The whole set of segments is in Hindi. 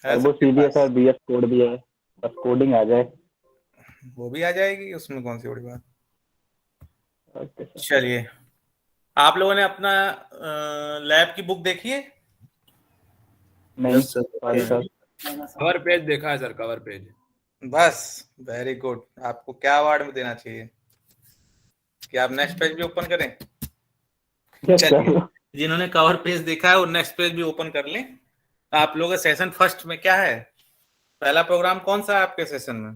है वो सबके सीबीएस पास? और बीएस कोड भी है, बस कोडिंग आ जाए। वो भी आ जाएगी, उसमें कौन सी बड़ी बात। Okay sir. चलिए, आप लोगों ने अपना लैब की बुक देखी है? नहीं yes sir, sorry sir. Cover page देखा है सर, कवर पेज। बस, वेरी गुड। आपको क्या अवार्ड में देना चाहिए कि आप नेक्स्ट पेज भी ओपन करें? यस चलिए, सर। जिन्होंने कवर पेज देखा है वो नेक्स्ट पेज भी ओपन कर लें। आप लोगों का सेशन फर्स्ट में क्या है? पहला प्रोग्राम कौन सा है आपके सेशन में?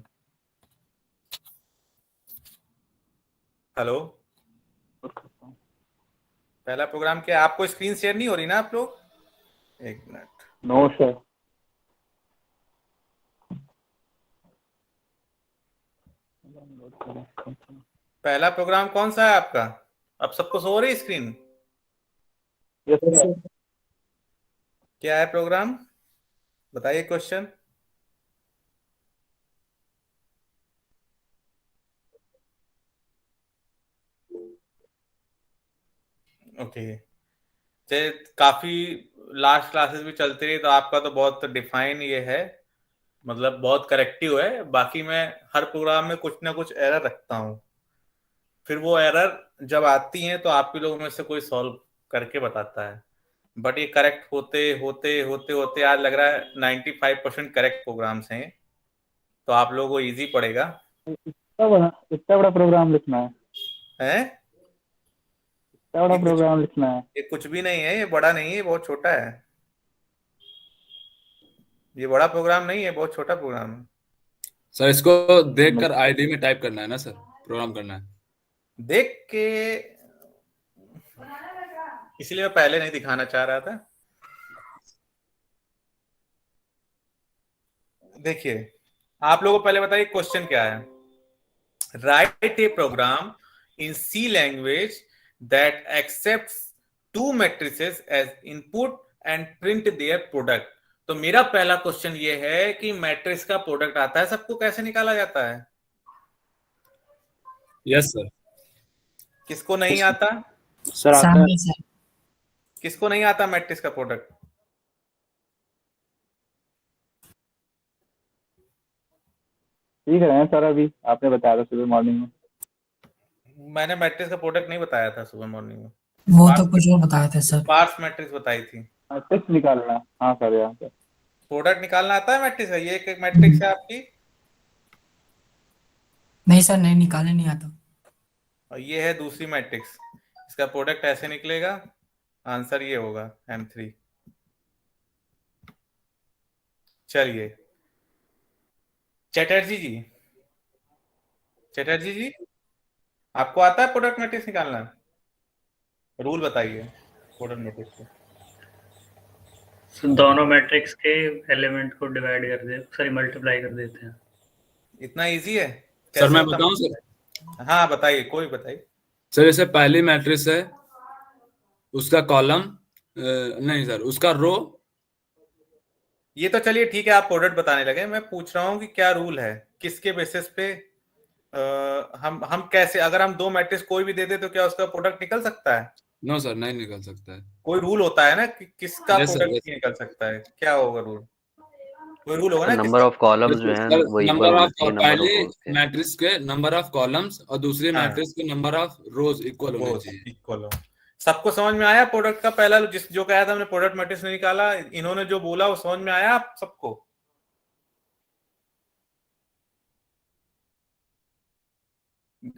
हेलो, पहला प्रोग्राम क्या है? आपको स्क्रीन शेयर नहीं हो रही ना आप लोग? एक मिनट। No sir. पहला प्रोग्राम कौन सा है आपका? अब सबको सो रही स्क्रीन? Yes sir. क्या है प्रोग्राम? बताइए क्वेश्चन। ओके, काफी लास्ट क्लासेस भी चलती रही तो आपका तो बहुत डिफाइन ये है, मतलब बहुत करेक्टिव है। बाकी मैं हर प्रोग्राम में कुछ ना कुछ एरर रखता हूँ, फिर वो एरर जब आती हैं तो आप ही लोगों में से कोई सॉल्व करके बताता है। बट ये करेक्ट होते होते होते होते आज लग रहा है 95% करेक्ट प्रोग्राम्स हैं, तो आप लोगों को इजी पड़ेगा। इतना बड़ा प्रोग्राम लिखना है? हैं? इतना बड़ा ये कुछ प्रोग्राम लिखना है? ये कुछ भी नहीं है, ये बड़ा नहीं है, ये बहुत छोटा है। ये बड़ा प्रोग्राम नहीं है, बहुत छोटा प्रोग्राम है। सर इसको देखकर आईडी में टाइप करना है ना सर, प्रोग्राम करना है। देख के, इसलिए मैं पहले नहीं दिखाना चाह रहा था। देखिए, आप लोगों को पहले बताइए क्वेश्चन क्या है। Write a program in C language that accepts two matrices as input and print their product. तो मेरा पहला क्वेश्चन ये है कि मैट्रिक्स का प्रोडक्ट आता है सबको, कैसे निकाला जाता है? Yes sir. किसको नहीं आता? सर आता है। किसको नहीं आता मैट्रिक्स का प्रोडक्ट? सीख रहे हैं सर, अभी आपने बताया था सुबह मॉर्निंग में। मैंने मैट्रिक्स का प्रोडक्ट नहीं बताया था सुबह मॉर्निंग में, वो तो कुछ और बताए थे सर। स्पार्स मैट्रिक्स बताई थी। मैट्रिक्स निकालना, हाँ सर यहाँ पे। प्रोडक्ट निकालना आता है मैट्रिक्स का? ये एक मैट्रिक्स है आपकी, नहीं सर, नहीं निकालने नहीं आता। और ये है दूसरी मैट्रिक्स। इसका प्रोडक्ट ऐसे निकलेगा, आंसर ये होगा M3। चलिए, चटर्जी जी, चटर्जी जी, आपको आता है प्रोडक्ट मैट्रिक्स निकालना? रूल बताइए प्रोडक्ट मैट्रिक्स का। दोनों मैट्रिक्स के एलिमेंट को डिवाइड कर दे, सॉरी मल्टीप्लाई कर देते हैं। इतना इजी है? सर कैसे मैं होता बताऊं है? सर? हाँ बताइए, कोई बताइए। सर जैसे पहली मैट्रिक्स है, उसका कॉलम नहीं सर, उसका रो। ये तो चलिए ठीक है, आप प्रोडक्ट बताने लगे, मैं पूछ रहा हूँ कि क्या रूल है, किसके बेसिस पे हम कैसे, अगर हम दो मैट्रिक्स कोई भी दे दे तो क्या उसका प्रोडक्ट निकल सकता है? नो सर, नहीं निकल सकता है। कोई रूल होता है ना कि किसका यस सर, प्रोडक्ट यस। नहीं निकल सकता है, क्या होगा रूल? कोई रूल होगा ना नंबर किसका? ऑफ कॉलम्स जो है वो इक्वल नंबर होने ऑफ, चाहिए नंबर ऑफ पहले रोज के। मैट्रिक्स के नंबर ऑफ कॉलम्स और दूसरी हाँ, मैट्रिक्स के नंबर ऑफ रोज इक्वल होने चाहिए। इक्वल हो। सबको समझ में आया प्रोडक्ट का पहला जिस जो कहा था हमने प्रोडक्ट मैट्रिक्स नहीं निकाला, इन्होंने जो बोला वो समझ में आया आप सबको?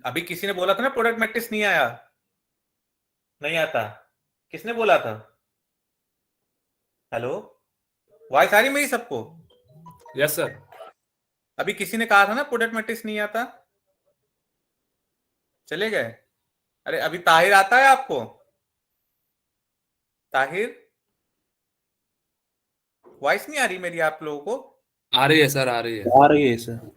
अभी किसी ने बोला था ना प्रोडक्ट मैट्रिक्स नहीं आया, नहीं आता, किसने बोला था? हेलो, वॉइस आ रही मेरी सबको? Yes sir. अभी किसी ने कहा था ना प्रोडक्ट मैट्रिक्स नहीं आता, चले गए? अरे अभी ताहिर आता है आपको? ताहिर, वॉइस नहीं आ रही मेरी आप लोगों को? आ रही है सर, आ रही है। आ रही है सर।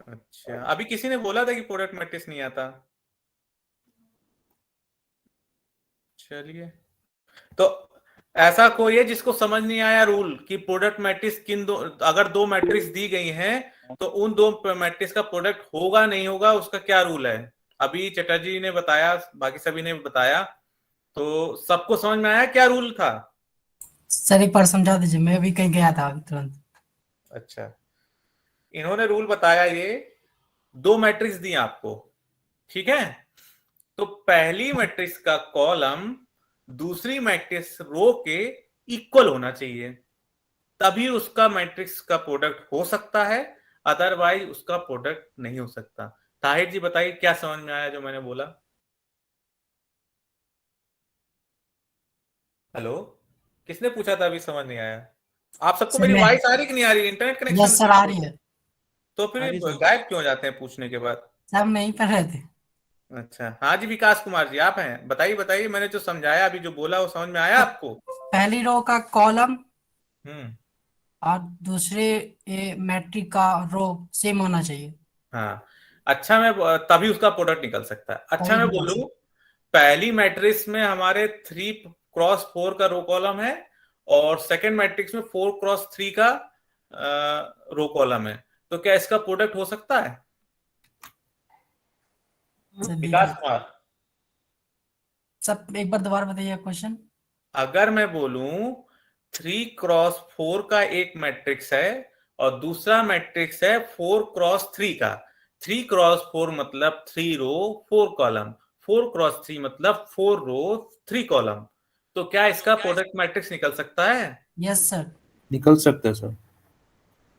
अच्छा, अभी किसी ने बोला था कि प्रोडक्ट मैट्रिक्स नहीं आता। चलिए, तो ऐसा कोई है जिसको समझ नहीं आया रूल कि प्रोडक्ट मैट्रिक्स किन दो, अगर दो मैट्रिक्स दी गई हैं तो उन दो मैट्रिक्स का प्रोडक्ट होगा नहीं होगा, उसका क्या रूल है? अभी चटर्जी ने बताया, बाकी सभी ने बताया, तो सबको समझ में आया क्या रूल था? सर एक बार समझा दीजिए, मैं भी कहीं गया था अभी तुरंत। अच्छा, इन्होंने रूल बताया, ये दो मैट्रिक्स दी आपको, ठीक है? तो पहली मैट्रिक्स का कॉलम दूसरी मैट्रिक्स रो के इक्वल होना चाहिए, तभी उसका मैट्रिक्स का प्रोडक्ट हो सकता है, अदरवाइज उसका प्रोडक्ट नहीं हो सकता। ताहिर जी बताइए, क्या समझ में आया जो मैंने बोला? हेलो, किसने पूछा था अभी समझ नहीं आया? आप सबको सर मेरी मैं, वॉइस आ रही कि नहीं आ रही? इंटरनेट कनेक्शन यस सर आ रही है। तो फिर हरी सर। गायब क्यों हो जाते हैं पूछने के बाद? सर हम यहीं पर रहते। अच्छा, हाँ जी, विकास कुमार जी आप हैं, बताइए बताइए, मैंने जो समझाया अभी, जो बोला वो समझ में आया आपको? पहली रो का कॉलम हम्म। और दूसरे मैट्रिक का रो सेम होना चाहिए, हाँ, अच्छा, मैं तभी उसका प्रोडक्ट निकल सकता है। अच्छा, तभी मैं निकल बोलूं, सकता। पहली मैट्रिक्स में हमारे 3x4 का रो कॉलम है, और सेकंड मैट्रिक्स में 4x3 का रो कॉलम है, तो क्या इसका प्रोडक्ट हो सकता है? सर विकास देखिए, कुमार, सब एक बार दोबारा बताइए क्वेश्चन। अगर मैं बोलूं 3x4 का एक मैट्रिक्स है और दूसरा मैट्रिक्स है 4x3 का, 3x4 मतलब 3 रो 4 कॉलम, 4x3 मतलब 4 रो 3 कॉलम, तो क्या इसका प्रोडक्ट मैट्रिक्स निकल सकता है? Yes sir. निकल सकता है सर,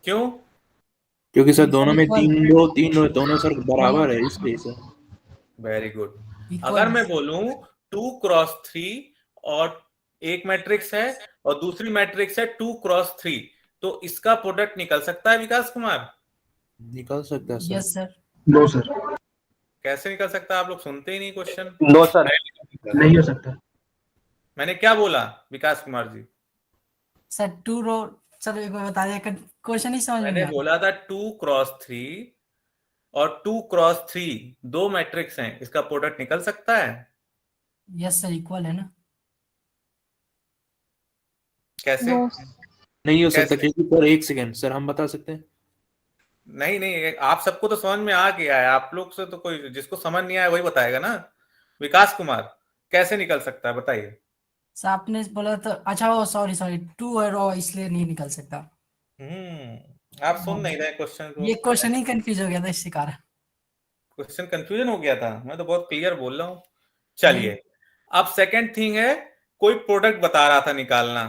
क्यों? क्योंकि सर क्योंकि दोनों सर में इक्वल, तीन रो दोनों सर बराबर है, इसलिए सर। Very good. अगर इक्वल। मैं बोलूं 2x3 और एक मैट्रिक्स है और दूसरी मैट्रिक्स है 2x3, तो इसका प्रोडक्ट निकल सकता है विकास कुमार? निकल सकता है sir. Yes sir. No sir. कैसे निकल सकता है? आप लोग सुनते ही नहीं क्वेश्चन। नो सर, नहीं हो सकता। मैंने क्या बोला विकास Kumar ji? Sir to row, sir एक बार बता दिया, क्वेश्चन ही समझ में नहीं मैंने आ रहा। बोला था 2x3 और 2x3 दो मैट्रिक्स हैं, इसका प्रोडक्ट निकल सकता है? यस सर, इक्वल है ना। कैसे? नो। नहीं हो सकता, कैसे? क्योंकि सर एक सेकेंड सर, हम बता सकते हैं। नहीं नहीं, आप सबको तो समझ में आ गया है, आप लोग से तो कोई, जिसको समझ नहीं आया वही बताएगा ना। विकास कुमार, कैसे निकल सकता है बताइए? सर आपने बोला तो, अच्छा वो सॉरी सॉरी, टू है रो इसलिए नहीं निकल सकता। आप वो सुन नहीं रहे क्वेश्चन को। ये क्वेश्चन ही कंफ्यूज हो गया था इससे कारण। क्वेश्चन कंफ्यूजन हो गया था, मैं तो बहुत क्लियर बोल रहा हूँ। नहीं चलिए, अब सेकंड थिंग है, कोई प्रोडक्ट बता रहा था निकालना,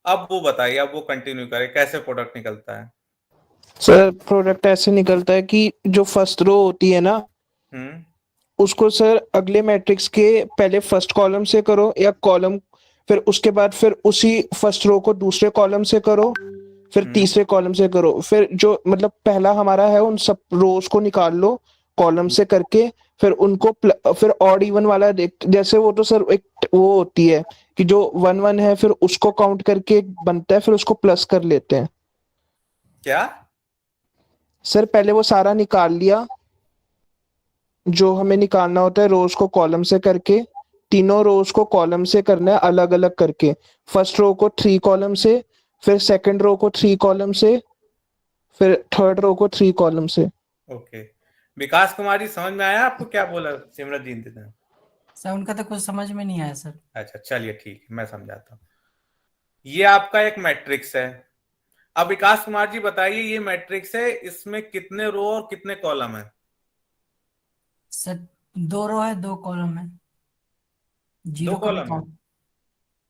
अब वो बताइए, अब वो कंटिन्यू करे, कैसे प्रोडक्ट निकलता है? सर प्रोडक्ट ऐसे निकलता है कि जो फर्स्ट रो होती है ना, हम्म। उसको सर अगले मैट्रिक्स के पहले फर्स्ट कॉलम से करो, या कॉलम फिर उसके बाद फिर उसी फर्स्ट रो को दूसरे कॉलम से करो, फिर हम्म। तीसरे कॉलम से करो, फिर जो मतलब पहला हमारा है उन सब रोज को निकाल लो कॉलम से करके, फिर उनको फिर ऑड इवन वाला जैसे वो तो सर एक वो होती है कि जो 1 1 है फिर उसको काउंट करके एक बनता है, फिर उसको प्लस कर लेते हैं। क्या? सर पहले वो सारा निकाल लिया जो हमें निकालना होता है रोज को कॉलम से करके, तीनों रोज को कॉलम से करना है अलग अलग करके, फर्स्ट रो को 3 कॉलम से, फिर सेकंड रो को 3 कॉलम से, फिर थर्ड रो को 3 कॉलम से। ओके, विकास कुमार जी समझ में आया आपको क्या बोला सिमरत जी ने? सर उनका तो कुछ समझ में नहीं आया सर। अच्छा, चलिए ठीक है, मैं समझाता हूँ। ये आपका एक मैट्रिक्स है। अब विकास कुमार जी बताइए, ये मैट्रिक्स है, इसमें कितने रो और कितने कॉलम है? सर दो रो है, दो कॉलम है, दो जीरो का भी कॉलम है? काउंट।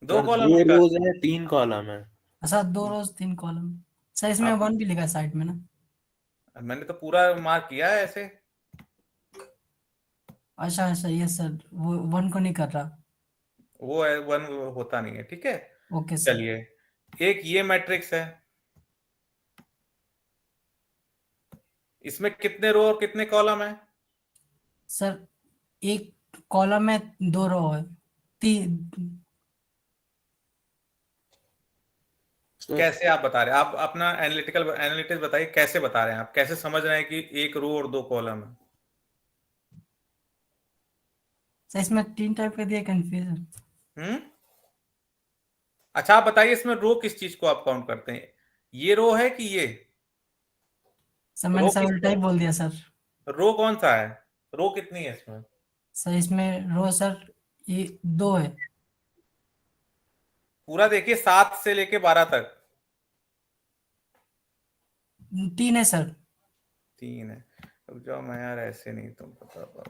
दो सर कॉलम दो विकास? रोज है, 3 कॉलम है। अच्छा दो रोज तीन कॉलम। सर इसमें आप, वन भी लिखा है साइड में ना। मैंने तो पूरा मार्क किया है ऐसे। अच्छा अच्छा, ये सर वो वन को नहीं कर रहा। वो है वन, होता नहीं है, ठीक है। Okay sir. चलिए, एक ये मैट्रिक्स है, इसमें कितने रो और कितने कॉलम है? सर एक कॉलम में दो रो है, तीन। सर कैसे आप बता रहे हैं? आप अपना एनालिटिक्स बताइए, कैसे बता रहे हैं आप, कैसे समझ रहे हैं कि एक रो और दो कॉलम है? सर इसमें तीन टाइप का दिया, कंफ्यूजन। हम्म। अच्छा, आप बताइए, इसमें रो किस चीज को आप काउंट करते हैं? ये रो है कि ये? सर मैंने रो सर किस, उल्टा ही बोल दिया सर। रो कौन सा है? रो कितनी है इसमें? सर इसमें रो सर ये दो है। पूरा देखिए, 7 से लेके 12 तक। 3 है सर। 3 है। रुक जाओ मैं यार, ऐसे नहीं तुम बता पाओ।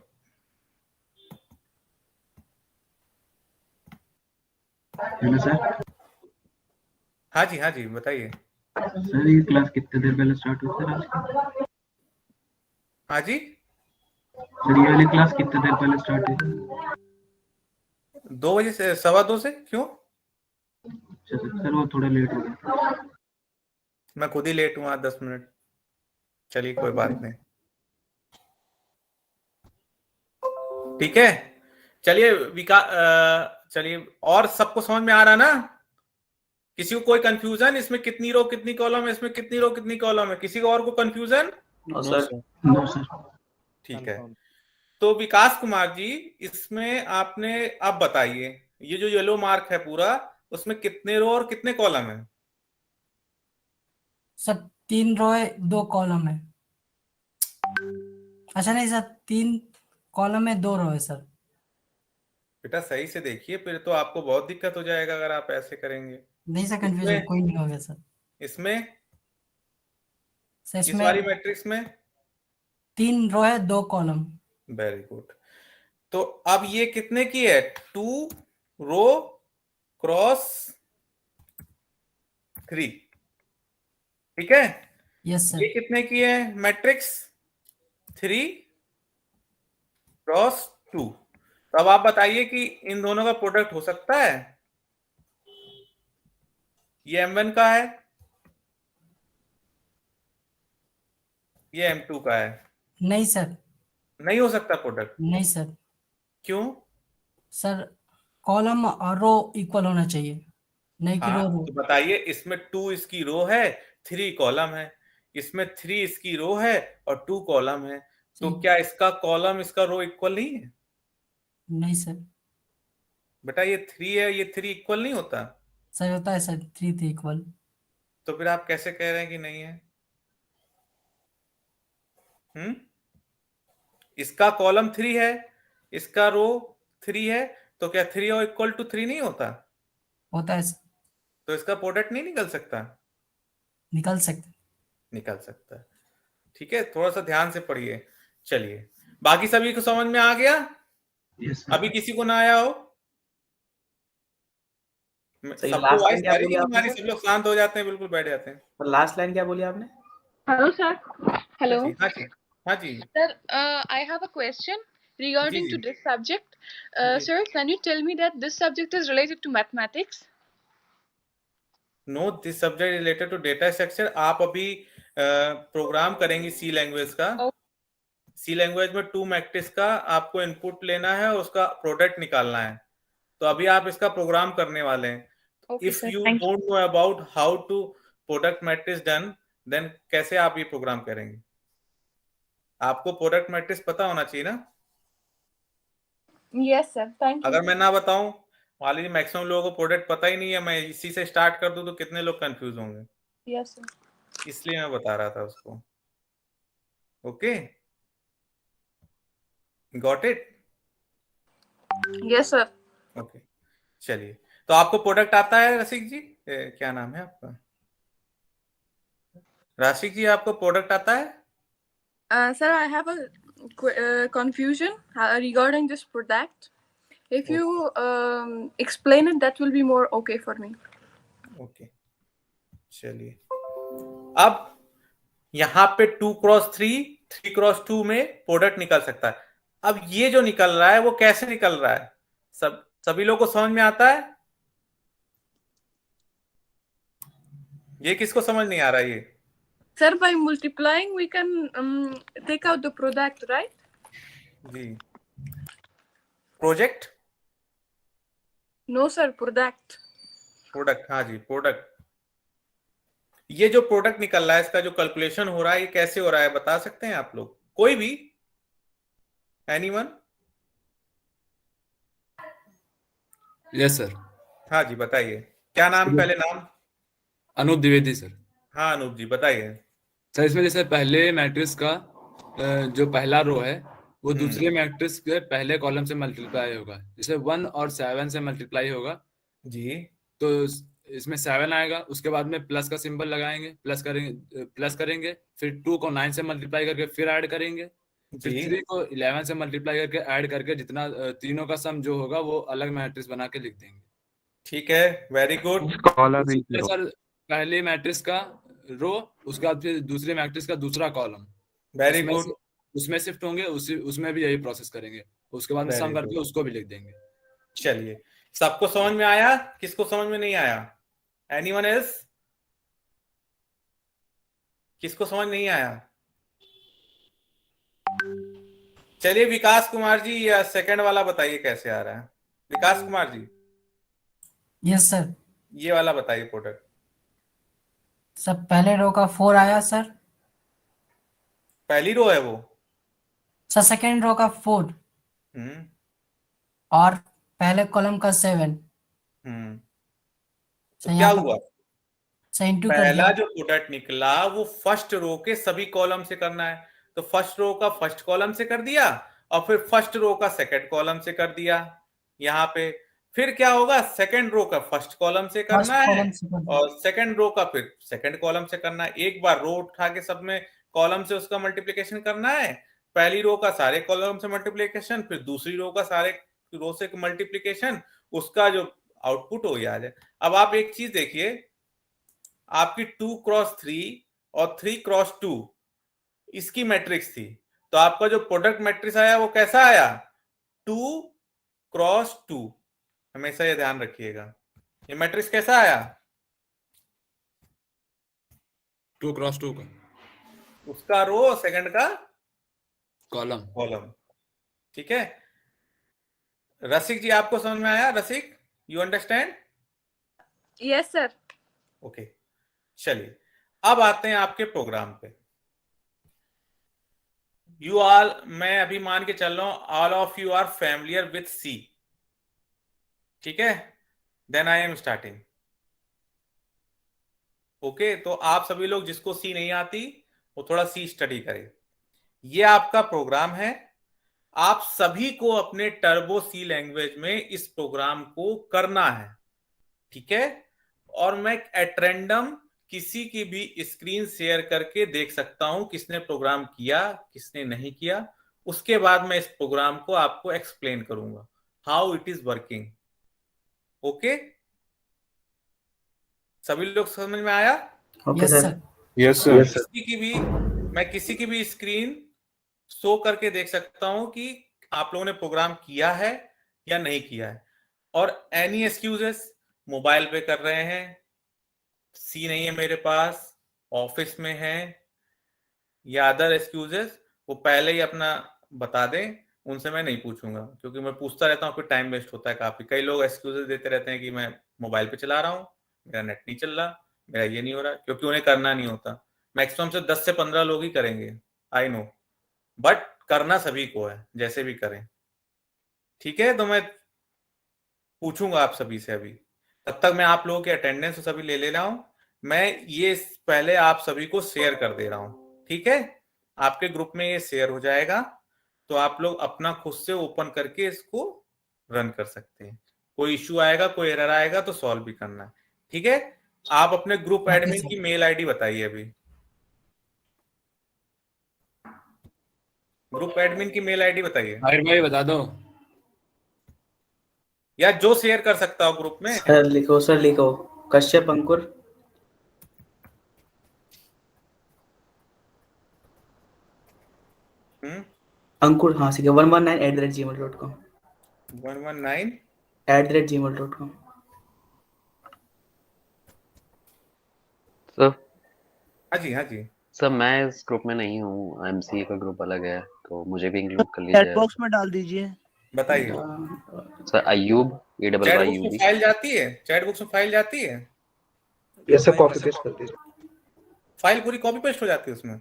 Hello sir. हाँ जी बताइए। सर ये क्लास कितने देर पहले स्टार्ट हुई सर आज? हाँ जी, सर ये वाली क्लास कितने देर पहले स्टार्ट हुई? 2 बजे से 2:15 से। क्यों? अच्छा सर वो थोड़ा लेट हो गया। मैं खुद ही लेट हुआ 10 मिनट। चलिए कोई बात नहीं, ठीक है। चलिए चलिए, और सबको समझ में आ रहा ना? किसी को कोई कंफ्यूजन? इसमें कितनी रो कितनी कॉलम है, इसमें कितनी रो कितनी कॉलम है? किसी को और को कंफ्यूजन? No sir. ठीक है। तो विकास कुमार जी, इसमें आपने अब बताइए, ये जो येलो मार्क है पूरा, उसमें कितने रो और कितने कॉलम है? सर 3 रो है 2 कॉलम है। अच्छा नहीं सर, 3 कॉलम है 2 रो है सर। बेटा सही से देखिए, फिर तो आपको बहुत दिक्कत हो जाएगा अगर आप ऐसे करेंगे। नहीं सर, कंफ्यूजन इसमें कोई नहीं हो गया सर। इसमें सर इस इसमें वाली मैट्रिक्स में 3 रो है 2 कॉलम। Very good. तो अब ये कितने की है? 2 रो क्रॉस 3, ठीक है। यस ये सर। कितने की है मैट्रिक्स? 3 क्रॉस 2। तो अब आप बताइए कि इन दोनों का प्रोडक्ट हो सकता है? ये M1 का है, ये M2 का है। नहीं सर। नहीं हो सकता प्रोडक्ट। नहीं सर। क्यों? सर कॉलम और रो इक्वल होना चाहिए, नहीं कि हाँ, रो तो बताइए, इसमें 2 इसकी रो है, 3 कॉलम है। इसमें 3 इसकी रो है और 2 कॉलम है। तो ठीक। क्या इसका कॉलम इसका रो इक्वल नहीं है? नहीं सर। बेटा ये 3 है, ये 3 इक्वल नहीं होता। सर होता है सर, 3 थे इक्वल। तो फिर आप कैसे कह रहे हैं कि नहीं है? इसका कॉलम 3 है, इसका रो 3 है, तो क्या 3 और इक्वल टू 3 नहीं होता? होता है सर। तो इसका प्रोडक्ट नहीं निकल सकता? निकल सकते। निकल सकता है। ठीक है, थोड़ा सा ध्यान से पढ़िए। चलिए, बाकी सभी को समझ में आ गया? यस अभी किसी को ना आया हो? सही। सबको लास्ट वॉइस लाइन क्या आ रही बोली है आपने हमारी? सब लोग शांत हो जाते हैं, बिल्कुल बैठ जाते हैं। सर? लास्ट लाइन क्या बोली आपने? Hello, sir. Hello. हाँ जी, हाँ जी। Sir, I have a question जी regarding to जी this subject. जी। Sir, can you tell me that this subject is related to mathematics? No, this subject related to data structure. आप अभी प्रोग्राम करेंगी सी लैंग्वेज का। सी लैंग्वेज में 2 मैट्रिक्स का आपको इनपुट लेना है और उसका प्रोडक्ट निकालना है। तो अभी आप इसका प्रोग्राम करने वाले हैं। Okay, if sir. You Thank you. Don't know about how to product matrix done, देन कैसे आप ये प्रोग्राम करेंगे? आपको प्रोडक्ट मैट्रिक्स पता होना चाहिए ना। Yes, sir. Thank you. अगर मैं ना बताऊं, मान लीजिए मैक्सिमम लोगों को प्रोडक्ट पता ही नहीं है, मैं इसी से स्टार्ट कर दूं तो कितने लोग कंफ्यूज होंगे। Yes, sir. इसलिए मैं बता रहा था उसको। Okay, got it? Yes, sir. Okay, चलिए। तो आपको प्रोडक्ट आता है रसिक जी? क्या नाम है आपका? राशिक जी, आपको प्रोडक्ट आता है? Sir, I have a confusion regarding this product. If you explain it, that will be more okay for me. Okay, चलिए। अब यहां पे 2 क्रॉस 3, 3 क्रॉस 2 में प्रोडक्ट निकल सकता है। अब ये जो निकल रहा है वो कैसे निकल रहा है? सभी लोग को समझ में आता है? ये किसको समझ नहीं आ रहा है ये? Sir, by multiplying, we can take out the product, right? जी। Project? No, sir. Product. Product, हाँ जी, प्रोडक्ट। ये जो प्रोडक्ट निकल रहा है, इसका जो कैलकुलेशन हो रहा है, ये कैसे हो रहा है बता सकते हैं आप लोग? कोई भी? एनीवन? Yes sir. हाँ जी, बताइए। क्या नाम, पहले नाम? अनूप द्विवेदी सर। हाँ अनूप जी, बताइए। सर इसमें जैसे पहले मैट्रिक्स का जो पहला रो है वो दूसरे मैट्रिक्स के पहले कॉलम से मल्टीप्लाई होगा। जैसे 1 और 7 से मल्टीप्लाई होगा जी। तो इसमें 7 आएगा, उसके बाद में प्लस का सिंबल लगाएंगे, प्लस करेंगे, फिर 2 को 9 से मल्टीप्लाई करके फिर ऐड करेंगे, फिर जी 3 को 11 से मल्टीप्लाई करके ऐड करके जितना तीनों का सम जो होगा वो अलग मैट्रिक्स बना के लिख देंगे। ठीक है, वेरी गुड। कॉलम उसी इन तरह सर पहले मैट्रिक्स का रो, उसके बाद फिर दूसरे मैट्रिक्स का दूसरा कॉलम, वेरी गुड। उसमें शिफ्ट होंगे, उसमें भी यही प्रोसेस करेंगे, उसके बाद में Very सम करके good. उसको भी लिख देंगे। चलिए, सबको समझ में आया? किसको समझ में नहीं आया? Anyone else? किसको समझ नहीं आया? चलिए विकास कुमार जी या सेकंड वाला बताइए कैसे आ रहा है। विकास कुमार जी यस सर। ये वाला बताइए प्रोडक्ट। सर पहले रो का 4 आया सर। पहली रो है वो? सर सेकेंड रो का 4 हम्म और पहले कॉलम का 7। हम्म सर तो क्या यहाँ हुआ? पर सर इंटू कर पहला दिया। जो प्रोडक्ट निकला वो फर्स्ट रो के सभी कॉलम से करना है, तो फर्स्ट रो का फर्स्ट कॉलम से कर दिया और फिर फर्स्ट रो का सेकंड कॉलम से कर दिया यहाँ पे। फिर क्या होगा, सेकंड रो का फर्स्ट कॉलम से फर्स्ट करना है कॉलम से कर दिया। और सेकंड रो का फिर सेकंड कॉलम से करना है। एक बार रो उठा के सब में कॉलम से उसका मल्टीप्लिकेशन करना है। पहली रो का सारे कॉलम से मल्टीप्लिकेशन, फिर दूसरी रो का सारे रो से मल्टीप्लिकेशन, उसका जो आउटपुट हो गया है। अब आप एक चीज देखिए, आपकी 2x3 और 3x2 इसकी मैट्रिक्स थी, तो आपका जो प्रोडक्ट मैट्रिक्स आया वो कैसा आया? 2x2। हमेशा ये ध्यान रखिएगा, ये मैट्रिक्स कैसा आया? 2x2 का उसका रो, सेकंड का कॉलम। ठीक है रसिक जी, आपको समझ में आया? Rasik, you understand? Yes, sir. Okay चलिए, अब आते हैं आपके प्रोग्राम पे। यू ऑल, मैं अभी मान के चल रहा हूं all of you are familiar with C, ठीक है? Then I am starting. Okay, तो आप सभी लोग जिसको सी नहीं आती वो थोड़ा सी स्टडी करें। ये आपका प्रोग्राम है, आप सभी को अपने टर्बो सी लैंग्वेज में इस प्रोग्राम को करना है, ठीक है? और मैं एट रैंडम किसी की भी स्क्रीन शेयर करके देख सकता हूं किसने प्रोग्राम किया किसने नहीं किया। उसके बाद मैं इस प्रोग्राम को आपको एक्सप्लेन करूंगा how it is working. Okay, सभी लोग समझ में आया? Yes sir. यस मैं किसी की भी स्क्रीन शो करके देख सकता हूं कि आप लोगों ने प्रोग्राम किया है या नहीं किया है। और एनी एक्सक्यूजेस, मोबाइल पे कर रहे हैं, सी नहीं है मेरे पास, ऑफिस में है, या अदर एक्सक्यूजेस, वो पहले ही अपना बता दें, उनसे मैं नहीं पूछूंगा क्योंकि मैं पूछता रहता हूँ, फिर टाइम वेस्ट होता है काफी। कई लोग एक्सक्यूजेस देते रहते हैं कि मैं मोबाइल पे चला रहा हूँ, मेरा नेट नहीं चल रहा, मेरा ये नहीं हो रहा, क्योंकि उन्हें करना नहीं होता। मैक्सिमम से 10 से 15 लोग ही करेंगे, आई नो, बट करना सभी को है, जैसे भी करें, ठीक है? तो मैं पूछूंगा आप सभी से अभी, तब तक मैं आप लोगों के अटेंडेंस सभी ले रहा हूं। मैं ये पहले आप सभी को शेयर कर दे रहा हूं, ठीक है? आपके ग्रुप में ये शेयर हो जाएगा, तो आप लोग अपना खुद से ओपन करके इसको रन कर सकते हैं। कोई इश्यू आएगा, कोई एरर आएगा तो सॉल्व भी करना है, ठीक है? आप अपने ग्रुप एडमिन की मेल आईडी बताइए अभी। ग्रुप एडमिन की मेल आईडी बताइए, भाई बता दो, या जो शेयर कर सकता हो ग्रुप में। सर लिखो कश्यप अंकुर। अंकुर, हाँ सीखे 119@gmail.com 119 सर हाँ जी सर मैं इस ग्रुप में नहीं हूँ, एमसीए का ग्रुप अलग है, तो मुझे भी इंक्लूड कर लीजिए। चैट बॉक्स में डाल दीजिए। बताइए सर अयूब, चैट बुक्स में फाइल जाती है, चैट बुक्स में फाइल जाती है, यस सर, कॉपी पेस्ट कर दीजिए। फाइल पूरी कॉपी पेस्ट हो जाती है उसमें।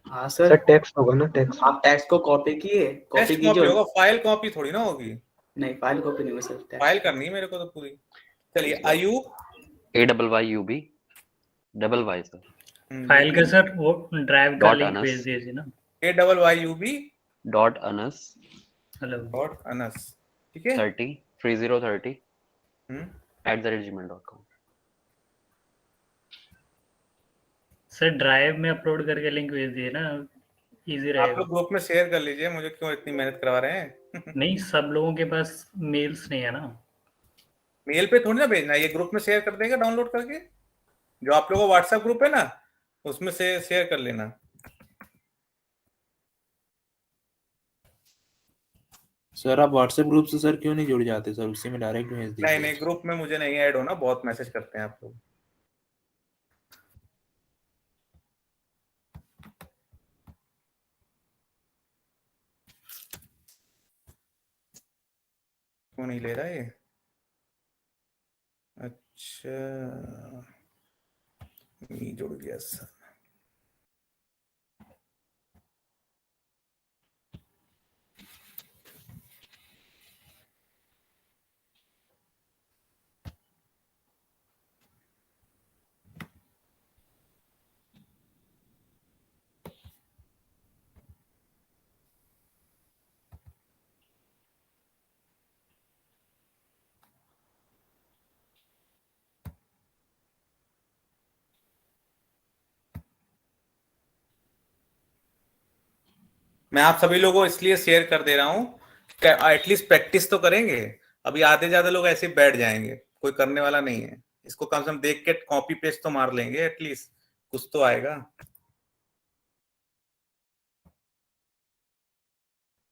हाँ सर टेक्स्ट होगा ना, टेक्स्ट। आप टेक्स्ट को कॉपी किए, कॉपी कीजिए होगा, फाइल कॉपी थोड़ी ना होगी। नहीं फाइल कॉपी नहीं हो सर, फाइल करनी है मेरे को तो पूरी। चलिए Ayub, AYUB double Y sir, file का सर वो ड्राइव का लिंक भेज दीजिए ना। AYUB.anas हेलो .anas, ठीक है? 30 @gmail.com। सर ड्राइव में अपलोड करके लिंक भेज दिए ना, इजी आप रहेगा। लोग ग्रुप में शेयर कर लीजिए, मुझे क्यों इतनी मेहनत करवा रहे हैं। नहीं, सब लोगों के पास मेल्स नहीं है ना। मेल पे थोड़ी ना भेजना, ये ग्रुप में शेयर कर देगा डाउनलोड करके। जो आप लोगों का व्हाट्सएप ग्रुप है ना, उसमें से शेयर कर लेना। सर आप व्हाट्सएप ग्रुप से सर क्यों नहीं जुड़ जाते सर, उसी में डायरेक्ट भेज नहीं दीजिए। नहीं, ग्रुप में मुझे नहीं ऐड होना, बहुत मैसेज करते हैं आप लोग। क्यों नहीं ले रहा ये? अच्छा, नहीं जुड़ गया सर। मैं आप सभी लोगों को इसलिए शेयर कर दे रहा हूं, एटलीस्ट प्रैक्टिस तो करेंगे। अभी आधे ज्यादा लोग ऐसे बैठ जाएंगे, कोई करने वाला नहीं है। इसको कम से कम देख के कॉपी पेस्ट तो मार लेंगे, एटलीस्ट कुछ तो आएगा।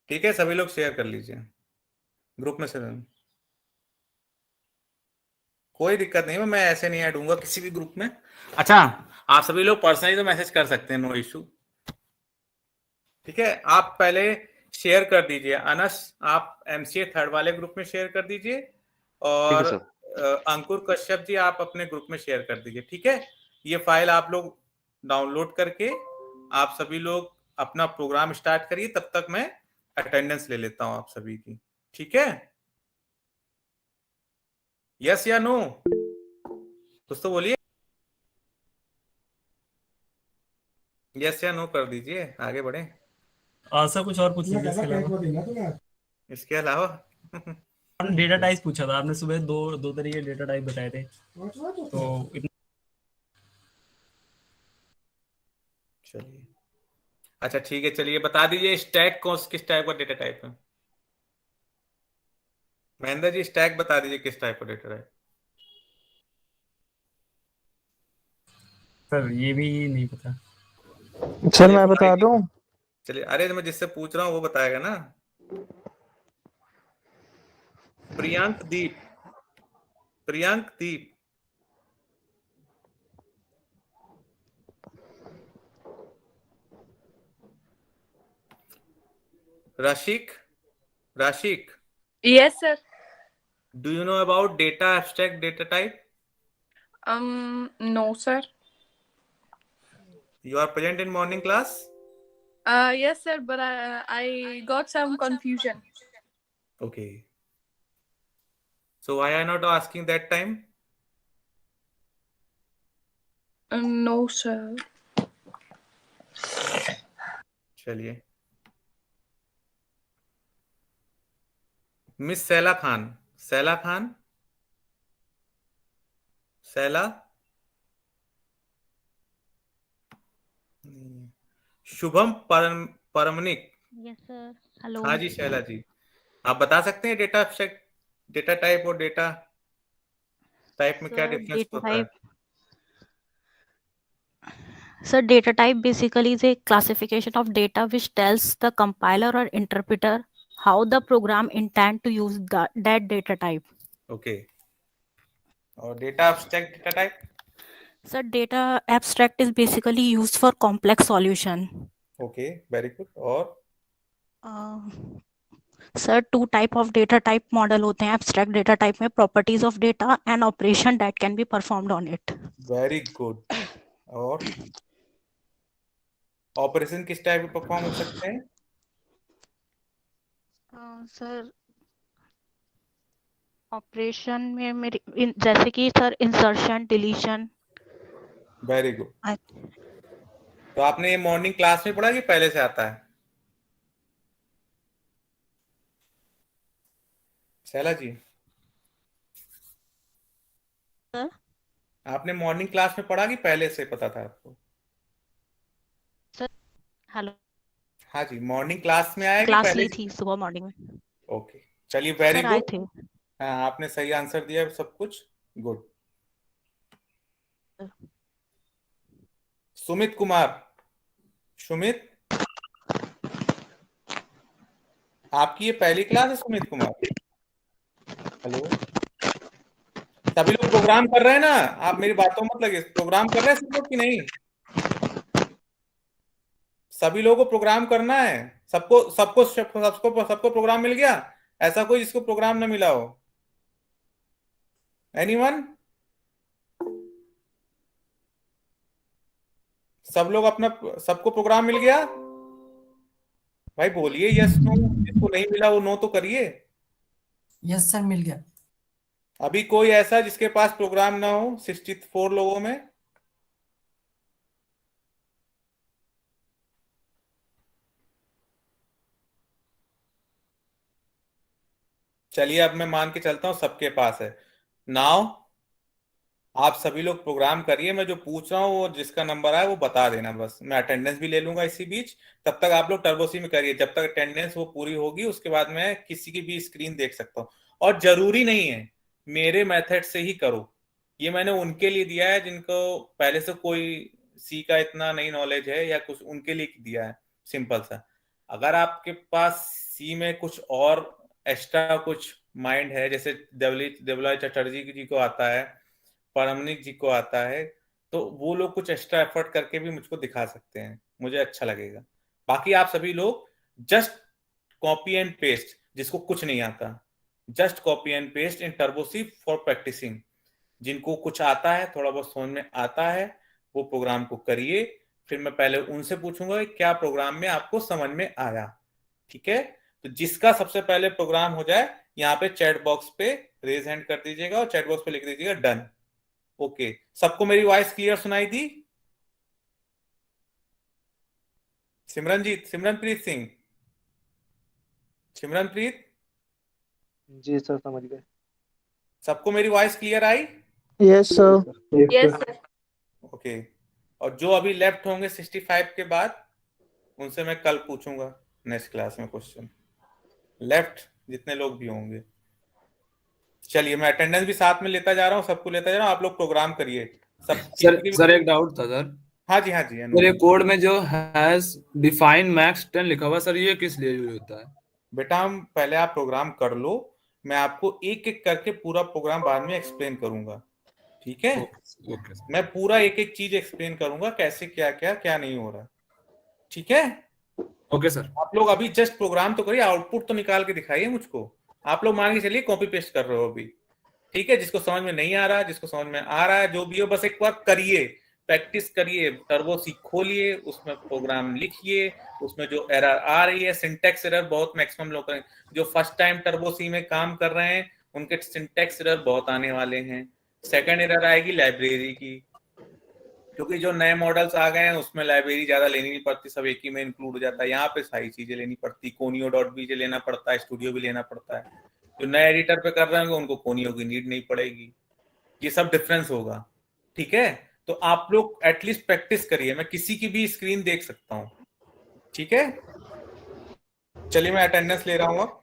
ठीक है, सभी लोग शेयर कर लीजिए ग्रुप में से। कोई दिक्कत नहीं है, मैं ऐसे नहीं ऐड हूंगा किसी भी ग्रुप में। अच्छा, आप सभी लोग पर्सनली तो मैसेज कर सकते हैं, नो इशू। ठीक है, आप पहले शेयर कर दीजिए। अनस, आप एमसीए थर्ड वाले ग्रुप में शेयर कर दीजिए, ठीक है और सर। अंकुर कश्यप जी आप अपने ग्रुप में शेयर कर दीजिए। ठीक है, ये फाइल आप लोग डाउनलोड करके आप सभी लोग अपना प्रोग्राम स्टार्ट करिए, तब तक मैं अटेंडेंस ले लेता हूं आप सभी की। ठीक है, यस या नो, कुछ तो बोलिए। यस या नो कर दीजिए, आगे बढ़े। सर कुछ और पूछ लीजिए इसके अलावा। इसके अलावा आपने डेटा टाइप पूछा था, आपने सुबह दो तरीके डेटा टाइप बताए थे, तो इतना। चलिए, अच्छा ठीक है, चलिए बता दीजिए स्टैक किस टाइप का डेटा टाइप है। महेंद्र जी, स्टैक बता दीजिए किस टाइप का डेटा टाइप। सर ये भी नहीं पता। सर चलिए मैं बता दूं? चलिए, अरे मैं जिससे पूछ रहा हूँ वो बताएगा ना। प्रियांक दीप, प्रियांक दीप। राशिक, राशिक, Yes, sir. do you know about data abstract data type? No, sir. You are present in morning class? Yes, sir, but I got some confusion. Okay. So why are not asking that time? No, sir. चलिए, miss Saila Khan, Saila Khan, Saila, Shubham Pramanik. Yes sir, hello. हाँ जी शैला जी, आप बता सकते हैं डेटा एब्स्ट्रैक्ट डेटा टाइप और डेटा टाइप में क्या सर डिफरेंस डेटा होता है? Type, sir data type basically is a classification of data which tells the compiler or interpreter how the program intend to use that data type. Okay, और data abstract data type? Sir data abstract is basically used for complex solution. Okay, very good. और sir two type of data type model होते हैं एब्स्ट्रैक्ट डेटा टाइप में, properties of data and operation that can be performed on it. Very good. और ऑपरेशन किस टाइप के परफॉर्म हो सकते हैं? सर ऑपरेशन में जैसे कि sir insertion, deletion. Very good. तो आपने ये मॉर्निंग क्लास में पढ़ा कि पहले से आता है? शैला जी, सर आपने मॉर्निंग क्लास में पढ़ा कि पहले से पता था आपको? हेलो, हाँ जी, मॉर्निंग क्लास में आए कि क्लास पहले ली थी सुबह मॉर्निंग में। ओके, चलिए वेरी सर आए गुड। थे। हाँ, आपने सही आंसर दिया सब कुछ, गुड। सुमित कुमार, सुमित, आपकी ये पहली क्लास है सुमित कुमार? हेलो, सभी लोग प्रोग्राम कर रहे हैं ना? आप मेरी बातों मत लगे, प्रोग्राम कर रहे हैं सब लोग कि नहीं? सभी लोगों को प्रोग्राम करना है, सबको सबको सबको सबको प्रोग्राम मिल गया? ऐसा कोई जिसको प्रोग्राम ना मिला हो? एनीवन? सब लोग अपना, सबको प्रोग्राम मिल गया? भाई बोलिए यस नो, जिसको नहीं मिला वो नो तो करिए। यस सर, मिल गया। अभी कोई ऐसा जिसके पास प्रोग्राम ना हो 64 लोगों में? चलिए अब मैं मान के चलता हूं सबके पास है। नाउ आप सभी लोग प्रोग्राम करिए, मैं जो पूछ रहा हूँ वो जिसका नंबर आए वो बता देना, बस मैं अटेंडेंस भी ले लूंगा इसी बीच। तब तक आप लोग टर्बोसी में करिए, जब तक अटेंडेंस वो पूरी होगी उसके बाद मैं किसी की भी स्क्रीन देख सकता हूँ। और जरूरी नहीं है मेरे मेथड से ही करो, ये मैंने उनके लिए दिया है जिनको पहले से कोई सी का इतना नहीं नॉलेज है या कुछ, उनके लिए दिया है सिंपल सा। अगर आपके पास सी में कुछ और एक्स्ट्रा कुछ माइंड है, जैसे देवलाल चटर्जी जी को आता है, परमनीक जी को आता है, तो वो लोग कुछ एक्स्ट्रा एफर्ट करके भी मुझको दिखा सकते हैं, मुझे अच्छा लगेगा। बाकी आप सभी लोग जस्ट कॉपी एंड पेस्ट, जिसको कुछ नहीं आता just copy and paste in Turbo C for practising. जिनको कुछ आता है, थोड़ा बहुत समझ में आता है, वो प्रोग्राम को करिए। फिर मैं पहले उनसे पूछूंगा कि क्या प्रोग्राम में आपको समझ में आया, ठीक है? तो जिसका सबसे पहले प्रोग्राम हो जाए यहाँ पे चैट बॉक्स पे रेज हैंड कर दीजिएगा और चैट बॉक्स पे लिख दीजिएगा डन। ओके, सबको मेरी वॉइस क्लियर सुनाई दी? सिमरनप्रीत सिंह, सिमरनप्रीत जी सर, समझ गए। सबको मेरी voice clear I? Yes sir. Yes, sir. Okay, और जो अभी लेफ्ट होंगे 65 के बाद, उनसे मैं कल पूछूंगा नेक्स्ट क्लास में क्वेश्चन, लेफ्ट जितने लोग भी होंगे। चलिए मैं अटेंडेंस भी साथ में लेता जा रहा हूँ, सबको लेता जा रहा हूँ, आप लोग प्रोग्राम करिए सब। सर एक डाउट था सर। हाँ जी, हाँ जी। सर ये कोड में जो हैज डिफाइन मैक्स 10 लिखा हुआ, सर ये किस लिए यूज होता है? बेटा हम पहले आप प्रोग्राम कर लो, मैं आपको एक एक करके पूरा प्रोग्राम बाद में एक्सप्लेन करूंगा, ठीक है? Okay sir. मैं पूरा एक एक चीज एक्सप्लेन करूंगा, कैसे क्या क्या क्या नहीं हो रहा, ठीक है? Okay sir. आप लोग अभी जस्ट प्रोग्राम तो करिए, आउटपुट तो निकाल के दिखाइए मुझको। आप लोग मान के चलिए कॉपी पेस्ट कर रहे हो अभी, ठीक है? जिसको समझ में नहीं आ रहा, जिसको समझ में आ रहा है, जो भी हो, बस एक बार करिए, प्रैक्टिस करिए, टर्बो सी खोलिए, उसमें प्रोग्राम लिखिए, उसमें जो एरर आ रही है, सिंटेक्स एरर बहुत मैक्सिमम लोग करें, जो फर्स्ट टाइम टर्बो सी में काम कर रहे हैं उनके सिंटेक्स एरर बहुत आने वाले हैं। सेकंड एरर आएगी लाइब्रेरी की, क्योंकि जो नए मॉडल्स आ गए हैं उसमें लाइब्रेरी ज्यादा लेनी नहीं पड़ती, सब एक ही में इंक्लूड हो जाता है। यहाँ पे सारी चीजें लेनी पड़ती, कोनियो.bj लेना पड़ता है, स्टूडियो भी लेना पड़ता है। जो नए एडिटर पे कर रहे होंगे उनको कोनियो की नीड नहीं पड़ेगी, ये सब डिफरेंस होगा, ठीक है? तो आप लोग एटलीस्ट प्रैक्टिस करिए, मैं किसी की भी स्क्रीन देख सकता हूँ, ठीक है? चलिए मैं अटेंडेंस ले रहा हूँ अब।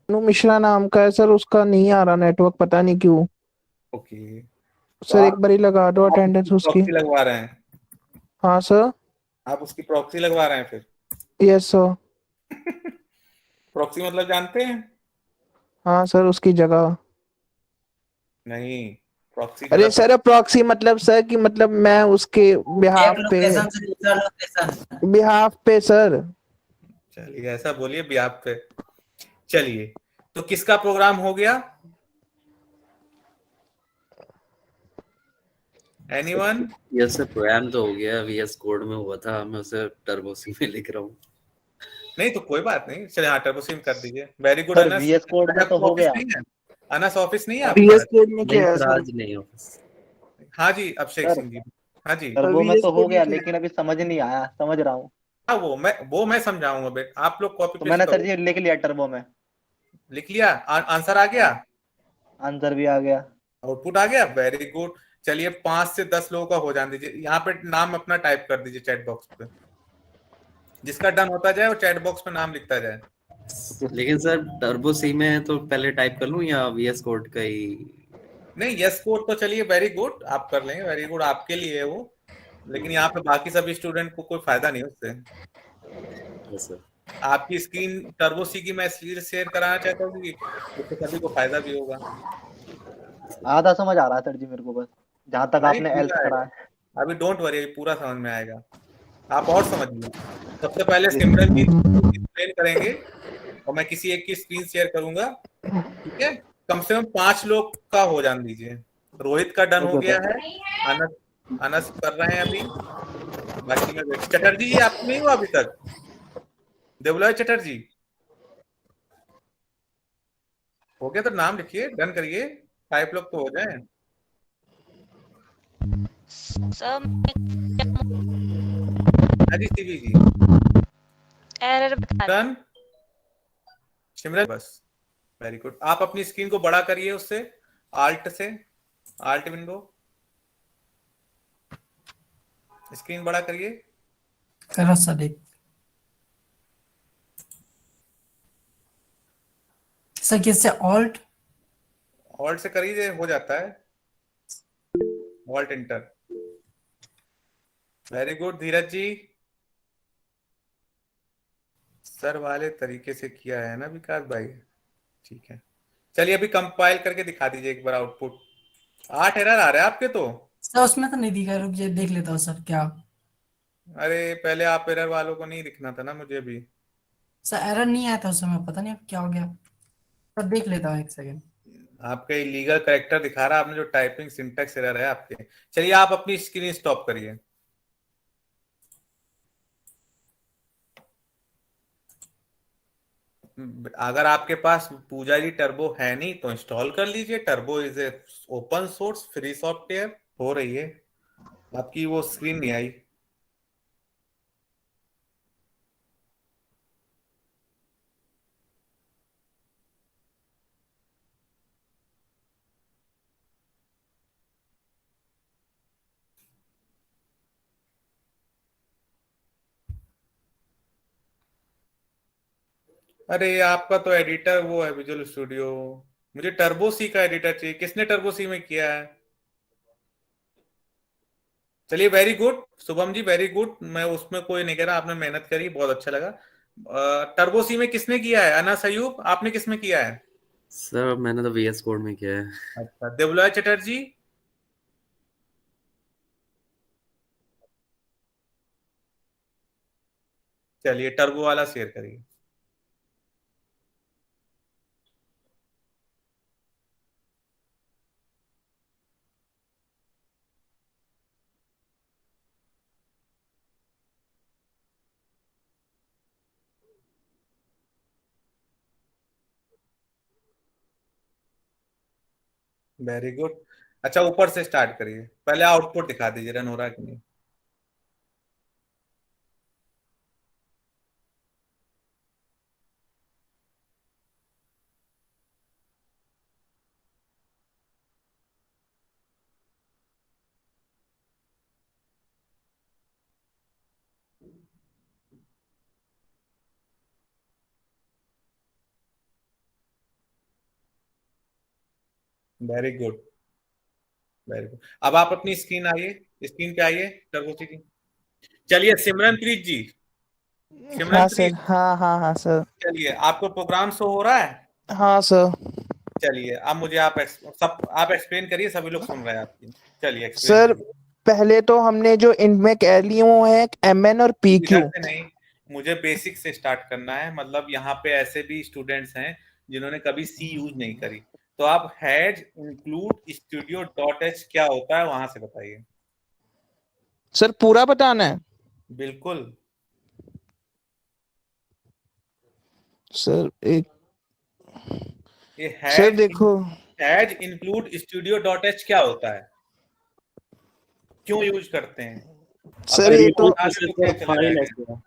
अनु मिश्रा नाम का है सर, उसका नहीं आ रहा नेटवर्क, पता नहीं क्यों। ओके सर एक बार ही लगा दो अटेंडेंस उसकी। प्रॉक्सी लगवा रहे हैं? हाँ सर। आप उसकी प्रॉक्सी लगवा रहे हैं फिर? Yes sir. प्रॉक्सी मतलब जानते हैं? हाँ सर, उसकी जगह नहीं, प्रॉक्सी अरे सर प्रॉक्सी मतलब सर कि मतलब मैं उसके बिहाफ पे सर। चलिए ऐसा बोलिए बिहाफ पे। चलिए तो किसका प्रोग्राम हो गया? एनीवन? यस सर, प्रोग्राम तो हो गया, वीएस कोड में हुआ था, मैं उसे टर्बोसी में लिख रहा हूँ। नहीं तो कोई बात नहीं, चलिए हाँ टर्बोसी में कर दीजिए। Very good. Sir VS code में तो हो गया। अनस ऑफिस नहीं है वीएस कोड में क्या है आज नहीं ऑफिस। हाँ जी अभिषेक सिंह जी, हाँ जी। टर्बो में तो हो गया, लेकिन अभी समझ नहीं आया, समझ रहा हूँ। हाँ वो मैं समझाऊंगा बेटा, आप लोग कॉपी तो मैंने सर जी लिख लिया, टर्बो में लिख लिया, आंसर आ गया, आंसर भी आ गया, आउटपुट आ गया, वेरी गुड। चलिए 5 से 10 लोगों का हो जाने दीजिए। यहाँ पे नाम अपना टाइप कर दीजिए चैट बॉक्स पे, जिसका डन होता जाए वो चैट बॉक्स में नाम लिखता जाए। लेकिन सर टर्बो सी में है तो पहले टाइप कर लूं या वीएस कोड का ही? नहीं, यस कोड तो चलिए वेरी गुड आप कर लेंगे, वेरी गुड आपके लिए है वो, लेकिन यहाँ पे बाकी सभी स्टूडेंट को कोई फायदा नहीं उससे। सर आपकी स्क्रीन टर्बो सी की मैं इसलिए शेयर कराना चाहता हूँ कि उससे सभी को फायदा भी होगा। आधा समझ आ रहा है सर जी मेरे को, बस जहाँ तक आपने एल्स करा है। अभी डोंट वरी, पूरा समझ में आएगा, आप और समझिए। सबसे पहले सिमरन की एक्सप्लेन करेंगे और मैं किसी एक की स्क्रीन शेयर करूंगा, ठीक है? कम से कम 5 लोग का हो जाने दीजिए। रोहित का डन हो गया है, अनस कर रहे हैं अभी, बाकी में चटर्जी जी आप नहीं हो अभी तक? देवलॉय चटर्जी हो गया तो नाम लिखिए, डन करिए, 5 लोग तो हो जाए। जी सीवी जी एरर डन। सिमरन बस वेरी गुड। आप अपनी स्क्रीन को बड़ा करिए उससे, आल्ट विंडो, स्क्रीन बड़ा करिए। करो सर सर किससे? ऑल्ट से करिए, हो जाता है, ऑल्ट एंटर। वेरी गुड धीरज जी, सर वाले तरीके से किया है ना विकास भाई, ठीक है। चलिए अभी कंपाइल करके दिखा दीजिए एक बार आउटपुट। 8 एरर आ रहे हैं आपके तो। सर उसमें तो नहीं दिखा, रुक जाइए देख लेता हूँ सर क्या। अरे पहले आप एरर वालों को नहीं दिखना था ना मुझे भी। सर एरर नहीं आया था उस समय, पता नहीं अब क्या हो गया, सर देख लेता हूँ एक सेकंड। आपका इलीगल करेक्टर दिखा रहा है, आपने जो टाइपिंग सिंटैक्स एरर है आपके। चलिए आप अपनी स्क्रीन स्टॉप करिए। अगर आपके पास पूजा जी टर्बो है नहीं तो इंस्टॉल कर लीजिए, turbo is a open source free software. हो रही है आपकी वो स्क्रीन नहीं आई। अरे आपका तो एडिटर वो है विजुअल स्टूडियो, मुझे टर्बो सी का एडिटर चाहिए। किसने टर्बो सी में किया है? चलिए very good Shubham ji, very good, मैं उसमें कोई नहीं कह रहा, आपने मेहनत करी, बहुत अच्छा लगा। टर्बो सी में किसने किया है? अनस अयूब, आपने किसमें किया है? सर मैंने तो वीएस कोड में किया है। अच्छा, देवलॉय चटर्जी, चलिए टर्बो वाला शेयर करिए। Very good. अच्छा ऊपर से स्टार्ट करिए, पहले आउटपुट दिखा दीजिए रन हो रहा है कि नहीं। Very good, very good. अब आप अपनी स्क्रीन आइए, स्क्रीन पे आइए टर्बो सी की। चलिए सिमरनप्रीत जी, हाँ सिमरनप्रीत, सर, हाँ सर। चलिए आपको प्रोग्राम शो हो रहा है? हाँ सर। चलिए अब मुझे आप एक्सप्लेन करिए, सभी लोग सुन रहे हैं आपकी। चलिए सर पहले तो हमने जो इनमें कह ली वो है MN और PQ। नहीं, मुझे बेसिक से स्टार्ट करना है, मतलब यहाँ पे ऐसे भी स्टूडेंट्स हैं जिन्होंने कभी सी यूज नहीं करी, तो आप हैज इंक्लूड स्टूडियो .h क्या होता है वहां से बताइए। सर पूरा बताना है? बिल्कुल सर एक ये सर देखो, हैज इंक्लूड स्टूडियो .h क्या होता है, क्यों यूज करते हैं? सर ये तो फाइल है सर,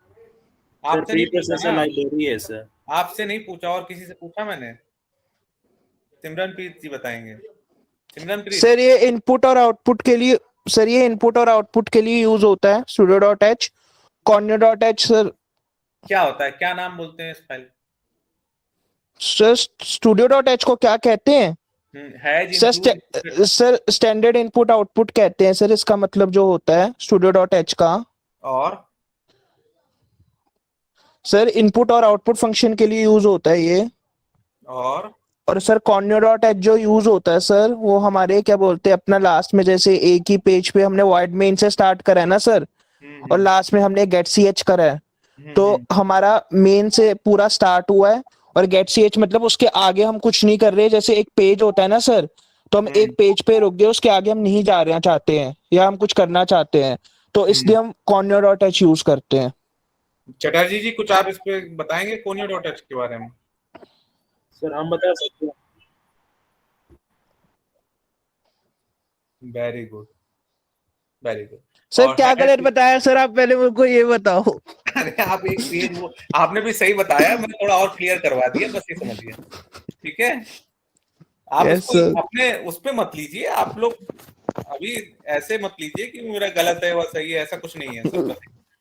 आपसे नहीं प्रीप्रोसेसर लाइब्रेरी है सर। आपसे नहीं पूछा, और किसी से पूछा मैंने? सिमरनप्रीत जी बताएंगे। सिमरनप्रीत सर ये इनपुट और आउटपुट के लिए यूज होता है studio.h, conio.h सर। क्या होता है, क्या नाम बोलते हैं इस फाइल? सर studio.h को क्या कहते हैं has sir standard input output कहते हैं सर, इसका मतलब जो होता है studio.h का। और सर इनपुट और आउटपुट फंक्शन के लिए यूज होता है ये। और सर conio.h जो यूज होता है सर, वो हमारे क्या बोलते हैं अपना लास्ट में, जैसे एक ही पेज पे हमने void main से स्टार्ट करा है ना सर, और लास्ट में हमने get ch करा है, तो हमारा मेन से पूरा स्टार्ट हुआ है और get ch मतलब उसके आगे हम कुछ नहीं कर रहे। जैसे एक पेज होता है ना सर, तो हम एक पेज पे रुक गए, उसके आगे हम नहीं जा रहे चाहते हैं या हम कुछ करना चाहते हैं, तो इसलिए हम conio.h यूज करते हैं। चटर्जी जी कुछ आप इस पे बताएंगे conio.h के बारे में? सर हम बता सकते हैं। Very good, very good. Sir क्या गलत बताया सर, आप पहले मेरे को ये बताओ। अरे आप एक पेज वो आपने भी सही बताया, मैंने थोड़ा और क्लियर करवा दिया, बस ये समझिए, ठीक है? आप Yes, इसको sir. अपने उस पे मत लीजिए, आप लोग अभी ऐसे मत लीजिए कि मेरा गलत है वह सही है, ऐसा कुछ नहीं है सर,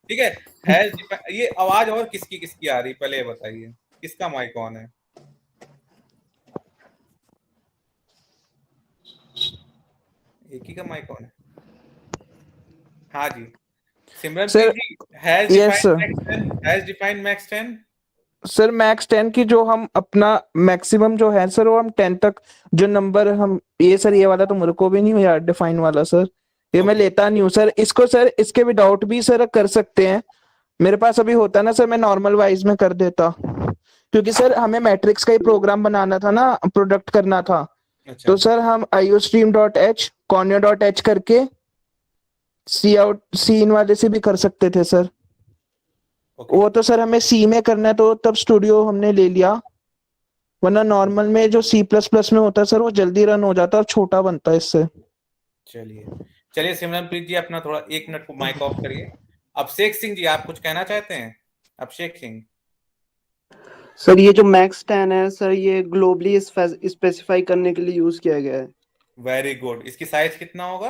ठीक है? ये आवाज और किसकी किसकी आ रही, पहले बताइए किसका माइक ऑन है? एक ही का माइक ऑन है? हाँ जी Simranpreet ji, has defined max 10। Sir max 10 की जो हम अपना मैक्सिमम जो है सर, वो हम 10 तक जो नंबर हम ये सर, ये वाला तो मेरे को भी नहीं यार डिफाइन वाला सर, ये मैं लेता नहीं हूँ सर इसको। सर इसके विदाउट भी सर कर सकते हैं, मेरे पास अभी होता ना सर, मैं नॉर्मल वाइज में कर देता, क्योंकि सर हमें मैट्रिक्स का ही प्रोग्राम बनाना था ना, प्रोडक्ट करना था। अच्छा। तो सर हम iostream.h conio.h करके सी इन वाले से भी कर सकते थे सर। वो तो सर हमें सी में करना है, तो तब स्टूडियो हमने ले लिया, वरना नॉर्मल में जो C++ में होता है सर, वो जल्दी रन हो जाता है और छोटा बनता है इससे। चलिए सिमरनप्रीत जी अपना थोड़ा 1 मिनट को माइक ऑफ करिए। अभिषेक सिंह जी आप कुछ कहना चाहते हैं? अभिषेक सिंह सर ये जो मैक्स 10 है सर, ये ग्लोबली स्पेसिफाई करने के लिए यूज किया गया है। Very good. इसकी साइज कितना होगा?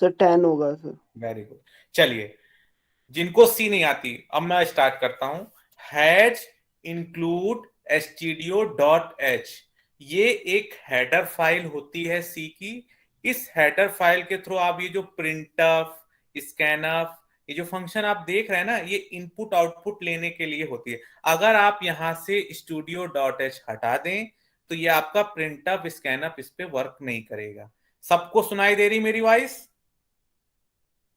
सर 10 होगा सर। Very good. चलिए जिनको सी नहीं आती, अब मैं स्टार्ट करता हूं। हैज इंक्लूड stdio.h, ये एक हेडर फाइल होती है सी की। इस हेडर फाइल के थ्रू आप ये जो प्रिंटफ, स्कैनफ, ये जो फंक्शन आप देख रहे हैं ना, ये इनपुट आउटपुट लेने के लिए होती है। अगर आप यहां से studio.h हटा दें तो ये आपका प्रिंटफ स्कैनफ इस पे वर्क नहीं करेगा। सबको सुनाई दे रही मेरी वॉइस?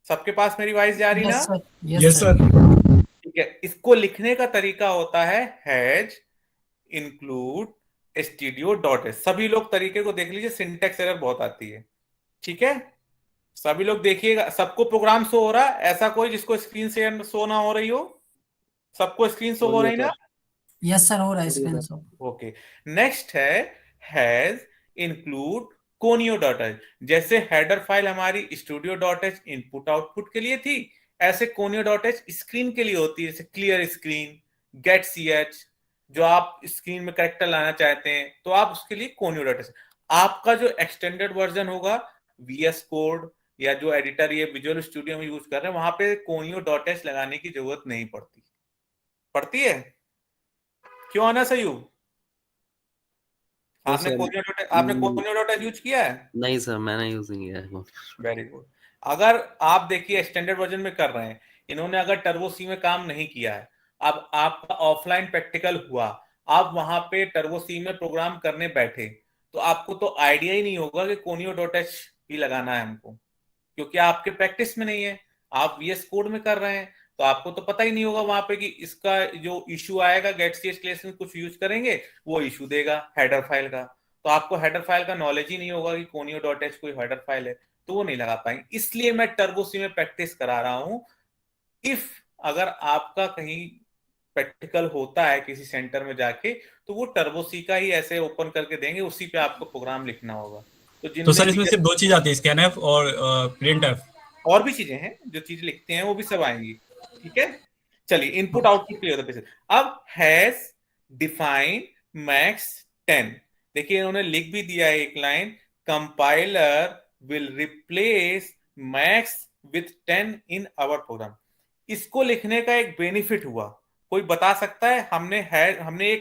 सबके पास मेरी वॉइस जा रही ना? Yes sir. ठीक है, इसको लिखने का तरीका होता है हैज इंक्लूड stdio.h। सभी लोग तरीके को देख लीजिए, सिंटेक्स एरर बहुत आती है, ठीक है? सभी लोग देखिएगा, सबको प्रोग्राम शो हो रहा है? ऐसा कोई जिसको स्क्रीन शेयर शो ना हो रही हो? सबको स्क्रीन शो हो रही ना? यस सर, हो रहा है स्क्रीन शो। ओके, नेक्स्ट है हैज इंक्लूड conio.h। जैसे हेडर फाइल हमारी studio.h इनपुट आउटपुट के लिए थी, ऐसे conio.h स्क्रीन के लिए होती है, जैसे क्लियर स्क्रीन, गेट ch, जो आप स्क्रीन में कैरेक्टर लाना चाहते हैं तो आप उसके लिए conio.h। आपका जो एक्सटेंडेड वर्जन होगा VS कोड या जो एडिटर ये विजुअल स्टूडियो में यूज कर रहे हैं, वहां पे conio.h लगाने की जरूरत नहीं पड़ती है। क्यों आना सही हो? आपने conio.h यूज किया है? नहीं सर, मैंने यूज नहीं किया है। Very good. अगर आप देखिए एक्सटेंडेड वर्जन में कर रहे हैं, इन्होंने अगर टर्बो सी में काम नहीं किया है, अब आपका ऑफलाइन प्रैक्टिकल हुआ, आप वहां पे टर्बो सी में प्रोग्राम करने बैठे, तो आपको तो आइडिया ही नहीं होगा कि conio.h भी लगाना है हमको, क्योंकि आपके प्रैक्टिस में नहीं है, आप VS कोड में कर रहे हैं, तो आपको तो पता ही नहीं होगा वहां पे कि इसका जो इशू आएगा गेट ch क्लास में कुछ यूज करेंगे, वो इशू देगा हेडर फाइल का, तो आपको हेडर फाइल का नॉलेज ही नहीं होगा कि conio.h कोई हेडर फाइल है, तो वो नहीं लगा पाएंगे। इसलिए मैं टर्बो सी में प्रैक्टिस करा रहा हूं। इफ अगर आपका कहीं प्रैक्टिकल होता है किसी सेंटर में जाके, तो वो टर्बो सी का ही ऐसे ओपन करके देंगे, उसी पे आपको प्रोग्राम लिखना होगा। तो सर इसमें सिर्फ 2 चीज आती है, स्कैनफ और प्रिंटफ, और भी चीजें हैं जो चीज लिखते हैं वो भी सब आएंगी, ठीक है? चलिए इनपुट आउटपुट क्लियर होता है। अब हैज डिफाइन मैक्स 10, देखिए इन्होंने लिख भी दिया है एक line, compiler will replace max with 10 in our program. इसको लिखने का एक बेनिफिट हुआ, कोई बता सकता है?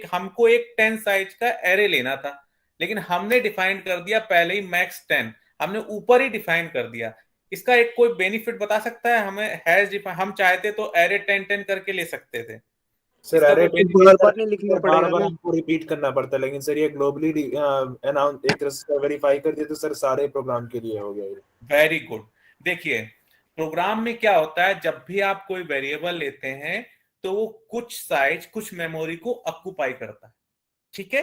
हमको एक 10 साइज का एरे लेना था, लेकिन हमने डिफाइन कर दिया पहले ही मैक्स 10, हमने ऊपर ही डिफाइन कर दिया। इसका एक कोई बेनिफिट बता सकता है हमें? हम चाहते तो एरे 10 करके ले सकते थे सर। इसका एरे कोई बार नहीं लिखना बार पड़ेगा बार ना। हमको रिपीट करना पड़ता है, लेकिन सर ये ग्लोबली अनाउंस एक तरह से वेरीफाई कर दिया तो सर सारे प्रोग्राम के लिए हो गया ये। Very good. देखिए प्रोग्राम में क्या होता है, जब भी आप कोई वेरिएबल लेते हैं तो वो कुछ साइज कुछ मेमोरी को ऑक्यूपाई करता है, ठीक है।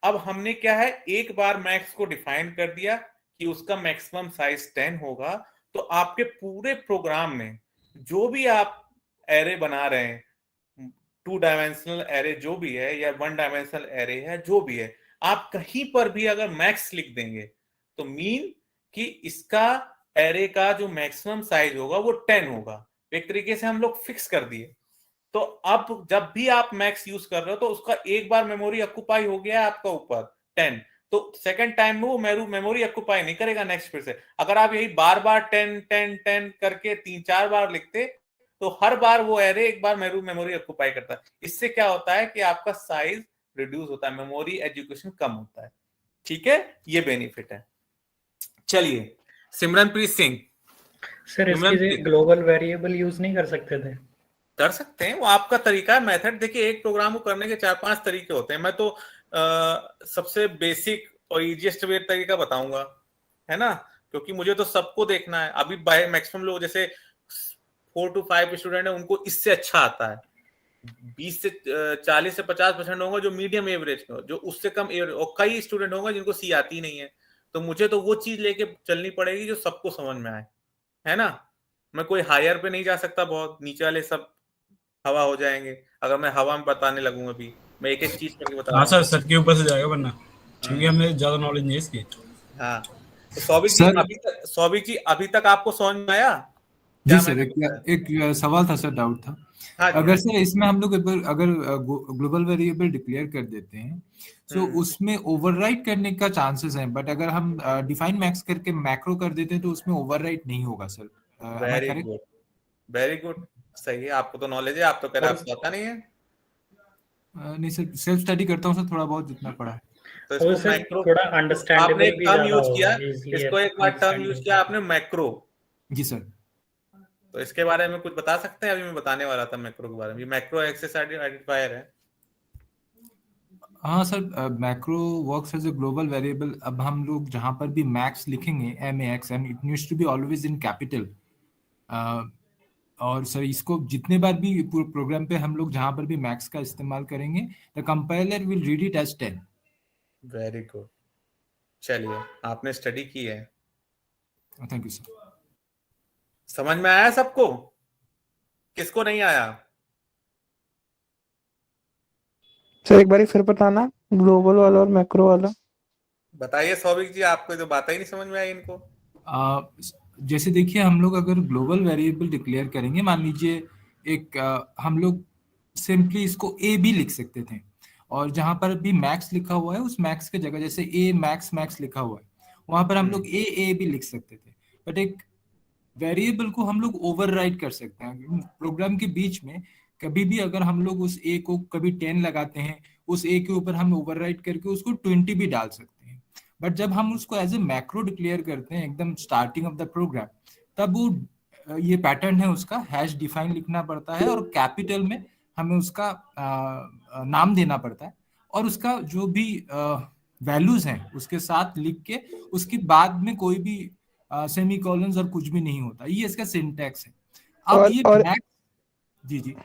अब हमने क्या है, एक बार मैक्स को डिफाइन कर दिया कि उसका मैक्सिमम साइज 10 होगा, तो आपके पूरे प्रोग्राम में जो भी आप एरे बना रहे हैं, 2 डायमेंशनल एरे जो भी है या 1 डायमेंशनल एरे है जो भी है, आप कहीं पर भी अगर मैक्स लिख देंगे तो मीन कि इसका एरे का जो मैक्सिमम साइज होगा वो 10 होगा। एक तरीके से हम लोग फिक्स कर दिए। तो अब जब भी आप मैक्स यूज कर रहे हो तो उसका एक बार मेमोरी ऑक्यूपाई हो गया है आपका ऊपर 10, तो सेकंड टाइम में वो मेमोरी ऑक्यूपाई नहीं करेगा नेक्स्ट फिर से। अगर आप यही बार बार 10 10 10 करके 3-4 बार लिखते तो हर बार वो एरे एक बार मेमोरी ऑक्यूपाई करता है। इससे क्या होता है कि आपका साइज रिड्यूस होता है, मेमोरी एजुकेशन कम होता है, ठीक है। ये बेनिफिट है। चलिए सिमरनप्रीत सिंह। सर इसकी जगह ग्लोबल वेरिएबल यूज नहीं कर सकते थे? कर सकते हैं, वो आपका तरीका है, मेथड। देखिए एक प्रोग्राम को करने के 4-5 तरीके होते हैं। मैं तो सबसे बेसिक और इजीएस्ट वे तरीका बताऊंगा, है ना, क्योंकि मुझे तो सबको देखना है। अभी बाय मैक्सिमम लोग जैसे 4 to 5 स्टूडेंट है, उनको इससे अच्छा आता है। 20 से 40 से 50% होगा जो मीडियम एवरेज के हो, जो उससे कम एवरेज, और कई स्टूडेंट होंगे जिनको सी आती नहीं है। तो मुझे तो वो चीज लेके चलनी पड़ेगी जो सबको समझ में आए, है ना। मैं कोई हायर पे नहीं जा सकता, बहुत नीचे वाले सब हवा हो जाएंगे अगर मैं हवा में बताने लगूंगा। अभी मैं एक एक चीज करके बता। हाँ सर, सर के ऊपर से जाएगा वरना, क्योंकि हमें ज्यादा नॉलेज नहीं है इसकी। हाँ तो सौभिक जी अभी तक आपको समझ में आया? जी सर, एक सवाल था सर, डाउट था। हाँ, अगर सर इसमें हम लोग अगर ग्लोबल वेरिएबल डिक्लेयर कर देते हैं तो उसमें ओवरराइट करने का चांसेस है, बट अगर हम डिफाइन मैक्स करके मैक्रो कर देते हैं तो उसमें ओवरराइट नहीं होगा sir. Very good, very good, सही है। आपको तो नॉलेज है, आप तो कह रहे हैं पता नहीं है। नहीं सर, सेल्फ स्टडी करता हूँ सर, थोड़ा बहुत जितना पढ़ा है। तो इसको मैक्रो, थोड़ा अंडरस्टैंडेबल आपने भी टर्म ज्यादा यूज होगा, किया, easily इसको एक बार टर्म यूज किया आपने, मैक्रो। जी सर। तो इसके बारे में कुछ बता सकते हैं? अभी मैं बताने वाला था मैक्रो के बारे में। मैक्रो एक्सेस आइडेंटिफायर है। हाँ sir, macro works as a global variable. अब हम लोग जहां पर भी मैक्स लिखेंगे, MAX, and it needs to be always in capital. और सर इसको जितने बार भी प्रोग्राम पे हम लोग जहां पर भी मैक्स का इस्तेमाल करेंगे, the compiler will read it as 10। Very good, चलिए आपने स्टडी की है। Thank you sir. समझ में आया सबको? किसको नहीं आया? सर एक बार फिर बताना, ग्लोबल वाला और मैक्रो वाला बताइए सौभिक जी, आपको तो बात ही नहीं समझ में आई इनको। जैसे देखिए, हम लोग अगर ग्लोबल वेरिएबल डिक्लेयर करेंगे, मान लीजिए एक हम लोग सिंपली इसको ए बी लिख सकते थे, और जहां पर भी मैक्स लिखा हुआ है उस मैक्स के जगह जैसे ए मैक्स लिखा हुआ है वहां पर हम लोग ए भी लिख सकते थे। बट एक वेरिएबल को हम लोग ओवरराइड कर सकते हैं प्रोग्राम के बीच में। कभी भी अगर हम लोग उस ए को कभी 10 लगाते हैं, उस ए के ऊपर हम ओवरराइड करके उसको 20 भी डाल सकते हैं। बट जब हम उसको एज ए मैक्रो डिक्लेयर करते हैं एकदम स्टार्टिंग ऑफ द प्रोग्राम, तब वो ये पैटर्न है उसका, हैश डिफाइन लिखना पड़ता है और कैपिटल में हमें उसका नाम देना पड़ता है, और उसका जो भी वैल्यूज हैं उसके साथ लिख के उसके बाद में कोई भी सेमीकोलन्स और कुछ भी नहीं होता। ये इसका सिंटैक्स है। अब ये जी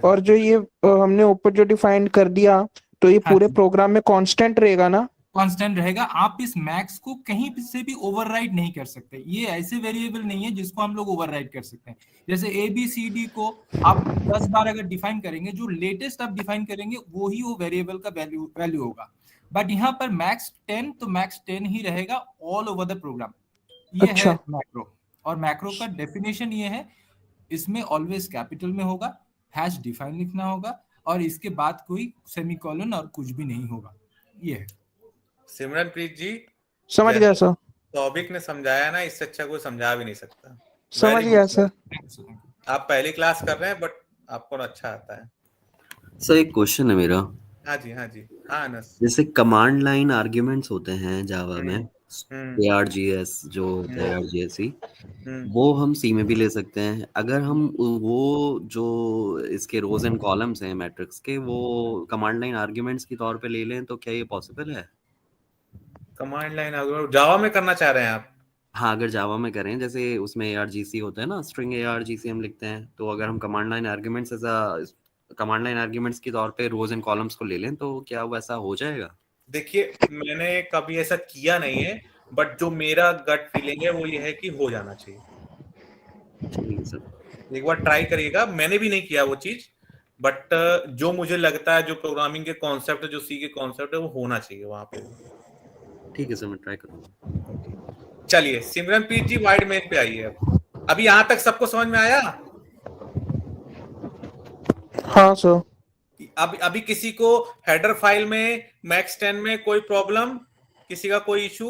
और जो ये हमने ऊपर जो डिफाइन कर दिया, तो ये पूरे प्रोग्राम में कांस्टेंट रहेगा ना? कांस्टेंट रहेगा। आप इस मैक्स को कहीं से भी ओवरराइड नहीं कर सकते। ये ऐसे वेरिएबल नहीं है जिसको हम लोग ओवरराइड कर सकते हैं। जैसे ABCD को आप 10 बार अगर डिफाइन करेंगे, जो लेटेस्ट आप डिफाइन करेंगे वो ही वो वेरिएबल का वैल्यू होगा। बट यहाँ पर मैक्स 10 तो मैक्स 10 ही रहेगा ऑल ओवर द प्रोग्राम। ये है मैक्रो। और मैक्रो का डेफिनेशन ये है, इसमें ऑलवेज कैपिटल में होगा, हैश डिफाइन लिखना होगा, और इसके बाद कोई सेमीकोलन और कुछ भी नहीं होगा। ये है। सिमरनप्रीत जी, समझ गया सर, सौभिक ने समझाया ना, इससे अच्छा कोई समझा भी नहीं सकता। समझ Very गया good, सर। आप पहली क्लास कर रहे हैं बट आपको अच्छा आता है। सर एक क्वेश्चन है मेरा, हाँ जी, हाँ जी, हाँ अनस। जैसे कमांड लाइन आर्ग्यूमेंट्स होते हैं जावा में, ARGS जो होता है ARGSC, वो हम सी में भी ले सकते हैं। अगर हम वो जो इसके रोज एंड कॉलम्स हैं मैट्रिक्स के, वो कमांड लाइन आर्ग्यूमेंट्स के तौर पे ले लें तो क्या ये पॉसिबल है? कमांड लाइन जावा में करना चाह रहे हैं आप? हाँ, अगर जावा में करें, जैसे उसमें ARGC होता है ना, स्ट्रिंग ARGC हम लिखते हैं, तो अगर हम command line arguments command line arguments के तौर पे रोज एंड कॉलम्स को ले लें तो क्या वैसा हो जाएगा? देखिए, मैंने कभी ऐसा किया नहीं है, बट जो मेरा गट फीलिंग है वो ये है कि हो जाना चाहिए। एक बार ट्राई करिएगा, मैंने भी नहीं किया वो चीज, बट जो मुझे लगता है, जो प्रोग्रामिंग के कॉन्सेप्ट है, जो सी के कॉन्सेप्ट है, वो होना चाहिए वहां पे। ठीक है सर, मैं ट्राई करूंगा। चलिए सिमरनप्रीत जी वाइड मेन पे आइए। अभी यहाँ तक सबको समझ में आया? हाँ सर। अभी किसी को हेडर फाइल में मैक्स 10 में कोई प्रॉब्लम, किसी का कोई इशू?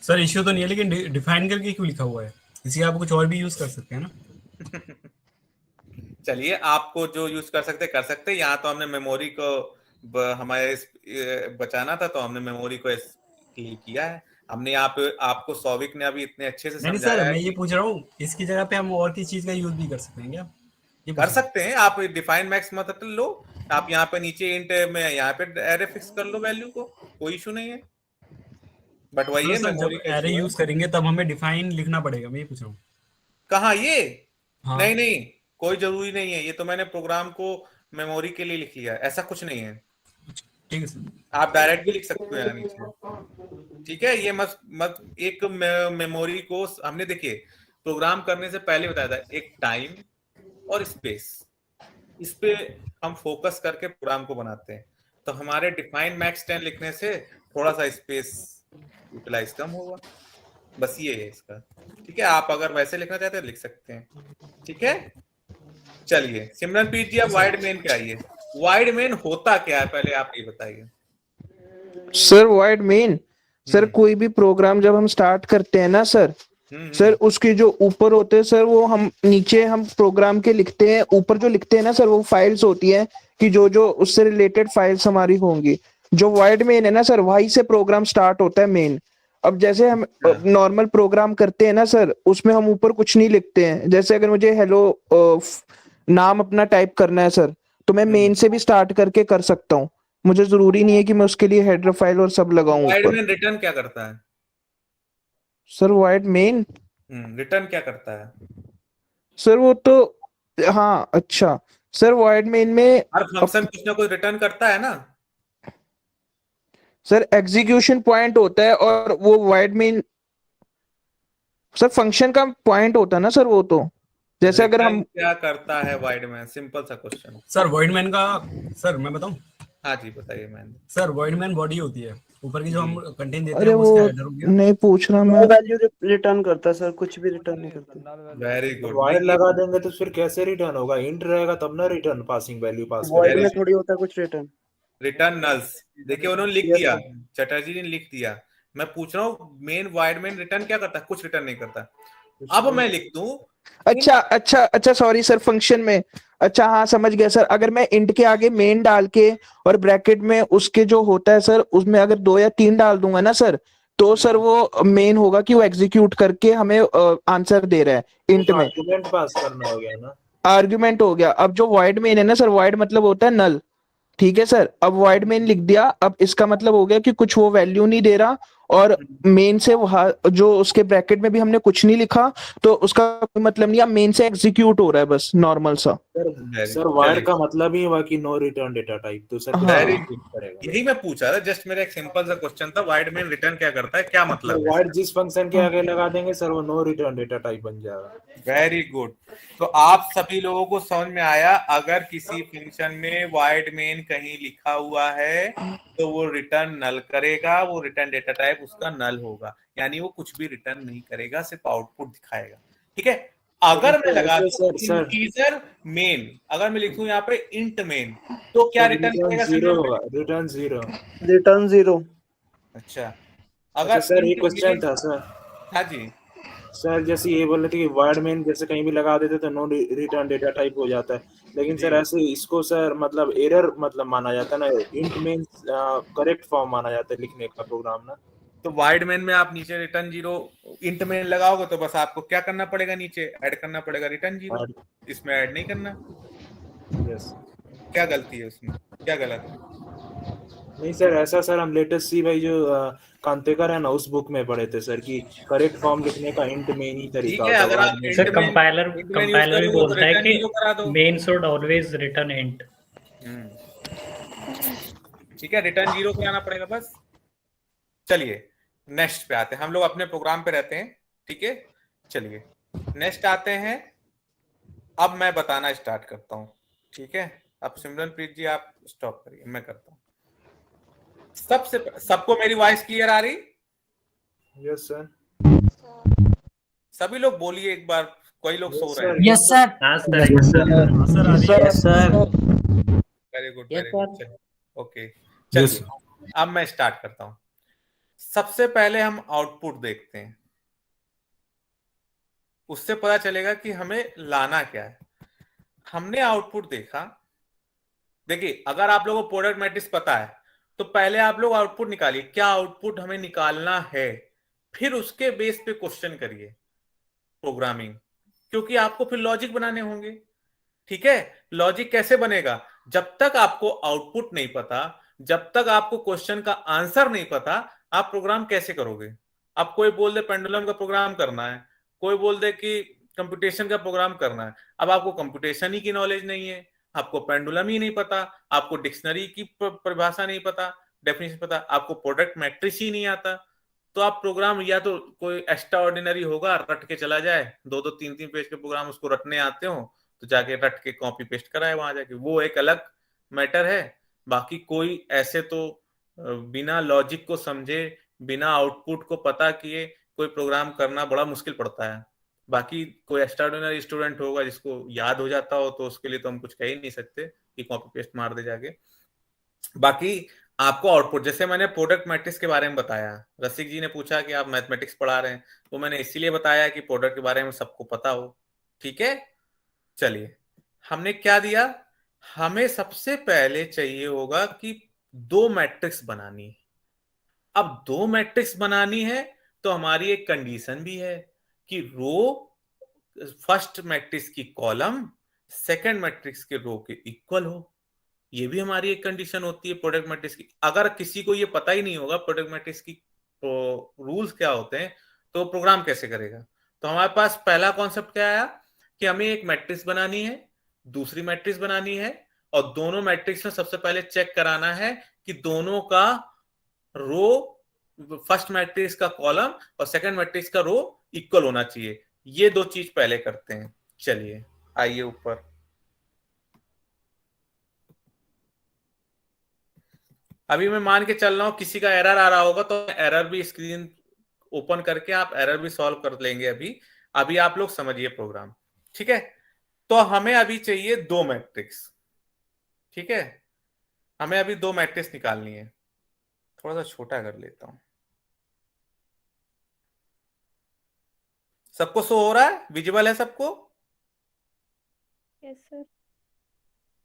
सर इश्यू तो नहीं है, लेकिन डिफाइन करके क्यों लिखा हुआ है? इसी आप कुछ और भी यूज कर सकते हैं ना। चलिए, आपको जो यूज कर सकते। यहाँ तो हमने मेमोरी को हमारे बचाना था, तो हमने मेमोरी को किया है। हमने यहाँ पे आपको सौविक ने अभी इतने अच्छे से नहीं समझाया सर, मैं ये पूछ रहा हूँ, इसकी जगह पे हम और किस चीज का यूज भी कर सकते हैं क्या? ये कर सकते हैं आप। डिफाइन मैक्स मतलब लो, आप यहाँ पे नीचे इंट में यहाँ पे एरे फिक्स कर लो वैल्यू को, कोई इशू नहीं है। बट वही है, मेमोरी जब एरे यूज करेंगे तब हमें डिफाइन लिखना पड़ेगा, मैं ये पूछ रहा हूँ। कहाँ ये? हाँ। नहीं, कोई जरूरी नहीं है। ये तो मैंने प्रोग्राम को मेमोरी के लिए लिख लिया, ऐसा कुछ नहीं है। ठीक है सर, आप डायरेक्ट भी लिख सकते हो नीचे, ठीक है। ये मत एक मेमोरी को हमने, देखिए, प्रोग्राम करने से पहले बताया था, एक टाइम और स्पेस, इस पे हम फोकस करके प्रोग्राम को बनाते हैं। तो हमारे डिफाइन मैक्स 10 लिखने से थोड़ा सा स्पेस यूटिलाइज कम होगा, बस ये है इसका। ठीक है, आप अगर वैसे लिखना चाहते हैं लिख सकते हैं। ठीक है, चलिए सिमरनप्रीत जी आप वाइड मेन पे आइए। वाइड मेन होता क्या है, पहले आप ये बताइए। सर वाइड मेन, सर कोई भी प्रोग्राम जब हम स्टार्ट करते हैं ना सर, सर उसके जो ऊपर होते हैं सर, वो हम नीचे हम प्रोग्राम के लिखते हैं, ऊपर जो लिखते हैं ना सर, वो फाइल्स होती है कि जो जो उससे रिलेटेड फाइल्स हमारी होंगी। जो वाइड मेन है ना सर, वहीं से प्रोग्राम स्टार्ट होता है मेन। अब जैसे हम नॉर्मल प्रोग्राम करते हैं ना सर, उसमें हम ऊपर कुछ नहीं लिखते हैं। जैसे अगर मुझे हेलो नाम अपना टाइप करना है सर, तो मैं मेन से भी स्टार्ट करके कर सकता हूँ। मुझे जरूरी नहीं है कि मैं उसके लिए हेडर फाइल और सब लगाऊं। वाइड मेन रिटर्न क्या करता है सर? वाइड मेन रिटर्न क्या करता है सर? वो तो हाँ, अच्छा सर, वाइड मेन में हर फंक्शन कुछ ना कुछ रिटर्न करता है ना सर। एग्जीक्यूशन पॉइंट होता है, और वो वाइड मेन सर फंक्शन का पॉइंट होता है ना सर। वो तो जैसे अगर हम क्या करता है वाइड मैन, सिंपल सा क्वेश्चन सर। वाइड मैन का, सर मैं बताऊं? हाँ जी बताइए। Man sir wide man body होती है, ऊपर की जो हम कंटेंट देते अरे हैं वो उसका हेडर हो गया। नहीं पूछ रहा मैं। वैल्यू रिटर्न करता है सर, कुछ भी रिटर्न नहीं करता। Very good. वाइड लगा देंगे तो फिर कैसे रिटर्न होगा? इंट रहेगा तब ना return passing value pass wide में थोड़ी होता है कुछ रिटर्न। रिटर्न नल्स, देखिए उन्होंने लिख दिया, चटर्जी ने लिख दिया। मैं पूछ रहा हूँ मेन वाइड मेन रिटर्न क्या करता है? कुछ रिटर्न नहीं करता। अब मैं लिख दूं, अच्छा सॉरी सर, फंक्शन में, अच्छा हाँ समझ गया सर। अगर मैं इंट के आगे मेन डाल के और ब्रैकेट में उसके जो होता है सर, उसमें अगर 2 या 3 डाल दूंगा ना सर, तो सर वो मेन होगा कि वो एग्जीक्यूट करके हमें आंसर दे रहा है इंट में। आर्गुमेंट पास करना हो गया ना, आर्गुमेंट हो गया। अब जो वाइड मेन है ना सर, वाइड मतलब होता है नल। ठीक है सर, अब वाइड मेन लिख दिया, अब इसका मतलब हो गया कि कुछ वो वैल्यू नहीं दे रहा, और मेन से वहां जो उसके ब्रैकेट में भी हमने कुछ नहीं लिखा, तो उसका कोई मतलब नहीं है। मेन से एग्जीक्यूट हो रहा है बस नॉर्मल सा। सर वाइड का मतलब ही हुआ कि नो रिटर्न डेटा टाइप। तो सर वेरी गुड, यही मैं पूछ रहा था। जस्ट मेरा एक सिंपल सा क्वेश्चन था, वाइड मेन रिटर्न क्या करता है, क्या मतलब है? वाइड जिस फंक्शन के आगे लगा देंगे सर, वो नो रिटर्न डेटा टाइप बन जाएगा। Very good. तो आप सभी लोगों को समझ में आया, अगर किसी फंक्शन में वाइड मेन कहीं लिखा हुआ है तो वो रिटर्न नल करेगा, वो रिटर्न डेटा टाइप उसका नल होगा, यानी वो कुछ भी रिटर्न नहीं करेगा, सिर्फ आउटपुट दिखाएगा। ठीक है, अगर मैं लगा दूं सर इंटीजर मेन, अगर मैं लिखूं यहाँ पे इंट मेन, तो क्या रिटर्न करेगा? जीरो होगा, रिटर्न जीरो। रिटर्न 0। अच्छा, अच्छा अगर सर एक इंट क्वेश्चन मेन, था सर। हाँ जी सर जैसे ये बोल रहे थे कि वर्ड मेन जैसे कहीं भी लगा देते तो नो रिटर्न डेटा टाइप हो जाता है, लेकिन सर ऐसे इसको सर मतलब एरर मतलब माना जाता है ना, इंट मेन करेक्ट फॉर्म माना जाता है लिखने का प्रोग्राम ना। तो वाइड मेन में आप नीचे रिटर्न जीरो इंट मेन लगाओगे तो बस आपको क्या करना पड़ेगा, नीचे ऐड करना पड़ेगा रिटर्न जीरो, इसमें ऐड नहीं करना। यस। क्या गलती है उसमें, क्या गलत है? नहीं सर ऐसा सर हम लेटेस्ट सी भाई जो कांतेकर है ना उस बुक में पढ़े थे सर कि करेक्ट फॉर्म लिखने का इंट मेन ही तरीका ठीक है, होता अगर आप है। Int sir main compiler int main use compiler भी करोगे तो बोलता है रिटर्न जीरो करा दो। कि main should always return int. ठीक है, रिटर्न जीरो पे आना पड़ेगा बस। चलिए नेक्स्ट पे आते हैं, हम लोग अपने प्रोग्राम पे रहते हैं, ठीक है। चलिए नेक्स्ट आते हैं, अब मैं बताना स्टार्ट करता हूं, ठीक है। अब सिमरनप्रीत जी आप स्टॉप करिए, मैं करता हूं। सबको मेरी वॉइस क्लियर आ रही? Yes sir. सभी लोग बोलिए एक बार, कोई लोग सो रहे हैं? Yes sir. Yes sir. Very good very good. चलिए ओके, चलिए अब मैं स्टार्ट करता हूं। सबसे पहले हम आउटपुट देखते हैं, उससे पता चलेगा कि हमें लाना क्या है। हमने आउटपुट देखा, देखिए अगर आप लोगों को प्रोडक्ट मैट्रिक्स पता है तो पहले आप लोग आउटपुट निकालिए, क्या आउटपुट हमें निकालना है, फिर उसके बेस पे क्वेश्चन करिए प्रोग्रामिंग, क्योंकि आपको फिर लॉजिक बनाने होंगे, ठीक है। लॉजिक कैसे बनेगा? जब तक आपको आउटपुट नहीं पता, जब तक आपको क्वेश्चन का आंसर नहीं पता, आप प्रोग्राम कैसे करोगे? अब कोई बोल दे पेंडुलम का प्रोग्राम करना है, कोई बोल दे कि कंप्यूटेशन का प्रोग्राम करना है, अब आपको कंप्यूटेशन ही की नॉलेज नहीं है, आपको पेंडुलम ही नहीं पता, आपको डिक्शनरी की परिभाषा नहीं पता, डेफिनेशन पता, आपको प्रोडक्ट मैट्रिक्स ही नहीं आता, तो आप प्रोग्राम या तो कोई एक्स्ट्रा ऑर्डिनरी होगा, रट के चला जाए, 2-2 3-3 पेज के प्रोग्राम उसको रटने आते हो तो जाके रट के कॉपी पेस्ट कराए वहां जाके, वो एक अलग मैटर है। बाकी कोई ऐसे तो बिना लॉजिक को समझे, बिना आउटपुट को पता किए कोई प्रोग्राम करना बड़ा मुश्किल पड़ता है। बाकी कोई एक्स्ट्राऑर्डिनरी स्टूडेंट होगा जिसको याद हो जाता हो तो उसके लिए तो हम कुछ कह ही नहीं सकते कि कॉपी पेस्ट मार दे जाके। बाकी आपको आउटपुट, जैसे मैंने प्रोडक्ट मैट्रिक्स के बारे में बताया, रसिक जी ने पूछा कि आप मैथमेटिक्स पढ़ा रहे हैं, तो मैंने इसीलिए बताया कि प्रोडक्ट के बारे में सबको पता हो, ठीक है। चलिए हमने क्या दिया, हमें सबसे पहले चाहिए होगा कि 2 मैट्रिक्स बनानी है। अब 2 मैट्रिक्स बनानी है तो हमारी एक कंडीशन भी है कि रो फर्स्ट मैट्रिक्स की कॉलम सेकंड मैट्रिक्स के रो के इक्वल हो, ये भी हमारी एक कंडीशन होती है प्रोडक्ट मैट्रिक्स की। अगर किसी को ये पता ही नहीं होगा प्रोडक्ट मैट्रिक्स की रूल्स क्या होते हैं तो प्रोग्राम कैसे करेगा? तो हमारे पास पहला कॉन्सेप्ट क्या आया कि हमें एक मैट्रिक्स बनानी है, दूसरी मैट्रिक्स बनानी है, और दोनों मैट्रिक्स में सबसे पहले चेक कराना है कि दोनों का रो, फर्स्ट मैट्रिक्स का कॉलम और सेकंड मैट्रिक्स का रो इक्वल होना चाहिए। ये 2 चीज पहले करते हैं। चलिए आइए ऊपर, अभी मैं मान के चल रहा हूं किसी का एरर आ रहा होगा तो एरर भी स्क्रीन ओपन करके आप एरर भी सॉल्व कर लेंगे। अभी आप लोग समझिए प्रोग्राम, ठीक है। तो हमें अभी चाहिए 2 मैट्रिक्स, ठीक है। हमें अभी 2 मैट्रिक्स निकालनी है, थोड़ा सा छोटा कर लेता हूं। सबको शो हो रहा है, विजिबल है सबको? Yes sir.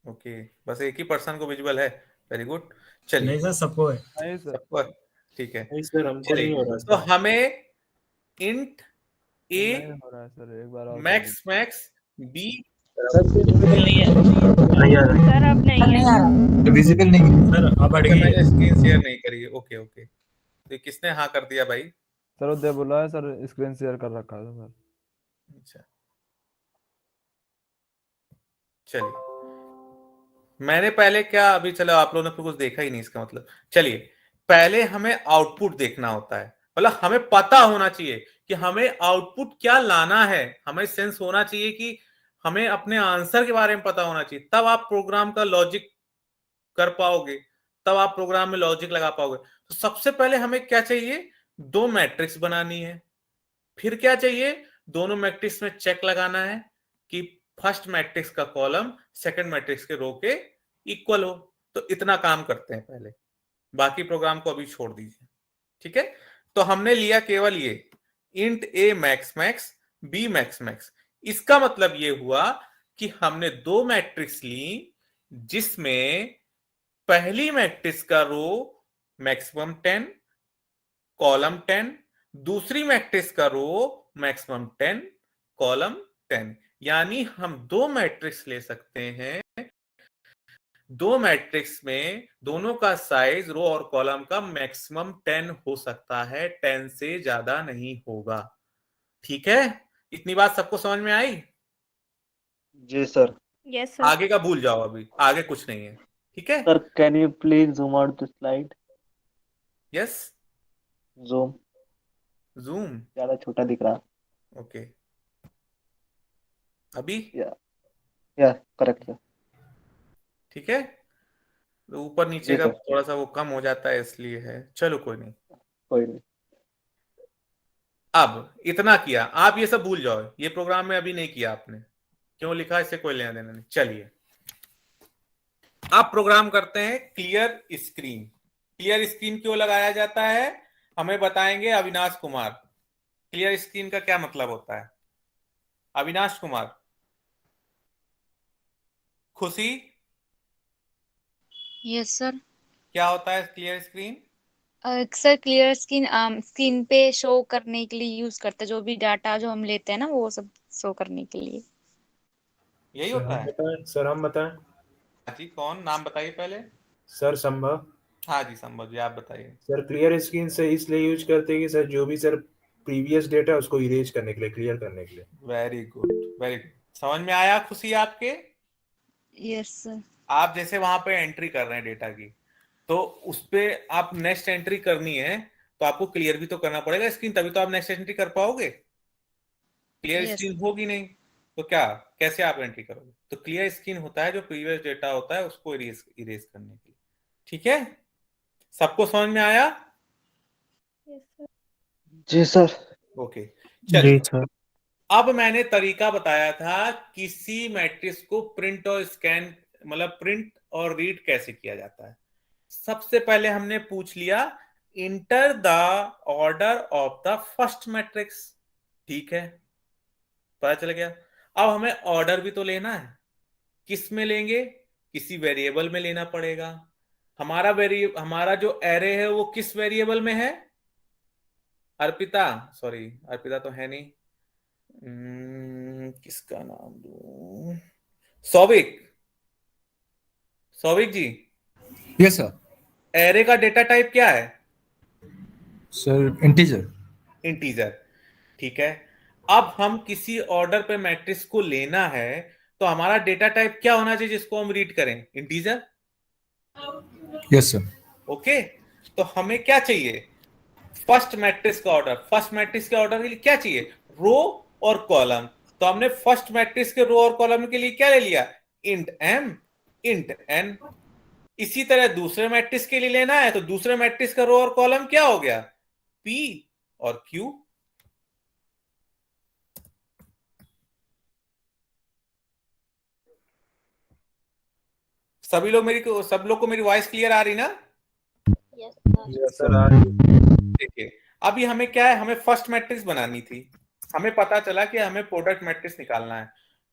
ओके, बस एक ही पर्सन को विजिबल है, वेरी गुड। चलिए नहीं सर सबको है। सबको, ठीक है। नहीं सर हमको नहीं हो रहा तो सर। हमें इंट ए हो रहा है सर, एक बार और मैक्स मैक्स बी नहीं है सर अब नहीं है। विजिबल नहीं है सर अब बढ़ गई मैंने है। स्क्रीन शेयर नहीं करी है। ओके ओके, तो किसने हाँ कर दिया भाई? सर उदय बोला है सर, स्क्रीन शेयर कर रखा था सर। अच्छा चलिए, मैंने पहले क्या, अभी चलो आप लोगों ने कुछ देखा ही नहीं इसका मतलब। चलिए पहले हमें आउटपुट देखना होता है, मतलब हमें पता होना चाहिए कि हमें आउटपुट क्या लाना है, हमें सेंस होना चाहिए कि हमें अपने आंसर के बारे में पता होना चाहिए, तब आप प्रोग्राम का लॉजिक कर पाओगे, तब आप प्रोग्राम में लॉजिक लगा पाओगे। तो सबसे पहले हमें क्या चाहिए, 2 मैट्रिक्स बनानी है। फिर क्या चाहिए, दोनों मैट्रिक्स में चेक लगाना है कि फर्स्ट मैट्रिक्स का कॉलम सेकंड मैट्रिक्स के रो के इक्वल हो। तो इतना काम करते हैं पहले, बाकी प्रोग्राम को अभी छोड़ दीजिए, ठीक है। तो हमने लिया केवल ये int a max max b max max. इसका मतलब ये हुआ कि हमने दो मैट्रिक्स ली जिसमें पहली मैट्रिक्स का रो मैक्सिमम 10 कॉलम 10, दूसरी मैट्रिक्स का रो मैक्सिमम 10 कॉलम 10। यानी हम दो मैट्रिक्स ले सकते हैं, दो मैट्रिक्स में दोनों का साइज रो और कॉलम का मैक्सिमम 10 हो सकता है, 10 से ज्यादा नहीं होगा। ठीक है, इतनी बात सबको समझ में आई? जी सर। Yes sir. आगे का भूल जाओ, अभी आगे कुछ नहीं है, ठीक है। Sir can you please zoom out the slide? Yes, zoom zoom ज्यादा छोटा दिख रहा। ओके, अभी या करेक्ट सर। ठीक है, तो ऊपर नीचे जी का सर। थोड़ा सा वो कम हो जाता है इसलिए है, चलो कोई नहीं। कोई नहीं। अब इतना किया, आप ये सब भूल जाओ, ये प्रोग्राम में अभी नहीं किया आपने, क्यों लिखा इससे कोई लेना देना नहीं। चलिए आप प्रोग्राम करते हैं क्लियर स्क्रीन। क्लियर स्क्रीन क्यों लगाया जाता है हमें बताएंगे अविनाश कुमार। क्लियर स्क्रीन का क्या मतलब होता है? अविनाश कुमार। खुशी, यस सर। क्या होता है clear screen? Sir clear screen पे शो करने के लिए यूज करते हैं, जो भी डाटा जो हम लेते हैं ना वो सब शो करने के लिए यही होता है। सर हम बताएं? जी, कौन? नाम बताइए पहले। सर संभव। हाँ जी संभव जी, आप बताइए। सर क्लियर स्क्रीन से इसलिए यूज करते हैं कि सर जो भी सर प्रीवियस डेटा है उसको इरेज करने के लिए, क्लियर करने के लिए। Very good, very good. समझ में आया खुशी आपके? Yes sir. आप जैसे वहां पे एंट्री कर रहे हैं डेटा की, तो उस पे आप नेक्स्ट एंट्री करनी है तो आपको क्लियर भी तो करना पड़ेगा स्क्रीन, तभी तो आप नेक्स्ट एंट्री कर पाओगे। क्लियर स्क्रीन होगी नहीं तो क्या, कैसे आप एंट्री करोगे? तो क्लियर स्क्रीन होता है जो प्रीवियस डेटा होता है उसको इरेज करने के लिए। ठीक है, सबको समझ में आया? जी सर। ओके, जी चलिए। सर। अब मैंने तरीका बताया था किसी मैट्रिक्स को प्रिंट और स्कैन, मतलब प्रिंट और रीड कैसे किया जाता है। सबसे पहले हमने पूछ लिया enter the order of the first matrix. ठीक है, पता चल गया। अब हमें ऑर्डर भी तो लेना है, किस में लेंगे? किसी वेरिएबल में लेना पड़ेगा। हमारा जो एरे है वो किस वेरिएबल में है? अर्पिता, सॉरी अर्पिता तो है नहीं, किसका नाम दूं? Souvik, Souvik ji. Yes sir. Array का डेटा टाइप क्या है? Sir integer. इंटीजर, ठीक है। अब हम किसी ऑर्डर पे मैट्रिक्स को लेना है तो हमारा डेटा टाइप क्या होना चाहिए जिसको हम रीड करें? इंटीजर। Yes sir. ओके, तो हमें क्या चाहिए? फर्स्ट मैट्रिक्स का ऑर्डर। फर्स्ट मैट्रिक्स के ऑर्डर के लिए क्या चाहिए? रो और कॉलम। तो हमने फर्स्ट मैट्रिक्स के रो और कॉलम के लिए क्या ले लिया? Int m int n। इसी तरह दूसरे मैट्रिक्स के लिए लेना है तो दूसरे मैट्रिक्स का रो और कॉलम क्या हो गया? p और q। सब लोग को मेरी वॉइस क्लियर आ रही ना? Yes sir. देखिए अभी हमें क्या है, हमें फर्स्ट मैट्रिक्स बनानी थी। हमें पता चला कि हमें प्रोडक्ट मैट्रिक्स निकालना है।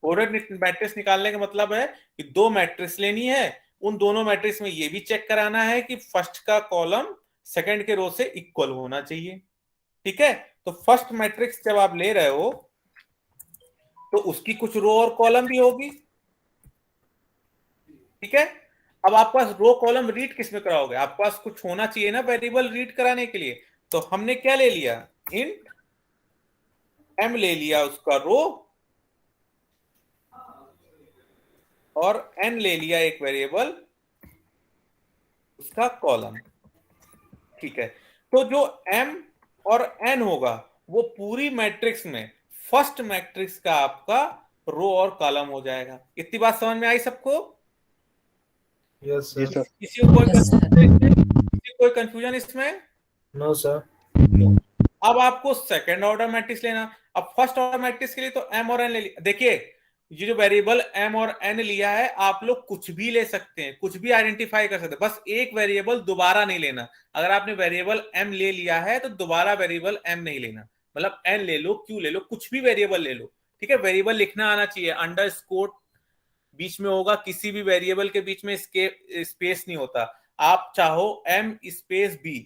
प्रोडक्ट मैट्रिक्स निकालने का मतलब है कि दो मैट्रिक्स लेनी है, उन दोनों मैट्रिक्स में ये भी चेक कराना है कि फर्स्ट का कॉलम सेकंड के रो से इक्वल होना चाहिए। ठीक है, तो फर्स्ट मैट्रिक्स जब आप ले रहे हो तो उसकी कुछ रो और कॉलम भी होगी। ठीक है, अब आपके पास रो कॉलम रीड किस में कराओगे? आपके पास कुछ होना चाहिए ना वेरिएबल रीड कराने के लिए। तो हमने क्या ले लिया? इंट m ले लिया उसका रो और n ले लिया एक वेरिएबल उसका कॉलम। ठीक है, तो जो m और n होगा वो पूरी मैट्रिक्स में फर्स्ट मैट्रिक्स का आपका रो और कॉलम हो जाएगा। इतनी बात समझ में आई सबको? Yes sir. किसी को कोई कंफ्यूजन इसमें? No sir. अब आपको सेकंड ऑर्डर मैट्रिक्स लेना। अब फर्स्ट ऑर्डर मैट्रिक्स के लिए तो m और n ले लिया। देखिए ये जो वेरिएबल m और n लिया है, आप लोग कुछ भी ले सकते हैं, कुछ भी आइडेंटिफाई कर सकते हैं, बस एक वेरिएबल दोबारा नहीं लेना। अगर आपने वेरिएबल m ले लिया है तो दोबारा वेरिएबल m नहीं लेना, मतलब n ले लो, q ले लो, कुछ भी वेरिएबल ले लो, ठीक है। वेरिएबल लिखना आना चाहिए, अंडरस्कोर बीच में होगा, किसी भी वेरिएबल के बीच में स्पेस नहीं होता। आप चाहो m स्पेस b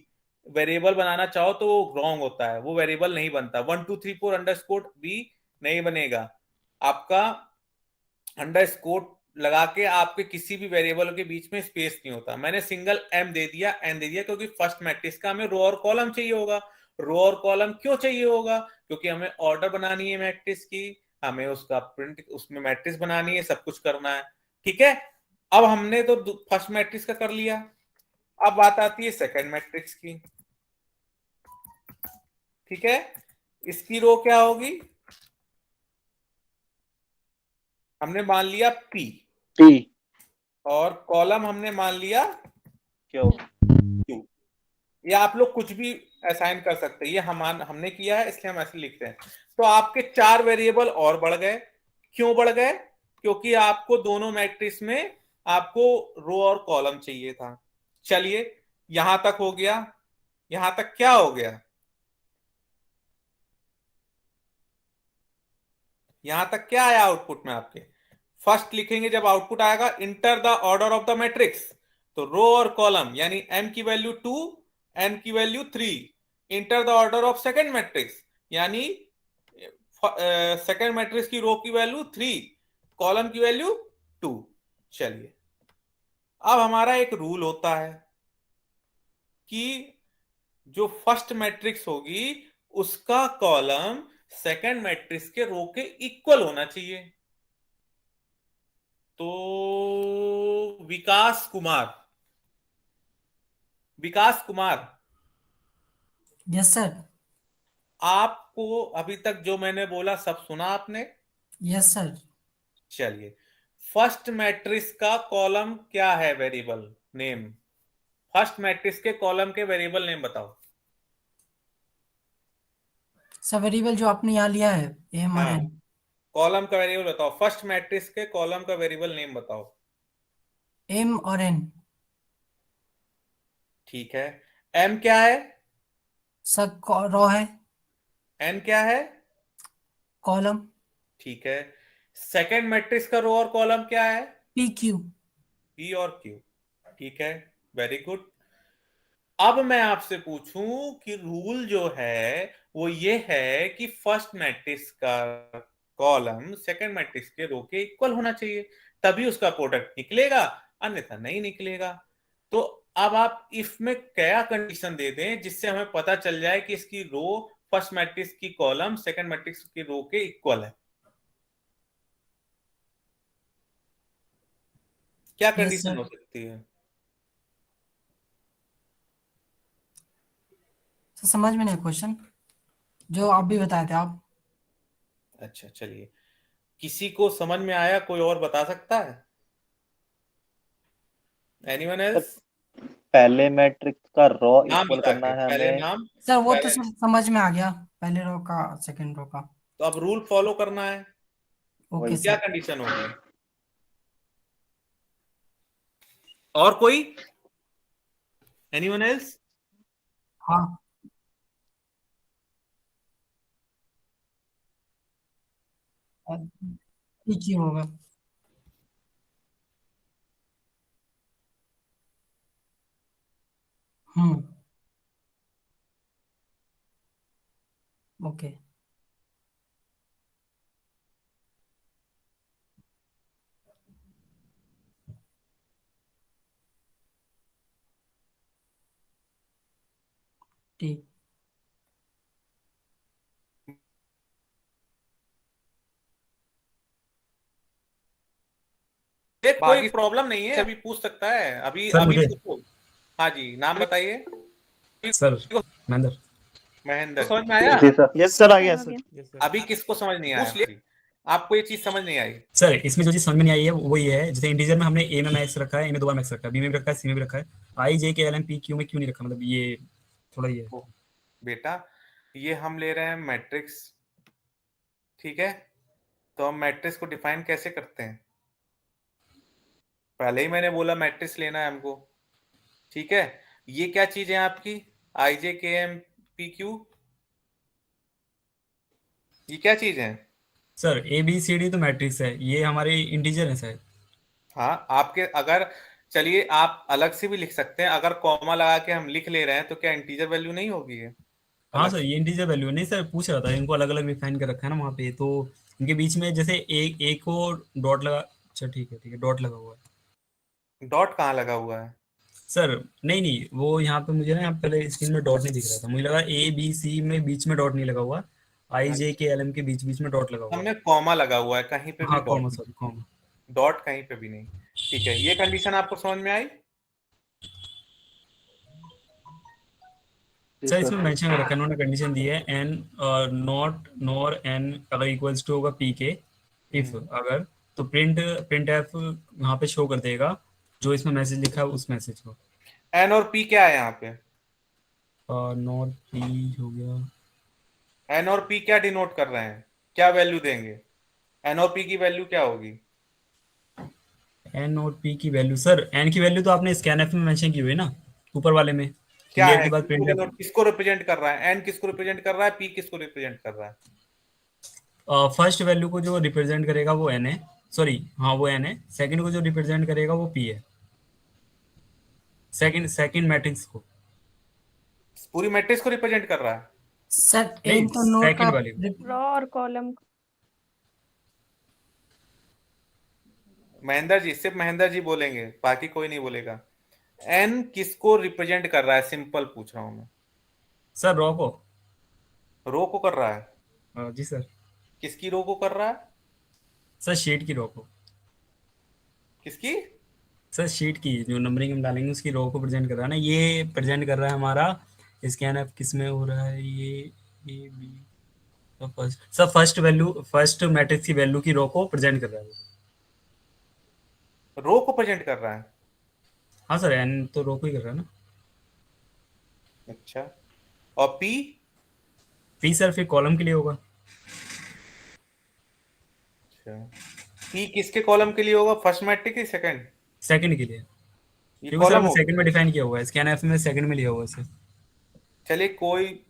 वेरिएबल बनाना चाहो तो वो रॉन्ग होता है, वो वेरिएबल नहीं बनता। 1 2 3 4 अंडरस्कोर b नहीं बनेगा, आपका अंडरस्कोर लगा के आपके किसी भी वेरिएबल के बीच में स्पेस नहीं होता। मैंने सिंगल m दे दिया, n दे दिया, क्योंकि फर्स्ट मैट्रिक्स का हमें रो और कॉलम चाहिए होगा। रो और कॉलम क्यों चाहिए होगा? क्योंकि हमें ऑर्डर बनानी है मैट्रिक्स की, हमें उसका प्रिंट, उसमें मैट्रिक्स बनानी है, सब कुछ करना है, ठीक है। अब हमने तो फर्स्ट मैट्रिक्स का कर लिया, अब बात आती है सेकंड मैट्रिक्स की, ठीक है। इसकी रो क्या होगी? हमने मान लिया P और कॉलम हमने मान लिया Q। ये आप लोग कुछ भी असाइन कर सकते हैं, ये हमने किया है इसलिए हम ऐसे लिखते हैं। तो आपके 4 वेरिएबल और बढ़ गए। क्यों बढ़ गए? क्योंकि आपको दोनों मैट्रिक्स में आपको रो और कॉलम चाहिए था। चलिए यहां तक हो गया, यहां तक क्या हो गया? यहां तक क्या आया आउटपुट में आपके? फर्स्ट लिखेंगे जब आउटपुट आएगा, enter the order of the matrix, तो रो और कॉलम यानी m की वैल्यू 2, n की value 3। Enter the order of second matrix यानी सेकंड मैट्रिक्स की रो की वैल्यू 3, कॉलम की वैल्यू 2। चलिए अब हमारा एक रूल होता है कि जो फर्स्ट मैट्रिक्स होगी उसका कॉलम सेकंड मैट्रिक्स के रो के इक्वल होना चाहिए। तो विकास कुमार, यस सर। आपको अभी तक जो मैंने बोला सब सुना आपने? Yes sir. चलिए फर्स्ट मैट्रिक्स का कॉलम क्या है? वेरिएबल नेम, फर्स्ट मैट्रिक्स के कॉलम के वेरिएबल नेम बताओ। सब वेरिएबल जो आपने यहाँ लिया है m और n। कॉलम का वेरिएबल बताओ, फर्स्ट मैट्रिक्स के कॉलम का वेरिएबल नेम बताओ। m और n। ठीक है, m क्या है? सर रो है। n क्या है? कॉलम। ठीक है, सेकंड मैट्रिक्स का रो और कॉलम क्या है? PQ। P और Q, ठीक है, वेरी गुड। अब मैं आपसे पूछूं कि रूल जो है वो ये है कि फर्स्ट मैट्रिक्स का कॉलम सेकंड मैट्रिक्स के रो के इक्वल होना चाहिए, तभी उसका प्रोडक्ट निकलेगा, अन्यथा नहीं निकलेगा। तो अब आप इफ में क्या कंडीशन दे दें जिससे हमें पता चल जाए कि इसकी रो फर्स्ट मैट्रिक्स की कॉलम सेकंड मैट्रिक्स की रो के इक्वल है? क्या कंडीशन हो सकती है? समझ में नहीं क्वेश्चन जो आप भी बताए थे आप। अच्छा चलिए, किसी को समझ में आया? कोई और बता सकता है? Anyone else? पहले मैट्रिक्स का रो इक्वल करना है पहले हमें। नाम सर वो तो समझ में आ गया, पहले रो का सेकंड रो का। तो अब रूल फॉलो करना है। ओके क्या सर। कंडीशन होगी? और कोई? Anyone else? हाँ ठीक ही होगा। ओके ठीक। कोई प्रॉब्लम नहीं है, अभी पूछ सकता है। अभी सर, अभी मुझे- पूछो। हाँ जी, नाम बताइए। सर महेंद्र समझ में आया? जी सर। यस सर, आ गया सर। अभी किसको समझ नहीं आया? आपको ये चीज समझ नहीं आई? सर इसमें जो चीज समझ में नहीं आई है वो ये है, जैसे इंटीजर में हमने ए में मैक्स रखा है, ए में 2 बार मैक्स रखा है, बी में भी रखा है, सी में भी रखा है, आई जे के एल एम पी क्यू में क्यों नहीं रखा? मतलब ये थोड़ा ये बेटा ये हम ले रहे हैं मैट्रिक्स, ठीक है, तो हम मैट्रिक्स को डिफाइन कैसे करते हैं? पहले ही मैंने बोला मैट्रिक्स लेना है हमको। ठीक है, ये क्या चीज है आपकी आई जे के एम पी क्यू, ये क्या चीज है? Sir A B C D तो मैट्रिक्स है, ये हमारे इंटीजर है शायद। हाँ, आपके अगर चलिए आप अलग से भी लिख सकते हैं, अगर कॉमा लगा के हम लिख ले रहे हैं तो क्या इंटीजर वैल्यू नहीं होगी ये? हाँ सर, ये इंटीजर वैल्यू नहीं सर, पूछ रहा था, इनको अलग अलग डिफाइन कर रखा है ना वहाँ पे, तो इनके बीच में जैसे एक को डॉट लगा, अच्छा ठीक है डॉट लगा हुआ है। डॉट कहाँ लगा हुआ है सर? नहीं वो यहाँ पे मुझे ना, यहाँ पहले स्क्रीन में डॉट नहीं दिख रहा था, मुझे लगा ए बी सी में बीच में डॉट नहीं लगा हुआ, आई जे के एल एम के बीच बीच में डॉट लगा हुआ है। हमने कॉमा लगा हुआ है, कहीं पे भी हाँ डॉट कॉमा, नहीं, सॉरी कॉमा। डॉट कहीं पे भी नहीं। ठीक है, ये कंडीशन आपको समझ में आई? सर इसमें मेंशन कर रखा है, उन्होंने कंडीशन दी है एन नॉट नॉर एन अगर इक्वल्स टू होगा पी के, इफ अगर, तो प्रिंट एफ वहाँ पे शो कर देगा जो इसमें मैसेज लिखा है उस मैसेज को। एन और पी क्या है यहाँ पे? नॉट पी हो गया। एन और पी क्या डिनोट कर रहे हैं, क्या वैल्यू देंगे? एन और पी की वैल्यू क्या होगी? एन और पी की वैल्यू, सर एन की वैल्यू तो आपने स्कैनएफ में मेंशन की हुई है ना, ऊपर वाले में, क्या क्लियर है, के बाद प्रिंट एफ। किसको रिप्रेजेंट कर रहा है? एन किसको रिप्रेजेंट कर रहा है, पी किसको रिप्रेजेंट कर रहा है? फर्स्ट वैल्यू को जो रिप्रेजेंट करेगा वो एन है, सॉरी हाँ वो एन है, सेकंड को जो रिप्रेजेंट करेगा वो पी है, सेकंड मैट्रिक्स को, पूरी मैट्रिक्स को रिप्रेजेंट कर रहा है। सर नहीं, एक तो नोट का सेकंड वाली। रो और कॉलम। महेंद्र जी, सिर्फ महेंद्र जी बोलेंगे, बाकी कोई नहीं बोलेगा। एन किसको रिप्रेजेंट कर रहा है, सिंपल पूछ रहा हूं मैं। सर रो को। रो को कर रहा है? जी सर। किसकी रो को कर रहा है? सर शीट की रो को। किसकी? सर शीट की जो नंबरिंग हम डालेंगे उसकी रो को प्रेजेंट कर रहा है ना, ये प्रेजेंट कर रहा है हमारा स्कैन एफ किस में हो रहा है, ये A B, sir first matrix की वैल्यू की रो को प्रेजेंट कर रहा है, रो को प्रेजेंट कर रहा है। हाँ सर एन तो रो को ही कर रहा है ना। अच्छा, और पी सर फिर कॉलम के लिए होगा। अच्छा, पी किसके कॉलम के लिए होगा, फर्स्ट मैट्रिक्स की सेकंड के लिए, ये क्योंकि सर कॉलम हमने हो। सेकंड में डिफाइन किया हुआ है, स्कैन एफ में सेकंड में लिया हुआ है सर। चलिए कोई,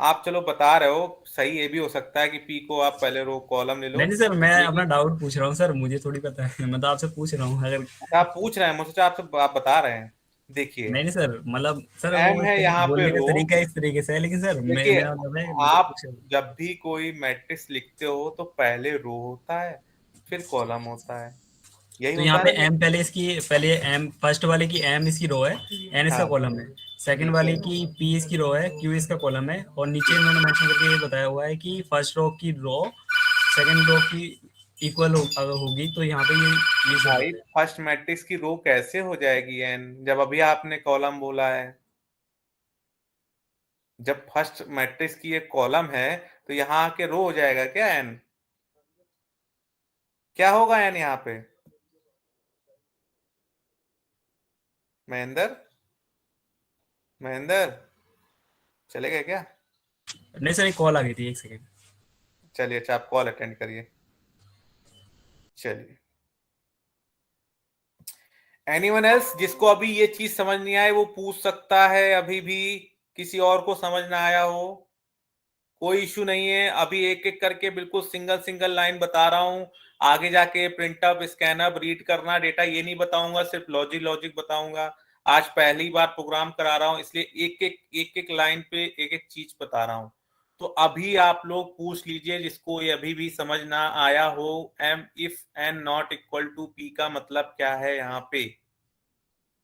आप चलो बता रहे हो सही, ये भी हो सकता है कि पी को आप पहले रो कॉलम ले लो। नहीं सर, मैं अपना डाउट पूछ रहा हूँ सर, मुझे थोड़ी पता है, मैं तो आपसे पूछ रहा हूँ। अगर आप पूछ रहे हैं मुझसे, आपसे आप बता रहे हैं, देखिए नहीं सर, मतलब सर एम वो है यहाँ पे बोलने का रो। तरीका इस तरीके से है, लेकिन सर देखिए मैं आप जब भी कोई मैट्रिक्स लिखते हो तो पहले रो होता है फिर कॉलम होता है, यही तो होता यहाँ है पे ना? एम पहले एम फर्स्ट वाले की एम इसकी रो है, एन इसका हाँ। कॉलम है, सेकंड वाले की पी इसकी रो है, क्यू इसका कॉलम है, और नीचे इन्होंने मेंशन करके ये बताया हुआ है कि फर्स्ट रो की रो सेकंड रो की इक्वल अगर होगी तो यहाँ पे ये भाई फर्स्ट मैट्रिक्स की रो कैसे हो जाएगी एन, जब अभी आपने कॉलम बोला है? जब फर्स्ट मैट्रिक्स की एक कॉलम है तो यहाँ आके रो हो जाएगा क्या एन? क्या होगा एन यहाँ पे? महेंद्र चले गए क्या? नहीं सर, एक कॉल आ गई थी, एक सेकंड। चलिए अच्छा, आप कॉल अटेंड करिए। चलिए, एनीवन एल्स जिसको अभी ये चीज समझ नहीं आए वो पूछ सकता है, अभी भी किसी और को समझ ना आया हो कोई इश्यू नहीं है, अभी एक एक करके बिल्कुल सिंगल लाइन बता रहा हूं, आगे जाके print up scan up read करना डेटा ये नहीं बताऊंगा, सिर्फ लॉजिक बताऊंगा। आज पहली बार प्रोग्राम करा रहा हूं इसलिए एक लाइन पे एक एक चीज बता रहा हूं। तो अभी आप लोग पूछ लीजिए जिसको ये अभी भी समझ ना आया हो, M if N not equal to P का मतलब क्या है यहाँ पे,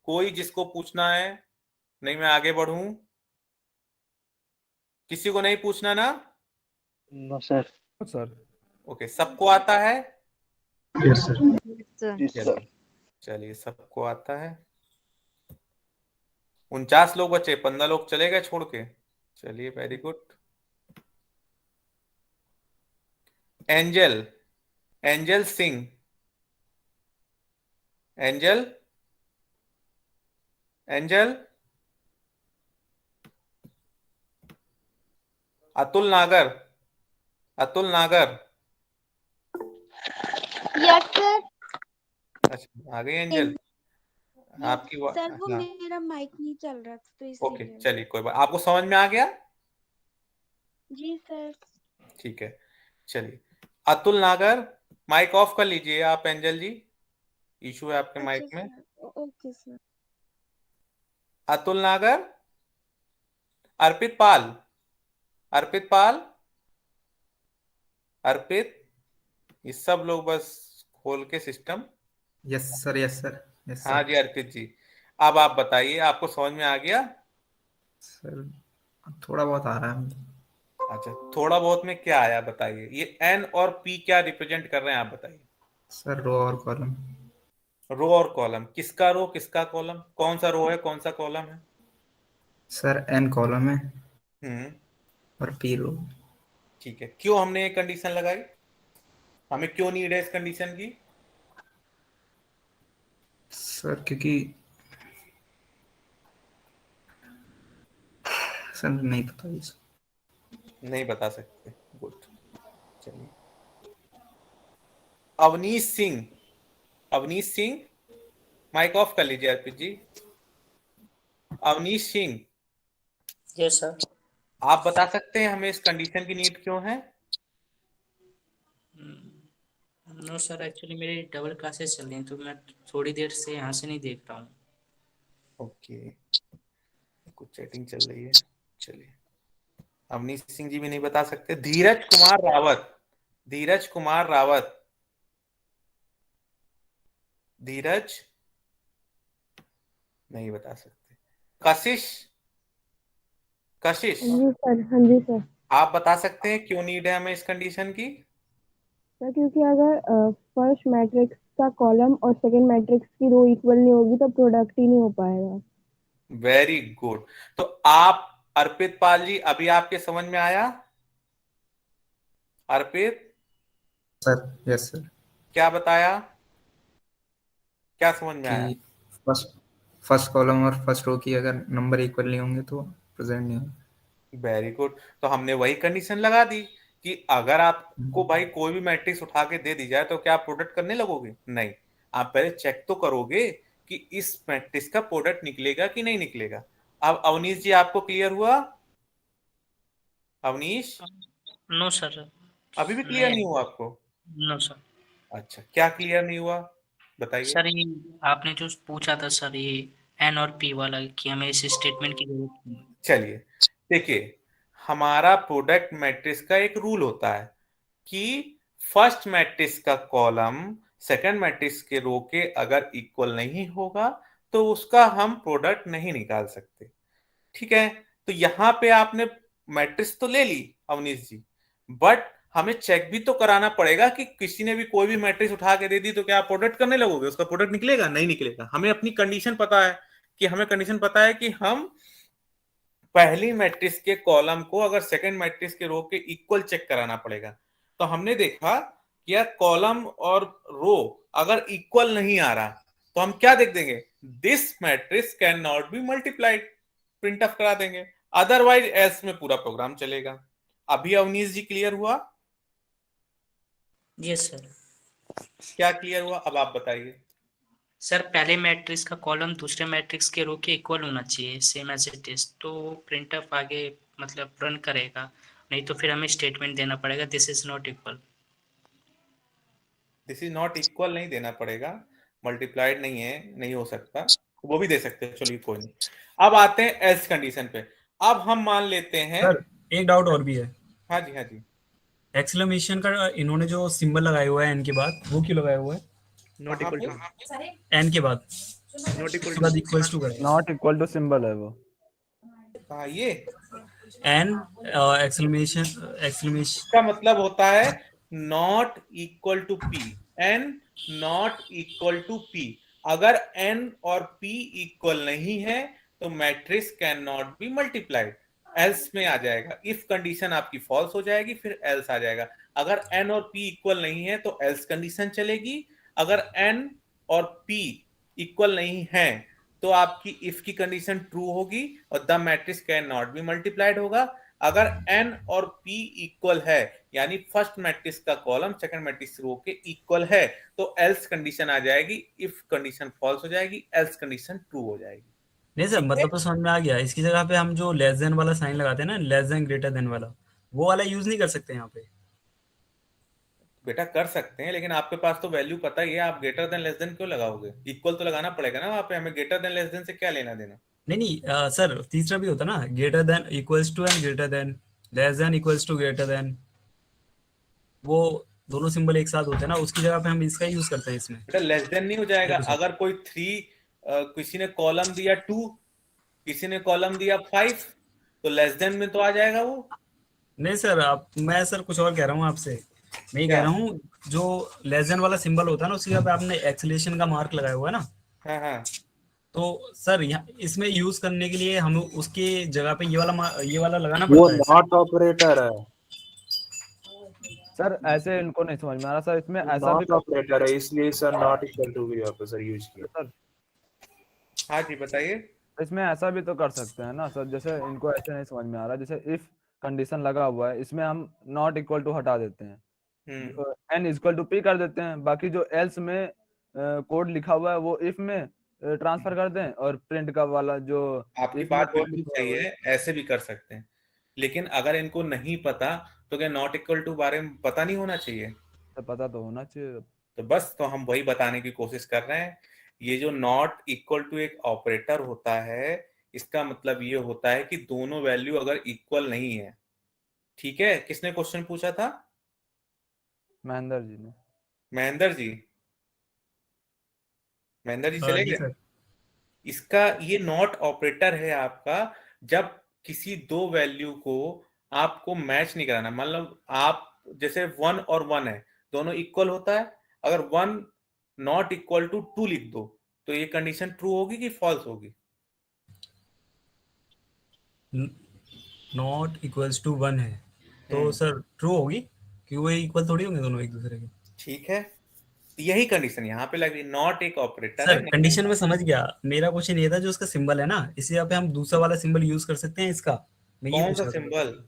कोई जिसको पूछना है? नहीं मैं आगे बढ़ूं, किसी को नहीं पूछना ना? No sir. सर ओके, सबको आता है? Yes sir. चलिए सबको आता है। 49 लोग बचे, 15 लोग चले गए छोड़ के। चलिए very good. Angel Singh, angel Atul नागर, यस सर। अच्छा आ गई एंजल आपकी सर वो हाँ मेरा माइक नहीं चल रहा था तो ओके इसीलिए। चलिए कोई बात आपको समझ में आ गया जी सर। ठीक है चलिए अतुल नागर माइक ऑफ कर लीजिए आप एंजल जी इशू है आपके अच्छा माइक में सर ओके सर। अतुल नागर अर्पित पाल अर्पित पाल अर्पित ये सब लोग बस खोल के system yes sir yes sir yes हाँ सर जी अर्पित जी अब आप बताइए आपको समझ में आ गया सर थोड़ा बहुत आ रहा है अच्छा थोड़ा बहुत में क्या आया बताइए ये एन और पी क्या रिप्रेजेंट कर रहे हैं आप बताइए सर रो और कॉलम रो और कॉलम किसका रो किसका कॉलम कौन सा रो है कौन सा कॉलम है सर एन कॉलम है हम्म और पी रो ठीक है क्यों हमने ये कंडीशन लगाई हमें क्यों नीड है इस कंडीशन की सर क्योंकि सर नहीं पता ये नहीं बता सकते गुड चलिए अवनीश सिंह माइक ऑफ कर लीजिए अर्पित जी अवनीश सिंह यस सर। आप बता सकते हैं हमें इस कंडीशन की नीड क्यों है नो सर एक्चुअली मेरी डबल क्लासेस चल रही हैं तो मैं थोड़ी देर से यहाँ से नहीं देख रहा हूँ। ओके कुछ चैटिंग चल रही है चलिए अवनीश सिंह जी भी नहीं बता सकते धीरज कुमार रावत धीरज नहीं बता सकते कशिश जी सर। हाँ जी सर। आप बता सकते हैं क्यों नीड है हमें इस कंडीशन की सर क्योंकि अगर फर्स्ट मैट्रिक्स का कॉलम और सेकंड मैट्रिक्स की रो इक्वल नहीं होगी तो प्रोडक्ट ही नहीं हो पाएगा। वेरी गुड तो आप अर्पित पाल जी अभी आपके समझ में आया अर्पित सर यस सर क्या बताया क्या समझ में आया फर्स्ट कॉलम और फर्स्ट रो की अगर नंबर इक्वल नहीं होंगे तो प्रेजेंट नहीं होगा वेरी गुड तो हमने वही कंडीशन लगा दी कि अगर आपको भाई कोई भी मैट्रिक्स उठा के दे दी जाए तो क्या आप प्रोडक्ट करने लगोगे नहीं आप पहले चेक तो करोगे कि इस मैट्रिक्स का प्रोडक्ट निकलेगा कि नहीं निकलेगा अब अवनीश जी आपको क्लियर हुआ अवनीश नो सर अभी भी क्लियर नहीं हुआ आपको नो सर। अच्छा क्या क्लियर नहीं हुआ बताइए सर ये आपने जो पूछा था सर ये एन और पी वाला कि हमें इस स्टेटमेंट की जरूरत नहीं। चलिए देखिए हमारा प्रोडक्ट मैट्रिक्स का एक रूल होता है कि फर्स्ट मैट्रिक्स का कॉलम सेकंड मैट्रिक्स के रो के अगर इक्वल नहीं होगा तो उसका हम प्रोडक्ट नहीं निकाल सकते ठीक है तो यहां पे आपने मैट्रिक्स तो ले ली अवनीश जी बट हमें चेक भी तो कराना पड़ेगा कि किसी ने भी कोई भी मैट्रिक्स उठा के दे दी तो क्या आप प्रोडक्ट करने लगोगे उसका प्रोडक्ट निकलेगा नहीं निकलेगा हमें अपनी कंडीशन पता है कि हम पहली मैट्रिक्स के कॉलम को अगर सेकंड मैट्रिक्स के रो के इक्वल चेक कराना पड़ेगा तो हमने देखा कि यार कॉलम और रो अगर इक्वल नहीं आ रहा तो हम क्या देख देंगे this matrix can not be multiplied print of करा देंगे अदरवाइज एल्स में पूरा प्रोग्राम चलेगा अभी अवनीश जी क्लियर हुआ यस सर। क्या क्लियर हुआ अब आप बताइए सर पहले मैट्रिक्स का कॉलम दूसरे मैट्रिक्स के रो के इक्वल होना चाहिए सेम एज इट इज तो प्रिंटफ आगे मतलब रन करेगा नहीं तो फिर हमें स्टेटमेंट देना पड़ेगा दिस इज नॉट इक्वल नहीं देना पड़ेगा मल्टीप्लाइड नहीं है नहीं हो सकता वो भी दे सकते हैं चलिए कोई नहीं अब आते हैं एल्स कंडीशन पे अब हम मान लेते हैं सर एक डाउट और भी है हाँ जी एक्सक्लेमेशन का इन्होंने जो सिंबल लगाया हुआ है एन के बाद वो क्यों लगाया हुआ है नॉट इक्वल टू एन के बाद not equals to not equal to symbol है वो हाँ ये एन एक्सक्लेमेशन का मतलब होता है not equal to P N not equal to P अगर एन और पी इक्वल नहीं है तो matrix can not be multiplied else में आ जाएगा इफ कंडीशन आपकी फॉल्स हो जाएगी फिर एल्स आ जाएगा अगर एन और पी इक्वल नहीं है तो एल्स कंडीशन चलेगी अगर एन और पी इक्वल नहीं है तो आपकी इफ की कंडीशन ट्रू होगी और the matrix can not be multiplied होगा अगर n और p इक्वल है, यानी फर्स्ट मैट्रिक्स का कॉलम सेकंड मैट्रिक्स रो के इक्वल है, तो एल्स कंडीशन आ जाएगी, इफ कंडीशन फॉल्स हो जाएगी, एल्स कंडीशन ट्रू हो जाएगी। नहीं सर, मतलब तो समझ में आ गया। इसकी जगह पे हम जो लेस देन वाला साइन लगाते हैं ना, लेस देन ग्रेटर देन वाला, वो वाला यूज नहीं कर सकते यहाँ पे? बेटा कर सकते हैं, लेकिन आपके पास तो वैल्यू पता ही है, आप ग्रेटर देन लेस देन क्यों लगाओगे? इक्वल तो लगाना पड़ेगा ना वहां पे, हमें ग्रेटर देन लेस देन से क्या लेना देना? नहीं नहीं सर, तीसरा भी होता ना, greater than equals to and greater than, less than equals to greater than, वो दोनों सिंबल एक साथ होते हैं ना, उसकी जगह पे हम इसका यूज करते हैं इसमें। बेटा लेस देन नहीं हो जाएगा। अगर कोई 3 किसी ने कॉलम दिया 2, किसी ने कॉलम दिया 5, तो लेस देन में तो आ जाएगा वो। नहीं सर, मैं सर कुछ और कह रहा हूँ आपसे। मैं ये कह रहा हूँ, जो लेस देन वाला सिंबल होता है ना, उसकी जगह पे आपने एक्सेलेरेशन का मार्क लगाया हुआ है ना, हाँ हाँ, तो सर यहाँ इसमें यूज करने के लिए हम उसके जगह पे ये वाला लगाना वो पड़ता है। नॉट ऑपरेटर है सर, ऐसे इनको नहीं समझ में आ रहा सर, इसमें ऐसा भी नॉट ऑपरेटर है, इसलिए सर नॉट इक्वल टू भी यहाँ पे सर यूज किया। सर हाँ जी बताइए। इसमें ऐसा भी तो कर सकते हैं ना सर, जैसे इनको ऐसे नहीं समझ में आ रहा, जैसे इफ कंडीशन लगा हुआ है, इसमें हम नॉट इक्वल टू हटा देते हैं, एन इक्वल टू पी कर देते हैं, बाकी जो एल्स में कोड लिखा हुआ है वो इफ में ट्रांसफर कर दें, और प्रिंट का वाला जो आपकी बात बिल्कुल सही है, ऐसे भी कर सकते हैं, लेकिन अगर इनको नहीं पता तो क्या नॉट इक्वल टू बारे में पता नहीं होना चाहिए? तो पता तो होना चाहिए। तो बस, तो हम वही बताने की कोशिश कर रहे हैं। ये जो नॉट इक्वल टू एक ऑपरेटर होता है, इसका मतलब ये होता है कि दोनों वैल्यू अगर इक्वल नहीं है, ठीक है? किसने क्वेश्चन पूछा था? महेंद्र जी ने। महेंद्र जी, महेंद्र जी चले जी गए? सर। इसका ये नॉट ऑपरेटर है आपका, जब किसी दो वैल्यू को आपको मैच नहीं कराना। मान लो आप जैसे 1 और 1 है, दोनों इक्वल होता है, अगर 1 नॉट इक्वल टू 2 लिख दो, तो ये कंडीशन ट्रू होगी कि फॉल्स होगी? नॉट इक्वल्स टू 1 है तो सर ट्रू होगी, क्योंकि वो इक्वल थोड़ी होंगे दोनों एक दूसरे के। ठीक है, यही कंडीशन यहाँ पे लग रही। नॉट एक ऑपरेटर सर है। कंडीशन में समझ गया, मेरा क्वेश्चन ये था जो उसका सिंबल है ना, इसी जगह पे हम दूसरा वाला सिंबल यूज कर सकते हैं इसका। मैं ये कौन पूछ सा रहा था। सिंबल?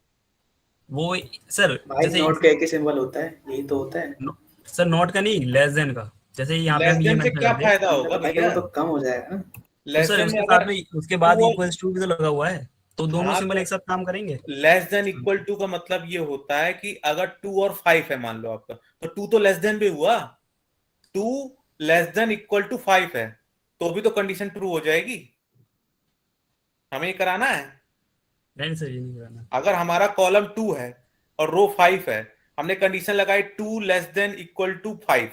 वो सर भाई जैसे नॉट का एक ही सिंबल होता है, यही तो होता है सर, नॉट का नहीं, लेस देन का। जैसे यहाँ पे लेस हम ये देन से mention क्या करते हैं। फायदा होगा भैया? तो कम हो जाएगा ना। तो लेस सर देन उसके में साथ अगर में उसके बाद टू इक्वल्स टू भी तो लगा हुआ है, तो दोनों हाँ, सिंबल तो एक साथ काम करेंगे। लेस देन इक्वल टू का मतलब ये होता है कि अगर 2 और 5 है मान लो आपका, तो 2 तो लेस देन भी हुआ, 2 लेस देन इक्वल टू 5 है, तो भी तो कंडीशन ट्रू हो जाएगी। हमें ये कराना है? नहीं सर, ये नहीं कराना। अगर हमारा कॉलम 2 है और रो 5 है, हमने कंडीशन लगाई 2 less than equal to 5,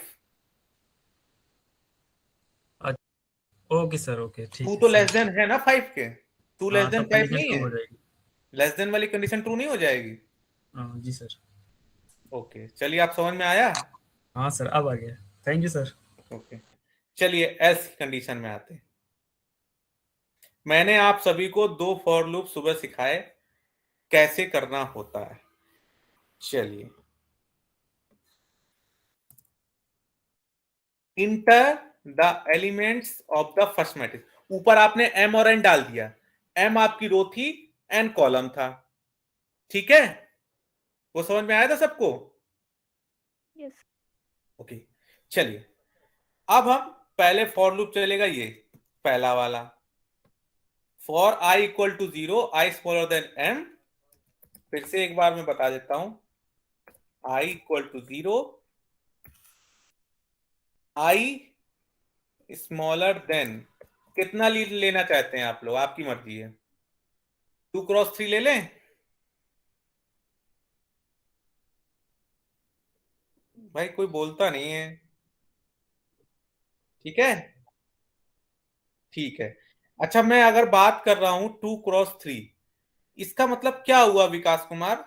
okay sir, okay ठीक 2 है तो सर। लेस देन है ना 5 के, 2 लेस हाँ, देन तब 5 कंडीशन नहीं ट्रू है? हो जाएगी। लेस देन वाली कंडीशन ट्रू नहीं हो जाएगी? हाँ जी सर। ओके, चलिए, आप समझ में आया? हाँ सर, अब आ गया। Thank you sir. ओके, चलिए एल्स कंडीशन में आते हैं। मैंने आप सभी को 2 फॉर लूप सुबह सिखाए कैसे करना होता है। चलिए, enter the elements of the first matrix. ऊपर आपने m और n डाल दिया, m आपकी रो थी, n कॉलम था, ठीक है? वो समझ में आया था सबको? यस। ओके, चलिए अब हम पहले फॉर लूप चलेगा, ये पहला वाला, for i equal to 0, i smaller than m। फिर से एक बार मैं बता देता हूं, i equal to 0, i smaller than, कितना लीड लेना चाहते हैं आप लोग? आपकी मर्जी है। 2 क्रॉस 3 ले लें? भाई कोई बोलता नहीं है। ठीक है, ठीक है। अच्छा, मैं अगर बात कर रहा हूं 2 क्रॉस 3, इसका मतलब क्या हुआ विकास कुमार?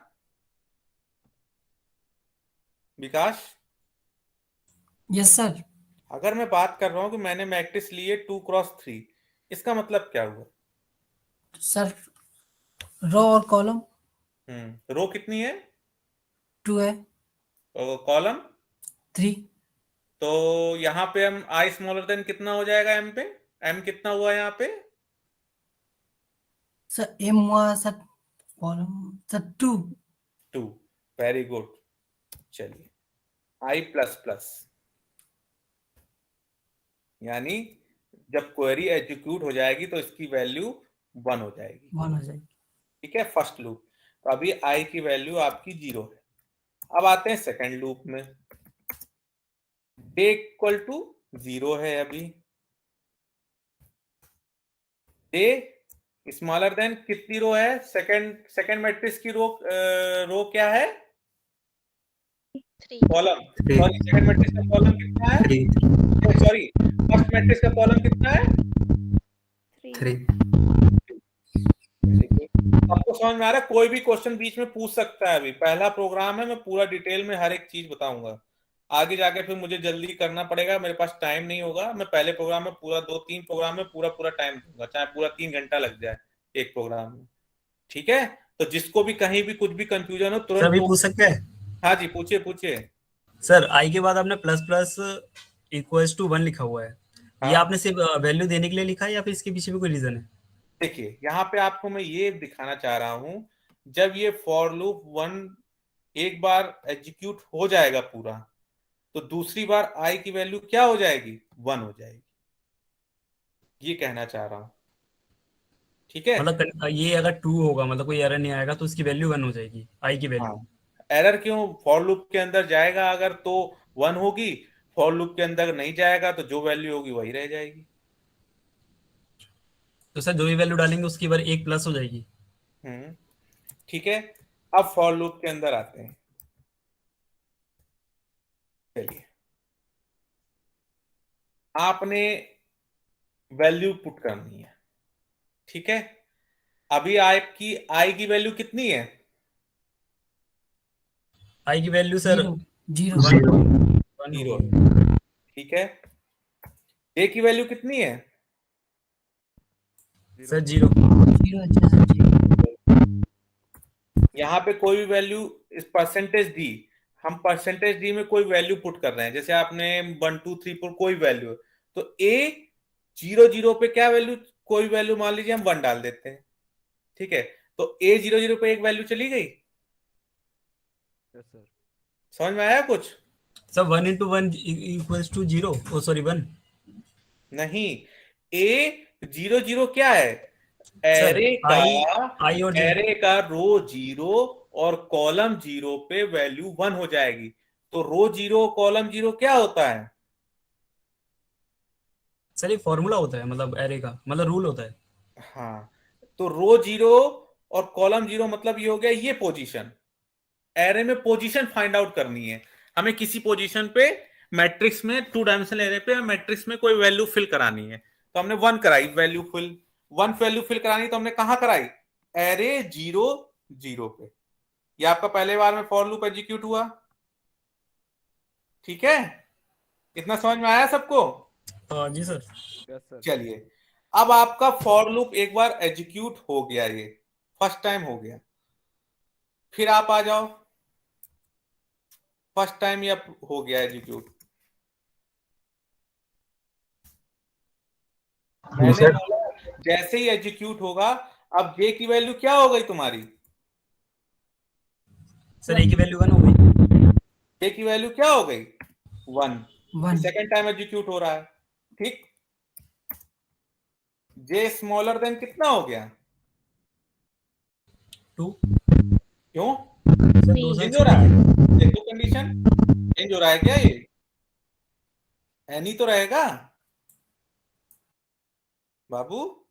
विकास, यस सर। अगर मैं बात कर रहा हूं कि मैंने मैट्रिक्स लिए 2 क्रॉस 3, इसका मतलब क्या हुआ? सर रो और कॉलम रो कितनी है? 2 है, और कॉलम 3। तो यहां पे हम i स्मॉलर देन कितना हो जाएगा m पे? m कितना हुआ यहाँ पे? सर m हुआ sir column sir 2 2। Very good. चलिए आई प्लस प्लस, यानी जब क्वेरी एग्जीक्यूट हो जाएगी तो इसकी वैल्यू 1 हो जाएगी। 1 हो जाएगी। ठीक है, फर्स्ट लूप। तो अभी आई की वैल्यू आपकी 0 है। अब आते हैं सेकंड लूप में। डे इक्वल टू 0 है अभी। डे स्मॉलर देन कितनी रो है? सेकंड मैट्रिक्स की रो क्या है? कॉलम। सॉरी, सेकंड मैट्रिक्स का कॉलम कितना है? सॉरी, फर्स्ट मैट्रिक्स का कॉलम कितना है? 3। आपको समझ में आ रहा है? कोई भी क्वेश्चन बीच में पूछ सकता है। अभी पहला प्रोग्राम है, मैं पूरा डिटेल में हर एक चीज बताऊंगा। आगे जाके फिर मुझे जल्दी करना पड़ेगा, मेरे पास टाइम नहीं होगा। मैं पहले प्रोग्राम में पूरा 2-3 प्रोग्राम में पूरा टाइम दूंगा, चाहे पूरा 3 घंटा लग जाए एक प्रोग्राम में। ठीक है, तो जिसको भी कहीं भी कुछ भी कंफ्यूजन हो तुरंत सर भी पूछ सकते हैं? हाँ जी, पूछिए पूछिए। सर आई के बाद आपने प्लस प्लस इक्वल्स टू 1 लिखा हुआ है, ये आपने सिर्फ वैल्यू देने के लिए लिखा है या फिर इसके पीछे भी कोई रीजन है? देखिए, यहाँ पे आपको मैं ये दिखाना चाह रहा हूं, जब ये फॉर लूप 1 एक बार एग्जीक्यूट हो जाएगा पूरा, तो दूसरी बार आई की वैल्यू क्या हो जाएगी? 1 हो जाएगी। ये कहना चाह रहा हूं। ठीक है, मतलब ये अगर ट्रू होगा, मतलब कोई एरर नहीं आएगा, तो उसकी वैल्यू 1 हो जाएगी, आई की वैल्यू। हाँ, एरर क्यों? फॉर लूप के अंदर जाएगा अगर तो 1 होगी, फॉर लूप के अंदर नहीं जाएगा तो जो वैल्यू होगी वही रह जाएगी। तो सर जो भी वैल्यू डालेंगे उसकी बार 1 प्लस हो जाएगी। ठीक है, अब फॉर लूप के अंदर आते हैं। चलिए, आपने वैल्यू पुट करनी है। ठीक है, अभी आपकी आई की वैल्यू कितनी है? आई की वैल्यू सर 0। ठीक है, ए की वैल्यू कितनी है? सर 0। यहाँ पे कोई भी वैल्यू इस परसेंटेज डी, हम परसेंटेज डी में कोई वैल्यू पुट कर रहे हैं, जैसे आपने 1 2 3 4 कोई वैल्यू, तो ए 0 पे क्या वैल्यू? कोई वैल्यू मान लीजिए हम 1 डाल देते हैं। ठीक है, तो ए 0 पे एक वैल्यू चली गई। समझ में आया कुछ? Sir 1 into 1 equals to 0, oh sorry 1 नहीं, ए 0 क्या है? एरे का रो 0 और कॉलम 0 पे वैल्यू 1 हो जाएगी। तो रो 0 कॉलम 0 क्या होता है? सर ये फॉर्मूला होता है, मतलब एरे का मतलब रूल होता है। हाँ, तो रो 0 और कॉलम 0 मतलब ये हो गया ये पोजीशन। एरे में पोजीशन फाइंड आउट करनी है हमें, किसी पोजीशन पे मैट्रिक्स में 2 डायमेंशनल एरे पे मैट्रिक्स में कोई वैल्यू फिल करानी है। तो हमने 1 कराई वैल्यू फिल, 1 वैल्यू फिल करानी तो हमने कहां कराई? एरे 0 पे। ये आपका पहले बार में फॉर लूप एग्जीक्यूट हुआ। ठीक है, इतना समझ में आया सबको? जी सर। चलिए, अब आपका फॉर लूप एक बार एग्जीक्यूट हो गया, ये फर्स्ट टाइम हो गया। फिर आप आ जाओ, फर्स्ट टाइम ये हो गया एग्जीक्यूट। मैंने बोला जैसे ही एग्जीक्यूट होगा, अब जे की वैल्यू क्या हो गई तुम्हारी? सर ए की वैल्यू 1 हो गई। जे की वैल्यू क्या हो गई? 1। सेकेंड टाइम एग्जीक्यूट हो रहा है। ठीक, जे स्मॉलर देन कितना हो गया? 2। क्यों चेंज हो रहा है? देखो कंडीशन चेंज हो रहा है क्या? ये एनी तो रहेगा बाबू,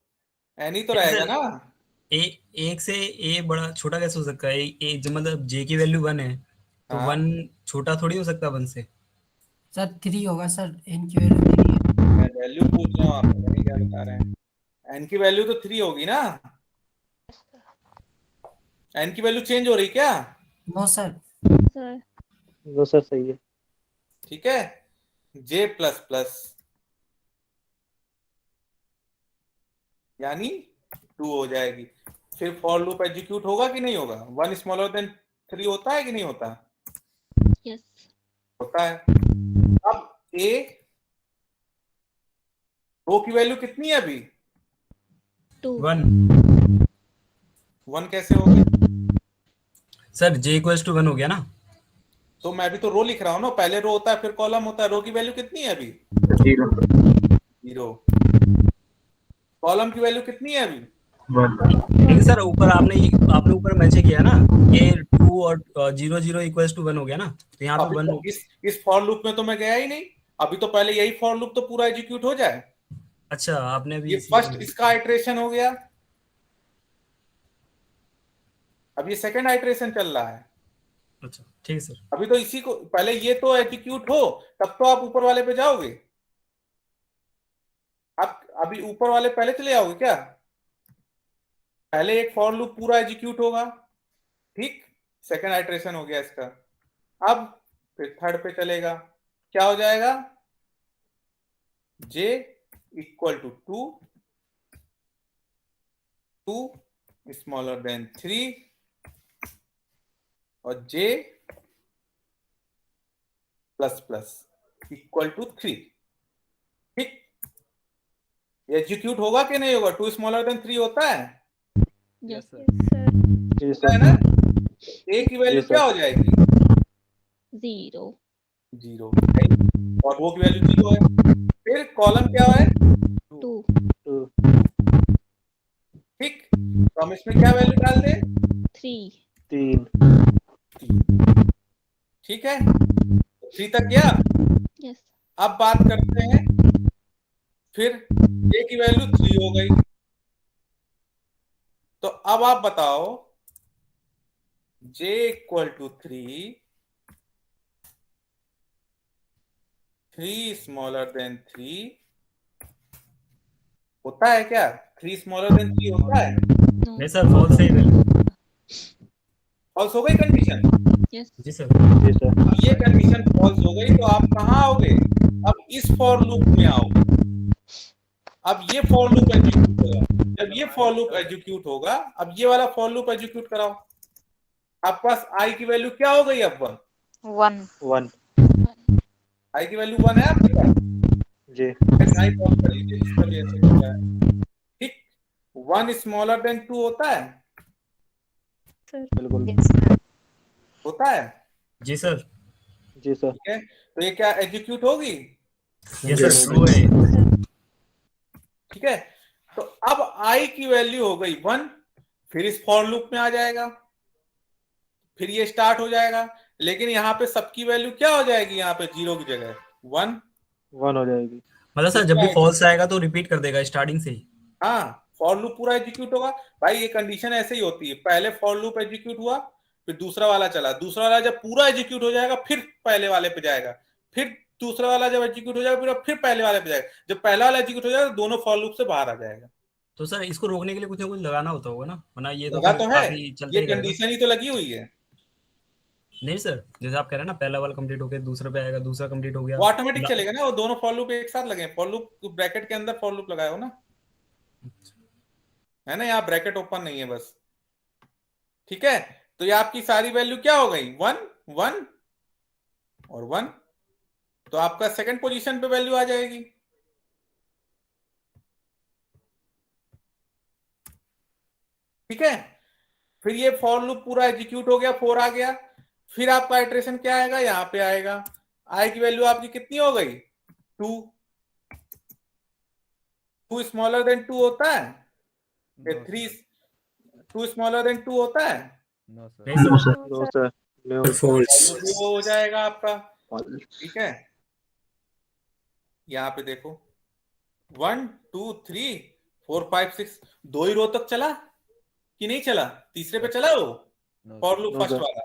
एनी तो रहेगा ना? एक से ए बड़ा छोटा कैसे हो सकता है? एक जो मतलब जे की वैल्यू 1 है तो 1 छोटा थोड़ी हो सकता 1 से। सर 3 होगा सर, एन की वैल्यू 3 है। मैं वैल्यू पूछ रहा हूँ, आप पता नहीं क्या बता रहे हैं। एन की वैल्यू तो 3 होगी ना? एन की वैल्यू चेंज हो रही क्या? No sir. वो सर सही है। ठीक है, जे प्लस प्लस यानी 2 हो जाएगी। फिर फॉर लूप एग्जीक्यूट होगा कि नहीं होगा? 1 स्मॉलर देन 3 होता है कि नहीं होता? यस होता है। अब ए रो की वैल्यू कितनी है अभी? 2। 1 कैसे होगी? सर J इक्वल्स टू 1 हो गया ना? तो मैं भी तो रो लिख रहा हूँ ना, पहले रो होता है फिर कॉलम होता है। रो की वैल्यू कितनी है अभी? 0। कॉलम की वैल्यू कितनी है अभी? लेकिन सर ऊपर आपने ऊपर मैच किया ना, ये 2 और 0 0 इक्वल्स टू 1 हो गया ना, तो यहाँ पे 1 तो इस फॉर लूप में तो मैं गया ही नहीं। अभी तो पहले यही फॉर लूप तो पूरा एग्जीक्यूट हो जाए। अच्छा, आपने अभी ये फर्स्ट इसका आइटरेशन हो गया, अब ये सेकंड आइटरेशन चल रहा है। अच्छा ठीक है सर। अभी तो इसी को पहले ये तो एग्जीक्यूट हो तब तो आप ऊपर वाले पे जाओगे। आप अभी ऊपर वाले पहले चले आओगे क्या? पहले एक फॉर लूप पूरा एग्जीक्यूट होगा, ठीक, सेकंड आइटरेशन हो गया इसका। अब फिर थर्ड पे चलेगा, क्या हो जाएगा? j equal to 2 smaller than 3 और j plus plus equal to 3। ठीक, एग्जीक्यूट होगा कि नहीं होगा? 2 स्मॉलर देन 3 होता है? Yes sir. होता है ना? a की वैल्यू क्या हो जाएगी? 0 और वो की वैल्यू 0 है। फिर कॉलम क्या है? 2। ठीक, तो हम इसमें क्या वैल्यू डाल दें? 3। ठीक है, 3 तक गया। यस। अब बात करते हैं, फिर a की वैल्यू 3 हो गई। तो अब आप बताओ j equal to 3 smaller than 3 होता है क्या? 3 स्मॉलर देन 3 होता है? नहीं सर, फॉल्स है। फॉल्स हो गई कंडीशन? जी सर। अब ये कंडीशन फॉल्स हो गई तो आप कहाँ आओगे? अब इस फॉर लूप में आओगे। अब ये फॉर लूप एग्जीक्यूट होगा। जब ये फॉर लूप एग्जीक्यूट होगा, अब ये वाला फॉर लूप एग्जीक्यूट कराओ। आपके पास i की वैल्यू क्या हो गई? अब 1 i की वैल्यू 1 है आपके पास जी। ठीक, 1 स्मॉलर देन 2 होता है? बिल्कुल होता है। जी सर। जी सर। ठीक है, तो ये क्या एग्जीक्यूट होगी? Yes sir. ठीक है, तो अब i की वैल्यू हो गई 1, फिर इस फॉर लूप में आ जाएगा, फिर ये स्टार्ट हो जाएगा। लेकिन यहाँ पे सबकी वैल्यू क्या हो जाएगी? यहाँ पे 0 की जगह 1 हो जाएगी। मतलब सर जब भी फॉल्स आएगा तो रिपीट कर देगा स्टार्टिंग से ही। हाँ, फॉर लूप पूरा एग्जीक्यूट होगा भाई। ये कंडीशन ऐसे ही होती है, पहले फॉर लूप एग्जीक्यूट हुआ, फिर दूसरा वाला चला, दूसरा वाला जब पूरा एग्जीक्यूट हो जाएगा फिर पहले वाले पे जाएगा, फिर दूसरा वाला जब एग्जीक्यूट हो जाएगा फिर पहले वाले पे जाएगा। जब पहला वाला एग्जीक्यूट हो जाएगा दोनों फॉर लूप से बाहर आ जाएगा। तो सर इसको रोकने के लिए कुछ ना कुछ लगाना होता होगा ना, वरना ये तो लगा तो है, काफी चलता ये ही रहेगा। कंडीशन ही तो लगी हुई है। नहीं सर, जैसे आप कह रहे हैं ना, पहला वाला कंप्लीट हो गया, दूसरा पे आएगा, दूसरा कंप्लीट हो गया, वो ऑटोमेटिक चलेगा ना। वो दोनों फॉर लूप एक साथ लगे, फॉर लूप ब्रैकेट के अंदर फॉर लूप लगाए हो ना, है ना? यहाँ ब्रैकेट ओपन नहीं है बस। ठीक है, तो ये आपकी सारी वैल्यू क्या हो गई? 1 1 और 1। तो आपका सेकंड पोजीशन पे वैल्यू आ जाएगी। ठीक है, फिर ये फॉर लूप पूरा एग्जीक्यूट हो गया, 4 आ गया। फिर आपका इटरेशन क्या आएगा? यहाँ पे आएगा। i की वैल्यू आपकी कितनी हो गई? 2 स्मॉलर देन 2 होता है? 2 स्मॉलर देन 2 होता है? No sir. वो हो जाएगा आपका। ठीक है, यहाँ पे देखो 1 2 3 4 5 6 दो ही रो तक चला कि नहीं चला? तीसरे पे चला वो फॉर लूप फर्स्ट वाला।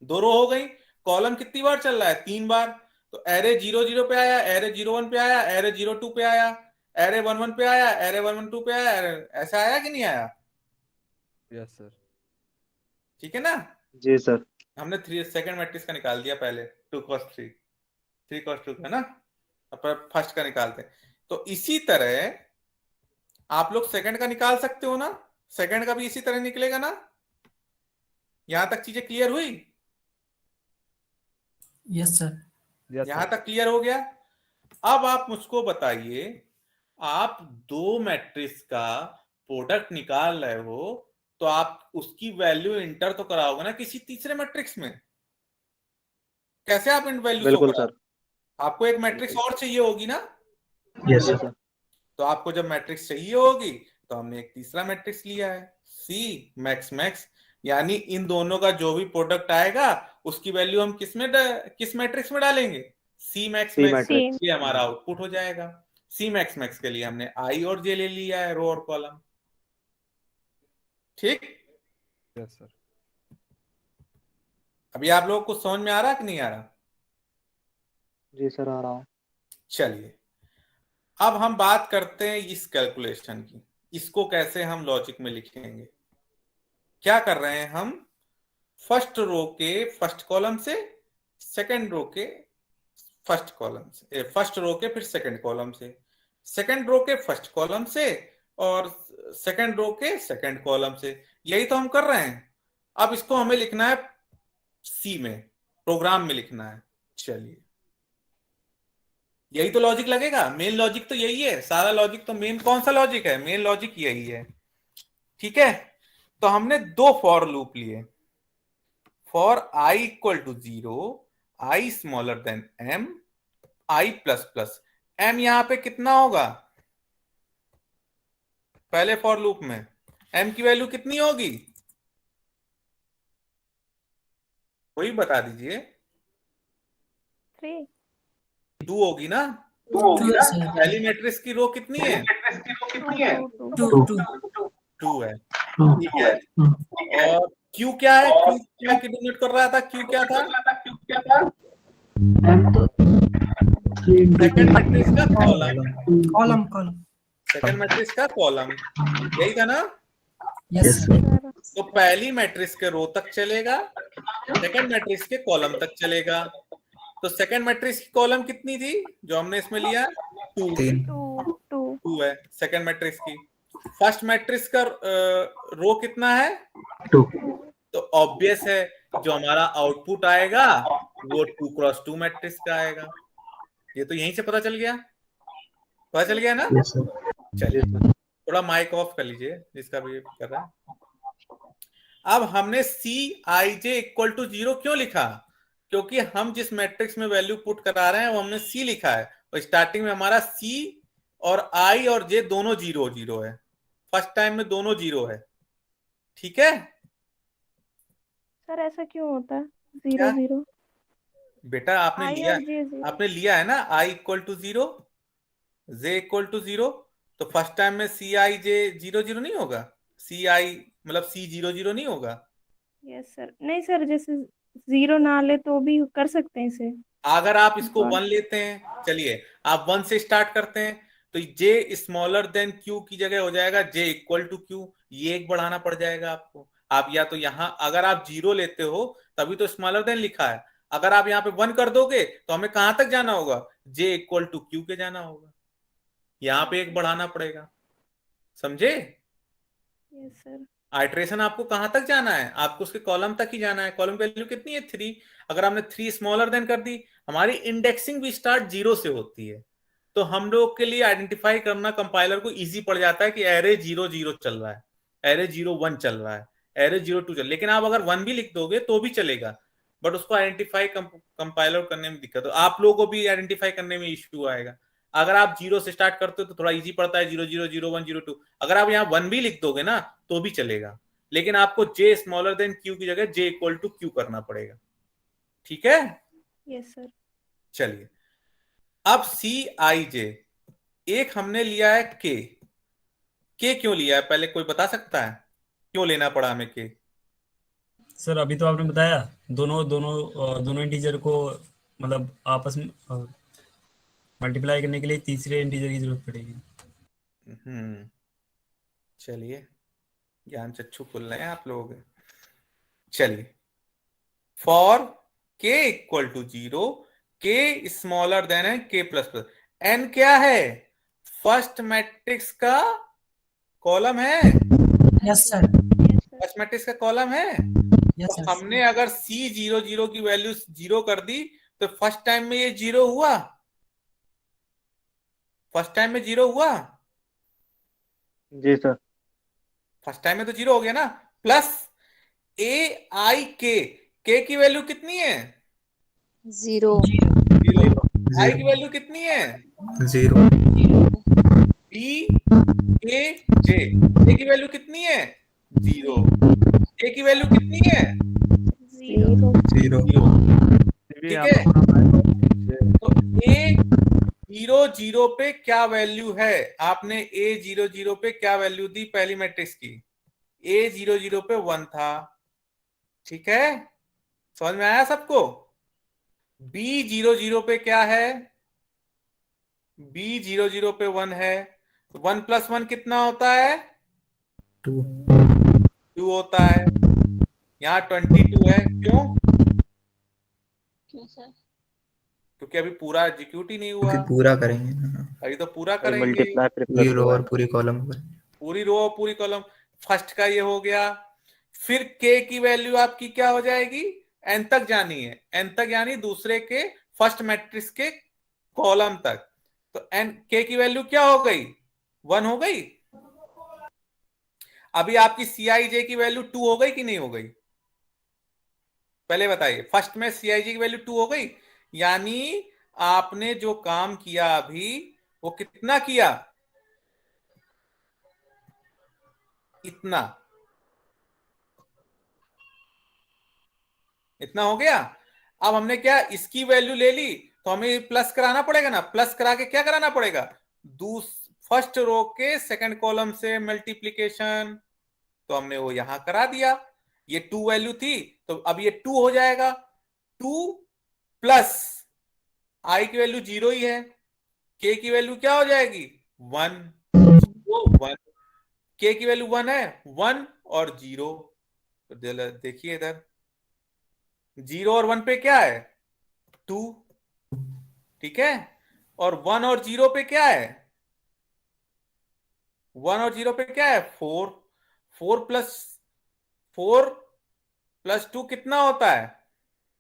2 रो हो गई। कॉलम कितनी बार चल रहा है? 3 बार। तो एरे 0 0 पे आया, एरे 0 1 पे आया, एरे 0 2 पे आया, एरे 1 1 पे आया, एरे 1 1 2 पे आया। ऐसा आया कि नहीं आया? Yes sir. ठीक है ना? जी सर। हमने 3 सेकंड मैट्रिक्स का निकाल दिया पहले, 2 cos 3 3 cos 2 है ना। अब फर्स्ट का निकालते हैं। तो इसी तरह आप लोग सेकंड का निकाल सकते हो ना, सेकंड का भी इसी तरह निकलेगा ना। यहां तक चीजें क्लियर हुई? Yes sir. यहां तक क्लियर हो गया। अब आप मुझको बताइए, आप 2 मैट्रिक्स का प्रोडक्ट निकाल रहे हो तो आप उसकी वैल्यू इंटर तो कराओगे ना किसी तीसरे मैट्रिक्स में। कैसे आप इन वैल्यू शो बिल्कुल कराओगे? सर। आपको एक मैट्रिक्स और चाहिए होगी ना। यस जी सर। सर। तो आपको जब मैट्रिक्स चाहिए होगी तो हमने एक तीसरा मैट्रिक्स लिया है, सी मैक्स मैक्स, यानी इन दोनों का जो भी प्रोडक्ट आएगा उसकी वैल्यू हम किस मैट्रिक्स में डालेंगे, C Max C Max. Matrix. ये हमारा आउटपुट हो जाएगा। सी मैक्स मैक्स के लिए हमने आई और जे ले लिया है, रो और कॉलम। ठीक। Yes sir. अभी आप लोगों को समझ में आ रहा कि नहीं आ रहा? जी सर आ रहा हूँ। चलिए अब हम बात करते हैं इस कैलकुलेशन की। इसको कैसे हम लॉजिक में लिखेंगे। क्या कर रहे हैं हम, फर्स्ट रो के फर्स्ट कॉलम से, सेकंड रो के फर्स्ट कॉलम से, फर्स्ट रो के फिर सेकंड कॉलम से, सेकंड रो के फर्स्ट कॉलम से, और सेकंड रो के सेकंड कॉलम से। यही तो हम कर रहे हैं। अब इसको हमें लिखना है सी में, प्रोग्राम में लिखना है। चलिए यही तो लॉजिक लगेगा, मेन लॉजिक तो यही है। सारा लॉजिक तो मेन कौन सा लॉजिक है, मेन लॉजिक यही है। ठीक है, तो हमने दो फॉर लूप लिए। For I equal to 0, I smaller than M, I plus plus. M यहां पे कितना होगा पहले फॉर लूप में, एम की वैल्यू कितनी होगी, कोई बता दीजिए। 3। 2 होगी ना। 2 होगी ना। पहली मैट्रिक्स की रो कितनी है, 2 है। ठीक है, और क्यू क्या है, क्यू क्या की डिनोट कर रहा था, क्यू क्या था, सेकंड मैट्रिक्स का कॉलम, सेकंड मैट्रिक्स का कॉलम, यही था ना। Yes sir. तो पहली मैट्रिक्स के रो तक चलेगा, सेकंड मैट्रिक्स के कॉलम तक चलेगा। तो सेकंड मैट्रिक्स की कॉलम कितनी थी जो हमने इसमें लिया, 2 है सेकंड मैट्रिक्स की। फर्स्ट मैट्रिक्स का रो कितना है, 2। तो ऑब्वियस है जो हमारा आउटपुट आएगा वो 2 क्रॉस 2 मैट्रिक्स का आएगा। ये तो यहीं से पता चल गया, पता चल गया ना। चलिए थोड़ा माइक ऑफ कर लीजिए जिसका भी कर रहा है। अब हमने सी आई जे इक्वल टू 0 क्यों लिखा, क्योंकि हम जिस मैट्रिक्स में वैल्यू पुट करा रहे हैं वो हमने सी लिखा है, और स्टार्टिंग में हमारा सी और आई और जे दोनों 0 है। फर्स्ट टाइम में दोनों 0 है। ठीक है सर ऐसा क्यों होता है 0 0? बेटा आपने I लिया, और J 0। आपने लिया है ना I equal to 0, J equal to 0। तो फर्स्ट टाइम में सी आई जे 0 नहीं होगा, सी आई मतलब सी 0 नहीं होगा। Yes sir. नहीं सर, जैसे 0 ना ले तो भी कर सकते हैं इसे। अगर आप इसको 1 लेते हैं, चलिए आप 1 से स्टार्ट करते हैं, तो जे स्मॉलर देन क्यू की जगह हो जाएगा जे इक्वल टू क्यू। ये एक बढ़ाना पड़ जाएगा आपको। आप या तो यहां अगर आप 0 लेते हो तभी तो स्मॉलर देन लिखा है, अगर आप यहाँ पे 1 कर दोगे तो हमें कहां तक जाना होगा, जे इक्वल टू क्यू के जाना होगा। यहाँ पे एक बढ़ाना पड़ेगा, समझे। Yes sir. आइट्रेशन आपको कहां तक जाना है, आपको उसके कॉलम तक ही जाना है। कॉलम वैल्यू कितनी है 3। अगर हमने 3 स्मॉलर देन कर दी, हमारी इंडेक्सिंग भी स्टार्ट 0 से होती है। तो हम लोग के लिए आइडेंटिफाई करना कंपाइलर को इजी पड़ जाता है कि एरे 0 0 चल रहा है, एरे 0 1 चल रहा है, एरे 0 2 चल। लेकिन आप अगर 1 भी लिख दोगे तो भी चलेगा, बट उसको आइडेंटिफाई कंपाइलर करने में दिक्कत हो, आप लोगों को भी आइडेंटिफाई करने में इश्यू आएगा। अगर आप 0 से स्टार्ट करते हो तो थोड़ा इजी पड़ता है, 0 0 0 1 0 2। अगर आप यहाँ 1 भी लिख दोगे ना तो भी चलेगा, लेकिन आपको जे स्मॉलर देन क्यू की जगह जे इक्वल टू क्यू करना पड़ेगा। ठीक है। Yes sir. चलिए अब सी आई जे, एक हमने लिया है के क्यों लिया है, पहले कोई बता सकता है क्यों लेना पड़ा हमें के। सर अभी तो आपने बताया दोनों इंटीजर को मतलब आपस में मल्टीप्लाई करने के लिए तीसरे इंटीजर की जरूरत पड़ेगी। चलिए ज्ञान चक्षु खुल रहे हैं आप लोग। चलिए फॉर के इक्वल टू 0, के स्मॉलर देन है के प्लस प्लस। एन क्या है, फर्स्ट मैट्रिक्स का कॉलम है। Yes sir. फर्स्ट मैट्रिक्स का कॉलम है। यस तो हमने अगर सी 0 0 की वैल्यू 0 कर दी तो फर्स्ट टाइम में ये 0 हुआ, फर्स्ट टाइम में 0 हुआ। जी सर। फर्स्ट टाइम में तो 0 हो गया ना। प्लस ए आई के की वैल्यू कितनी है? 0 आई की वैल्यू कितनी है? 0 बी ए जे की वैल्यू कितनी है? 0 ए की वैल्यू कितनी है? 0 ठीक है, तो ए 0 पे क्या वैल्यू है? आपने ए 0 पे क्या वैल्यू दी पहली मैट्रिक्स की? ए 0 पे 1 था, ठीक है, समझ में आया सबको? बी 0 पे क्या है? बी 0 पे 1 है, तो 1 + 1 कितना होता है? 2 होता है। यहाँ 22 है, क्यों? क्योंकि अभी पूरा एग्जीक्यूट ही नहीं हुआ, क्योंकि पूरा करेंगे अभी तो पूरा करेंगे। मल्टीप्लाई फिर पूरी प्लस रो हुआ और है। पूरी कॉलम पर। पूरी रो और पूरी कॉलम, फर्स्ट का ये हो गया। फिर के की वैल्यू आपकी क्या हो जाएगी? एन तक जानी है, एन तक यानी दूसरे के फर्स्ट मैट्रिक्स के कॉलम तक। तो एन के की वैल्यू क्या हो गई? 1 हो गई। अभी आपकी सीआईजे की वैल्यू 2 हो गई कि नहीं हो गई? पहले बताइए, फर्स्ट में सीआईजे की वैल्यू 2 हो गई, यानी आपने जो काम किया अभी वो कितना किया? इतना, इतना हो गया। अब हमने क्या इसकी वैल्यू ले ली, तो हमें प्लस कराना पड़ेगा ना, प्लस करा के क्या कराना पड़ेगा? फर्स्ट रो के सेकंड कॉलम से मल्टीप्लीकेशन, तो हमने वो यहां करा दिया। ये 2 वैल्यू थी, तो अब ये 2 हो जाएगा। 2 प्लस आई की वैल्यू 0 ही है, के की वैल्यू क्या हो जाएगी? 1 1 के की वैल्यू 1 है, 1 और 0। तो देखिए इधर 0 और 1 पे क्या है? 2, ठीक है, और 1 और 0 पे क्या है? 1 और 0 पे क्या है? 4 4 + 2 कितना होता है?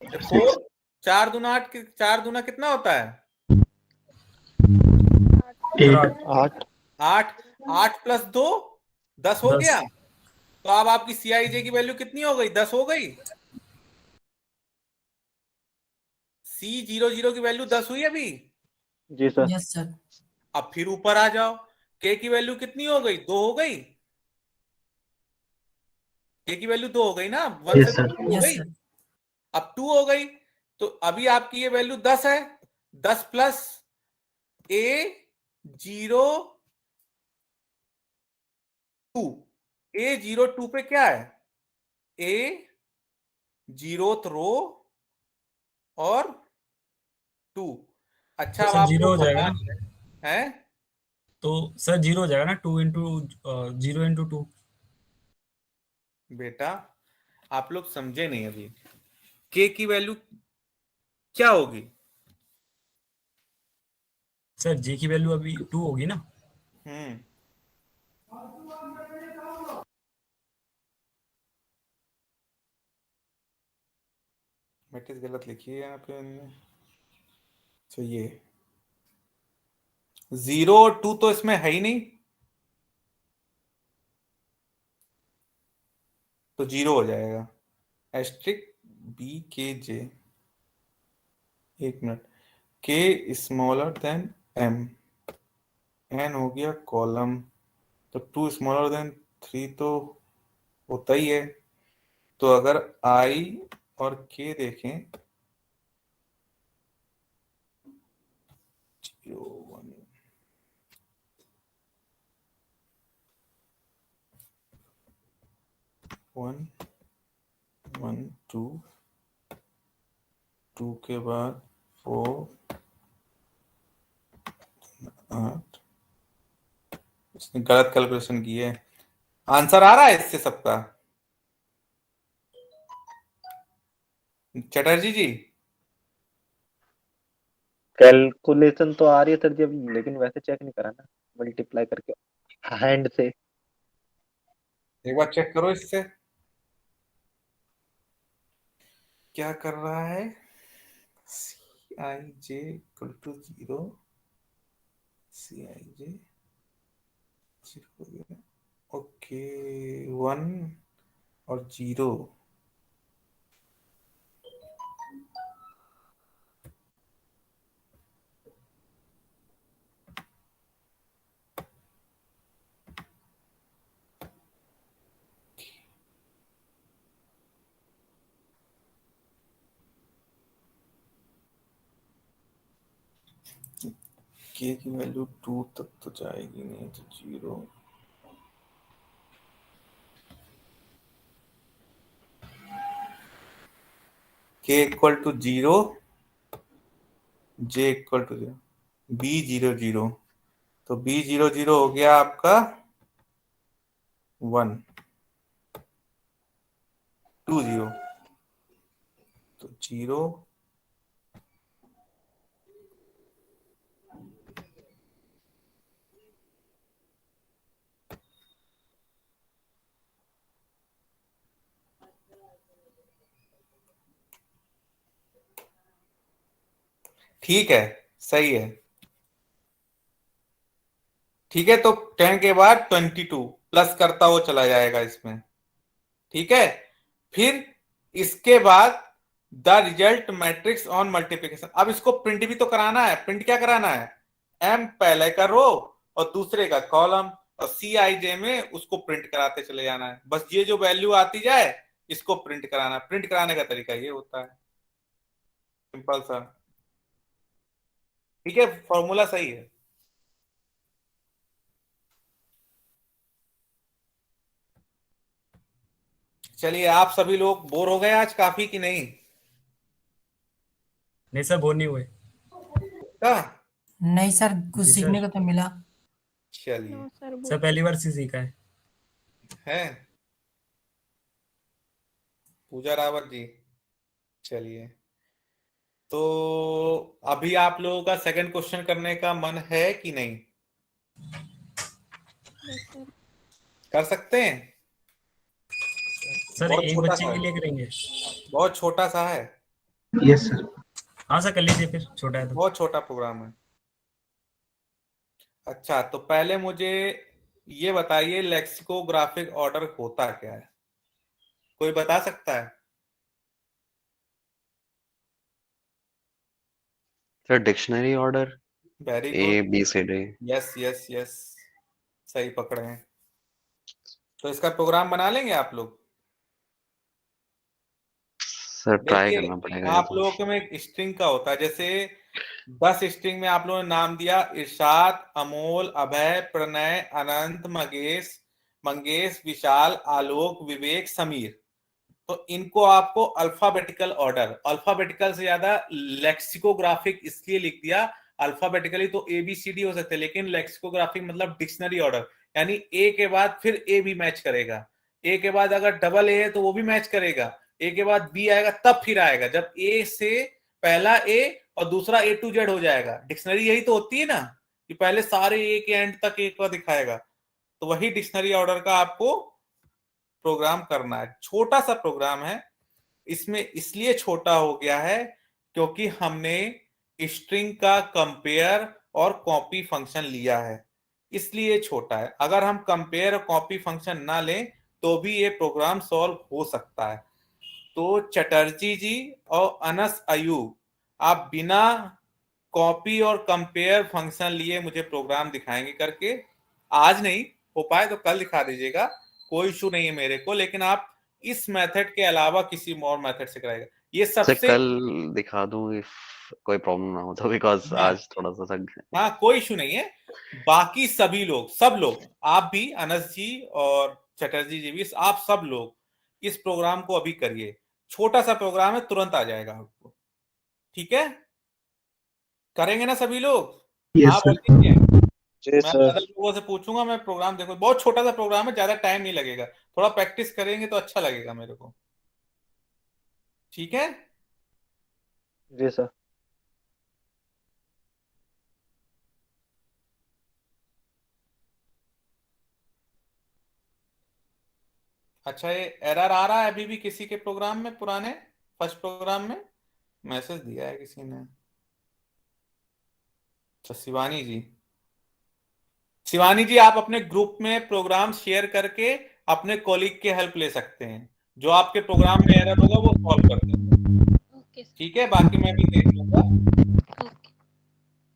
4 4 दूना 8, 4 दूना कितना होता है? 8 8 8 + 2 10 हो गया। तो अब आपकी सीआईजे की वैल्यू कितनी हो गई? 10 हो गई। C00 की वैल्यू 10 हुई अभी? जी सर। Yes sir. अब फिर ऊपर आ जाओ, के की वैल्यू कितनी हो गई? 2 हो गई। के की वैल्यू 2 हो गई ना, 1 से 2 हो गई। अब 2 हो गई, तो अभी आपकी ये वैल्यू 10 है। 10 प्लस A02 A02 पे क्या है? A0th रो और 2। अच्छा, तो अब सर आपको 0 हो जाएगा पता ना? है, तो सर 0 हो जाएगा ना, 2 इंटू 0 इंटू 2। बेटा आप लोग समझे नहीं अभी, के की वैल्यू क्या होगी? सर जे की वैल्यू अभी 2 होगी ना? हम्म, मैट्रिक्स गलत लिखी है यहाँ पे हमने। तो ये 0 और 2 तो इसमें है ही नहीं, तो 0 हो जाएगा। एस्ट्रिक बी के जे, एक मिनट, के स्मॉलर देन एम, एन हो गया कॉलम, तो 2 स्मॉलर देन 3 तो होता ही है। तो अगर आई और के देखें, 0 1 1 1 2 2 के बाद 4 8, इसने गलत कैलकुलेशन की है। आंसर आ रहा है इससे सबका? चटर्जी जी, कैलकुलेशन तो आ रही है सर जी अभी, लेकिन वैसे चेक नहीं करा ना मल्टीप्लाई करके हैंड से। एक बार चेक करो इससे क्या कर रहा है। CIJ = 0, CIJ 0 हो गया, ओके 1 और 0। के की वैल्यू 2 तक तो जाएगी नहीं, तो 0। K equal to 0, J equal to 0, B00, तो B00 हो गया आपका 1 2 0, तो 0 ठीक है, सही है। ठीक है, तो 10 के बाद 22 प्लस करता वो चला जाएगा इसमें। ठीक है, फिर इसके बाद the result matrix on multiplication. अब इसको प्रिंट भी तो कराना है। प्रिंट क्या कराना है? एम पहले का रो और दूसरे का कॉलम, और CIJ में उसको प्रिंट कराते चले जाना है। बस ये जो वैल्यू आती जाए इसको प्रिंट कराना। प्रिंट कराने का तरीका ये होता है, सिंपल सा। ठीक है, फॉर्मूला सही है। चलिए, आप सभी लोग बोर हो गए आज काफी कि नहीं? नहीं सर, बोर नहीं हुए। क्या? नहीं सर, कुछ जी सीखने सर। को तो मिला। चलिए, सर पहली बार से सीखा है। पूजा रावत जी, चलिए। तो अभी आप लोगों का सेकंड क्वेश्चन करने का मन है कि नहीं? कर सकते हैं? सर बहुत एक छोटा बच्चे सा के है, लिए करेंगे। बहुत छोटा सा है। Yes sir. हाँ सर, कर लीजिए फिर, छोटा है तो। बहुत छोटा प्रोग्राम है। अच्छा, तो पहले मुझे ये बताइए, लेक्सिकोग्राफिक ऑर्डर होता क्या है? कोई बता सकता है? Sir dictionary order, very A good. B C D। Yes yes yes, सही पकड़े हैं। तो इसका प्रोग्राम बना लेंगे आप लोग? सर ट्राई देखिए, करना पड़ेगा ये आप तो। लोगों में एक स्ट्रिंग का होता है, जैसे 10 स्ट्रिंग में आप लोगों ने नाम दिया इरशाद, अमोल, अभय, प्रणय, अनंत, मंगेश, विशाल, आलोक, विवेक, समीर। तो इनको आपको अल्फाबेटिकल ऑर्डर, अल्फाबेटिकल से ज्यादा लेक्सिकोग्राफिक इसलिए लिख दिया। अल्फाबेटिकली तो ABCD हो सकते हैं, लेकिन लेक्सिकोग्राफिक मतलब डिक्शनरी ऑर्डर, यानी A के बाद फिर A भी मैच करेगा। A के बाद अगर डबल A है तो वो भी मैच करेगा। A के बाद B आएगा तब फिर आएगा, जब A से पहला A और दूसरा A to Z हो जाएगा। डिक्शनरी यही तो होती है ना, कि पहले सारे A के एंड तक एक बार दिखाएगा। तो वही डिक्शनरी ऑर्डर का आपको प्रोग्राम करना है। छोटा सा प्रोग्राम है, इसमें इसलिए छोटा हो गया है क्योंकि हमने स्ट्रिंग का कंपेयर और कॉपी फंक्शन लिया है, इसलिए छोटा है। अगर हम कंपेयर और कॉपी फंक्शन ना लें तो भी ये प्रोग्राम सॉल्व हो सकता है। तो चटर्जी जी और अनस अयूब, आप बिना कॉपी और कंपेयर फंक्शन लिए मुझे प्रोग्राम दिखाएंगे करके। आज नहीं हो पाए तो कल दिखा दीजिएगा, कोई इशू नहीं है मेरे को, लेकिन आप इस मेथड के अलावा किसी और मेथड से कराएगा। ये सर सबसे कल दिखा दूं इफ कोई प्रॉब्लम ना हो तो, बिकॉज हाँ आज थोड़ा सा थक गए। हाँ, कोई इशू नहीं है। बाकी सभी लोग, सब लोग, आप भी, अनस जी और चटर्जी जी भी, आप सब लोग इस प्रोग्राम को अभी करिए। छोटा सा प्रोग्राम है, तुरंत आ जाएगा आपको। ठीक है, करेंगे ना सभी लोग? हाँ यस सर। बोलिए। जी मैं सर। अदर लोगों से पूछूंगा, मैं प्रोग्राम देखो, बहुत छोटा सा प्रोग्राम है, ज्यादा टाइम नहीं लगेगा। थोड़ा प्रैक्टिस करेंगे तो अच्छा लगेगा मेरे को। ठीक है, जी सर। अच्छा, ये एरर आ रहा है अभी भी किसी के प्रोग्राम में? पुराने फर्स्ट प्रोग्राम में मैसेज दिया है किसी ने। अच्छा, शिवानी जी, शिवानी जी आप अपने ग्रुप में प्रोग्राम शेयर करके अपने कॉलीग के हेल्प ले सकते हैं। जो आपके प्रोग्राम में एरर होगा वो सॉल्व कर देंगे। ठीक है, बाकी मैं भी देख लूंगा।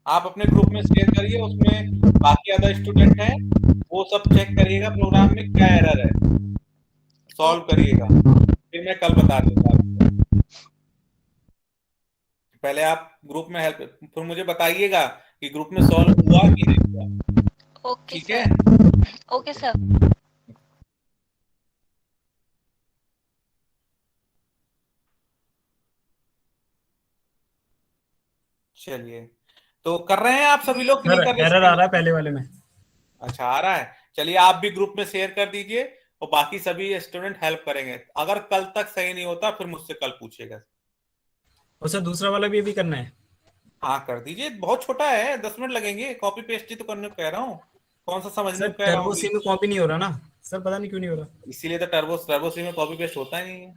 आप अपने ग्रुप में शेयर करिए, उसमें बाकी अदर स्टूडेंट हैं वो सब चेक करिएगा प्रोग्राम में क्या एरर है, सॉल्व करिएगा, फिर मैं कल बता दूंगा आपको। पहले आप ग्रुप में हेल्प, फिर मुझे बताइएगा कि ग्रुप में सॉल्व हुआ कि नहीं हुआ। ठीक है, ओके सर। चलिए, तो कर रहे हैं आप सभी लोग कि नहीं कर रहे? एरर आ रहा है पहले वाले में। अच्छा, आ रहा है। चलिए, आप भी ग्रुप में शेयर कर दीजिए और बाकी सभी स्टूडेंट हेल्प करेंगे। अगर कल तक सही नहीं होता फिर मुझसे कल पूछिएगा। और सर दूसरा वाला भी अभी करना है? हाँ, कर दीजिए, बहुत छोटा है, 10 मिनट लगेंगे। कॉपी पेस्ट ही तो करने को कह रहा हूँ, कौन सा समझने को कह रहा हूँ। टर्बो सी में कॉपी नहीं हो रहा ना सर, पता नहीं क्यों नहीं हो रहा। इसीलिए तो टर्बो सी में कॉपी पेस्ट होता ही नहीं है।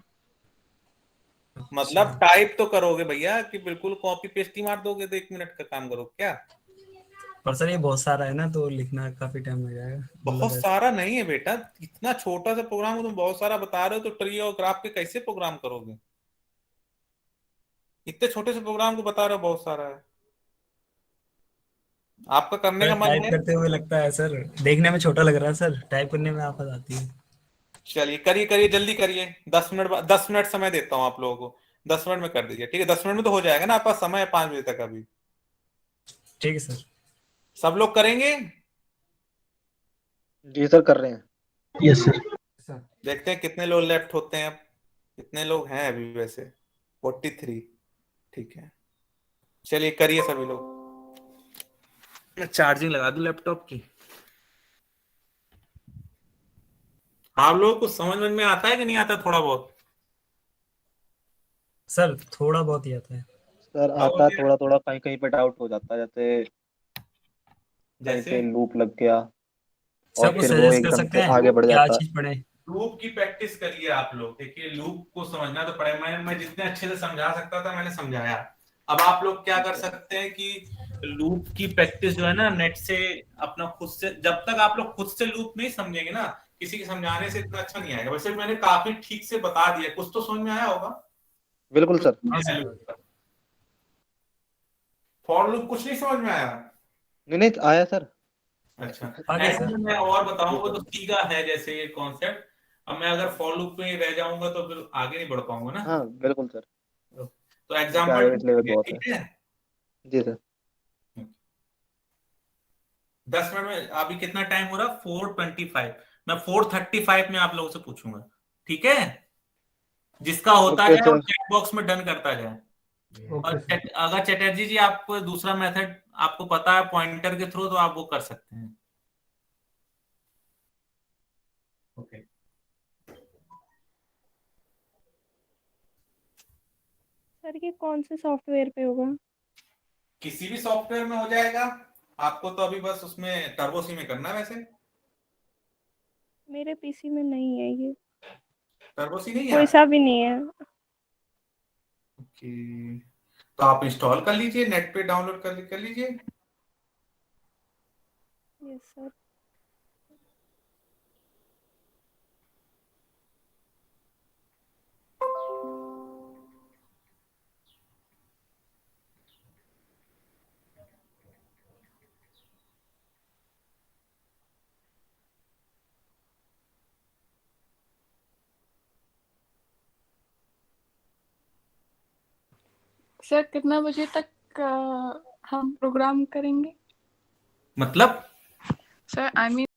मतलब टाइप तो करोगे भैया कि बिल्कुल कॉपी पेस्ट ही मार दोगे तो 1 मिनट का काम करो क्या? पर सर ये बहुत सारा है ना, तो लिखना काफी टाइम लग जाएगा। बहुत सारा नहीं है बेटा, इतना छोटा सा प्रोग्राम तुम बहुत सारा बता रहे हो, तो ट्री और ग्राफ के कैसे प्रोग्राम करोगे? इतने छोटे से प्रोग्राम को बता रहे हो बहुत सारा है। आपका करने का मन टाइप है? करते हुए लगता है सर, देखने में छोटा लग रहा है सर, टाइप करने में आफत आती है। चलिए, करिए करिए, जल्दी करिए। 10 मिनट समय देता हूँ आप लोगों को, 10 मिनट में कर दीजिए। ठीक है, 10 मिनट में तो हो जाएगा ना, आपका समय है 5 बजे तक अभी। ठीक है सर। सब लोग करेंगे? जी सर, कर रहे हैं। Yes sir. देखते हैं कितने लोग लेफ्ट होते हैं। अब कितने लोग हैं अभी वैसे? 43। ठीक है, चलिए करिए सभी लोग। मैं चार्जिंग लगा दूं लैपटॉप की। आप लोगों को समझ में आता है कि नहीं आता थोड़ा बहुत? सर थोड़ा बहुत ही आता है सर आता है थोड़ा थोड़ा, कहीं कहीं पे डाउट हो जाता है, जैसे कहीं पे लूप लग गया और सब फिर वो सजेस्ट कर एकदम सकते से हैं आगे बढ़ क्या जाता है। चीज पढ़े। लूप की प्रैक्टिस करिए आप लोग। देखिए, लूप को समझना तो पड़े। मैं जितने अच्छे से समझा सकता था मैंने समझाया। अब आप लोग क्या कर सकते हैं कि लूप की प्रैक्टिस जो है ना, नेट से अपना खुद से, जब तक आप लोग खुद से लूप नहीं समझेंगे ना, किसी के समझाने से इतना अच्छा नहीं आएगा। वैसे मैंने काफी ठीक से बता दिया, कुछ तो समझ में आया होगा। बिल्कुल सर। फॉर लूप कुछ नहीं समझ में आया? नहीं आया सर। अच्छा, आगे ऐसे सर। मैं और बताऊंगा तो सीधा है जैसे ये कॉन्सेप्ट। अब मैं अगर फॉर लूप में रह जाऊंगा तो फिर आगे नहीं बढ़ पाऊंगा ना। हाँ बिल्कुल सर। तो एग्जांपल लेवल बहुत है। ठीक है। जी सर। 10 मिनट में अभी कितना टाइम हो रहा? 4:25। मैं 4:35 में आप लोगों से पूछूंगा। ठीक है, जिसका होता ओके जाए वो सर। चैट बॉक्स में डन करता जाए। और अगर चटर्जी जी आपको दूसरा मेथड आपको पता है पॉइंटर के थ्रू, तो आप वो कर सकते हैं। ओके, सर ये कौन से सॉफ्टवेयर पे होगा? किसी भी सॉफ्टवेयर में हो जाएगा। आपको तो अभी बस उसमें टर्बो सी में करना है। वैसे मेरे पीसी में नहीं है ये, टर्बो सी नहीं है? कोई सा भी नहीं है। ओके, तो आप इंस्टॉल कर लीजिए, नेट पे डाउनलोड कर लीजिए। Yes sir. सर कितना बजे तक हम प्रोग्राम करेंगे? मतलब सर आई मीन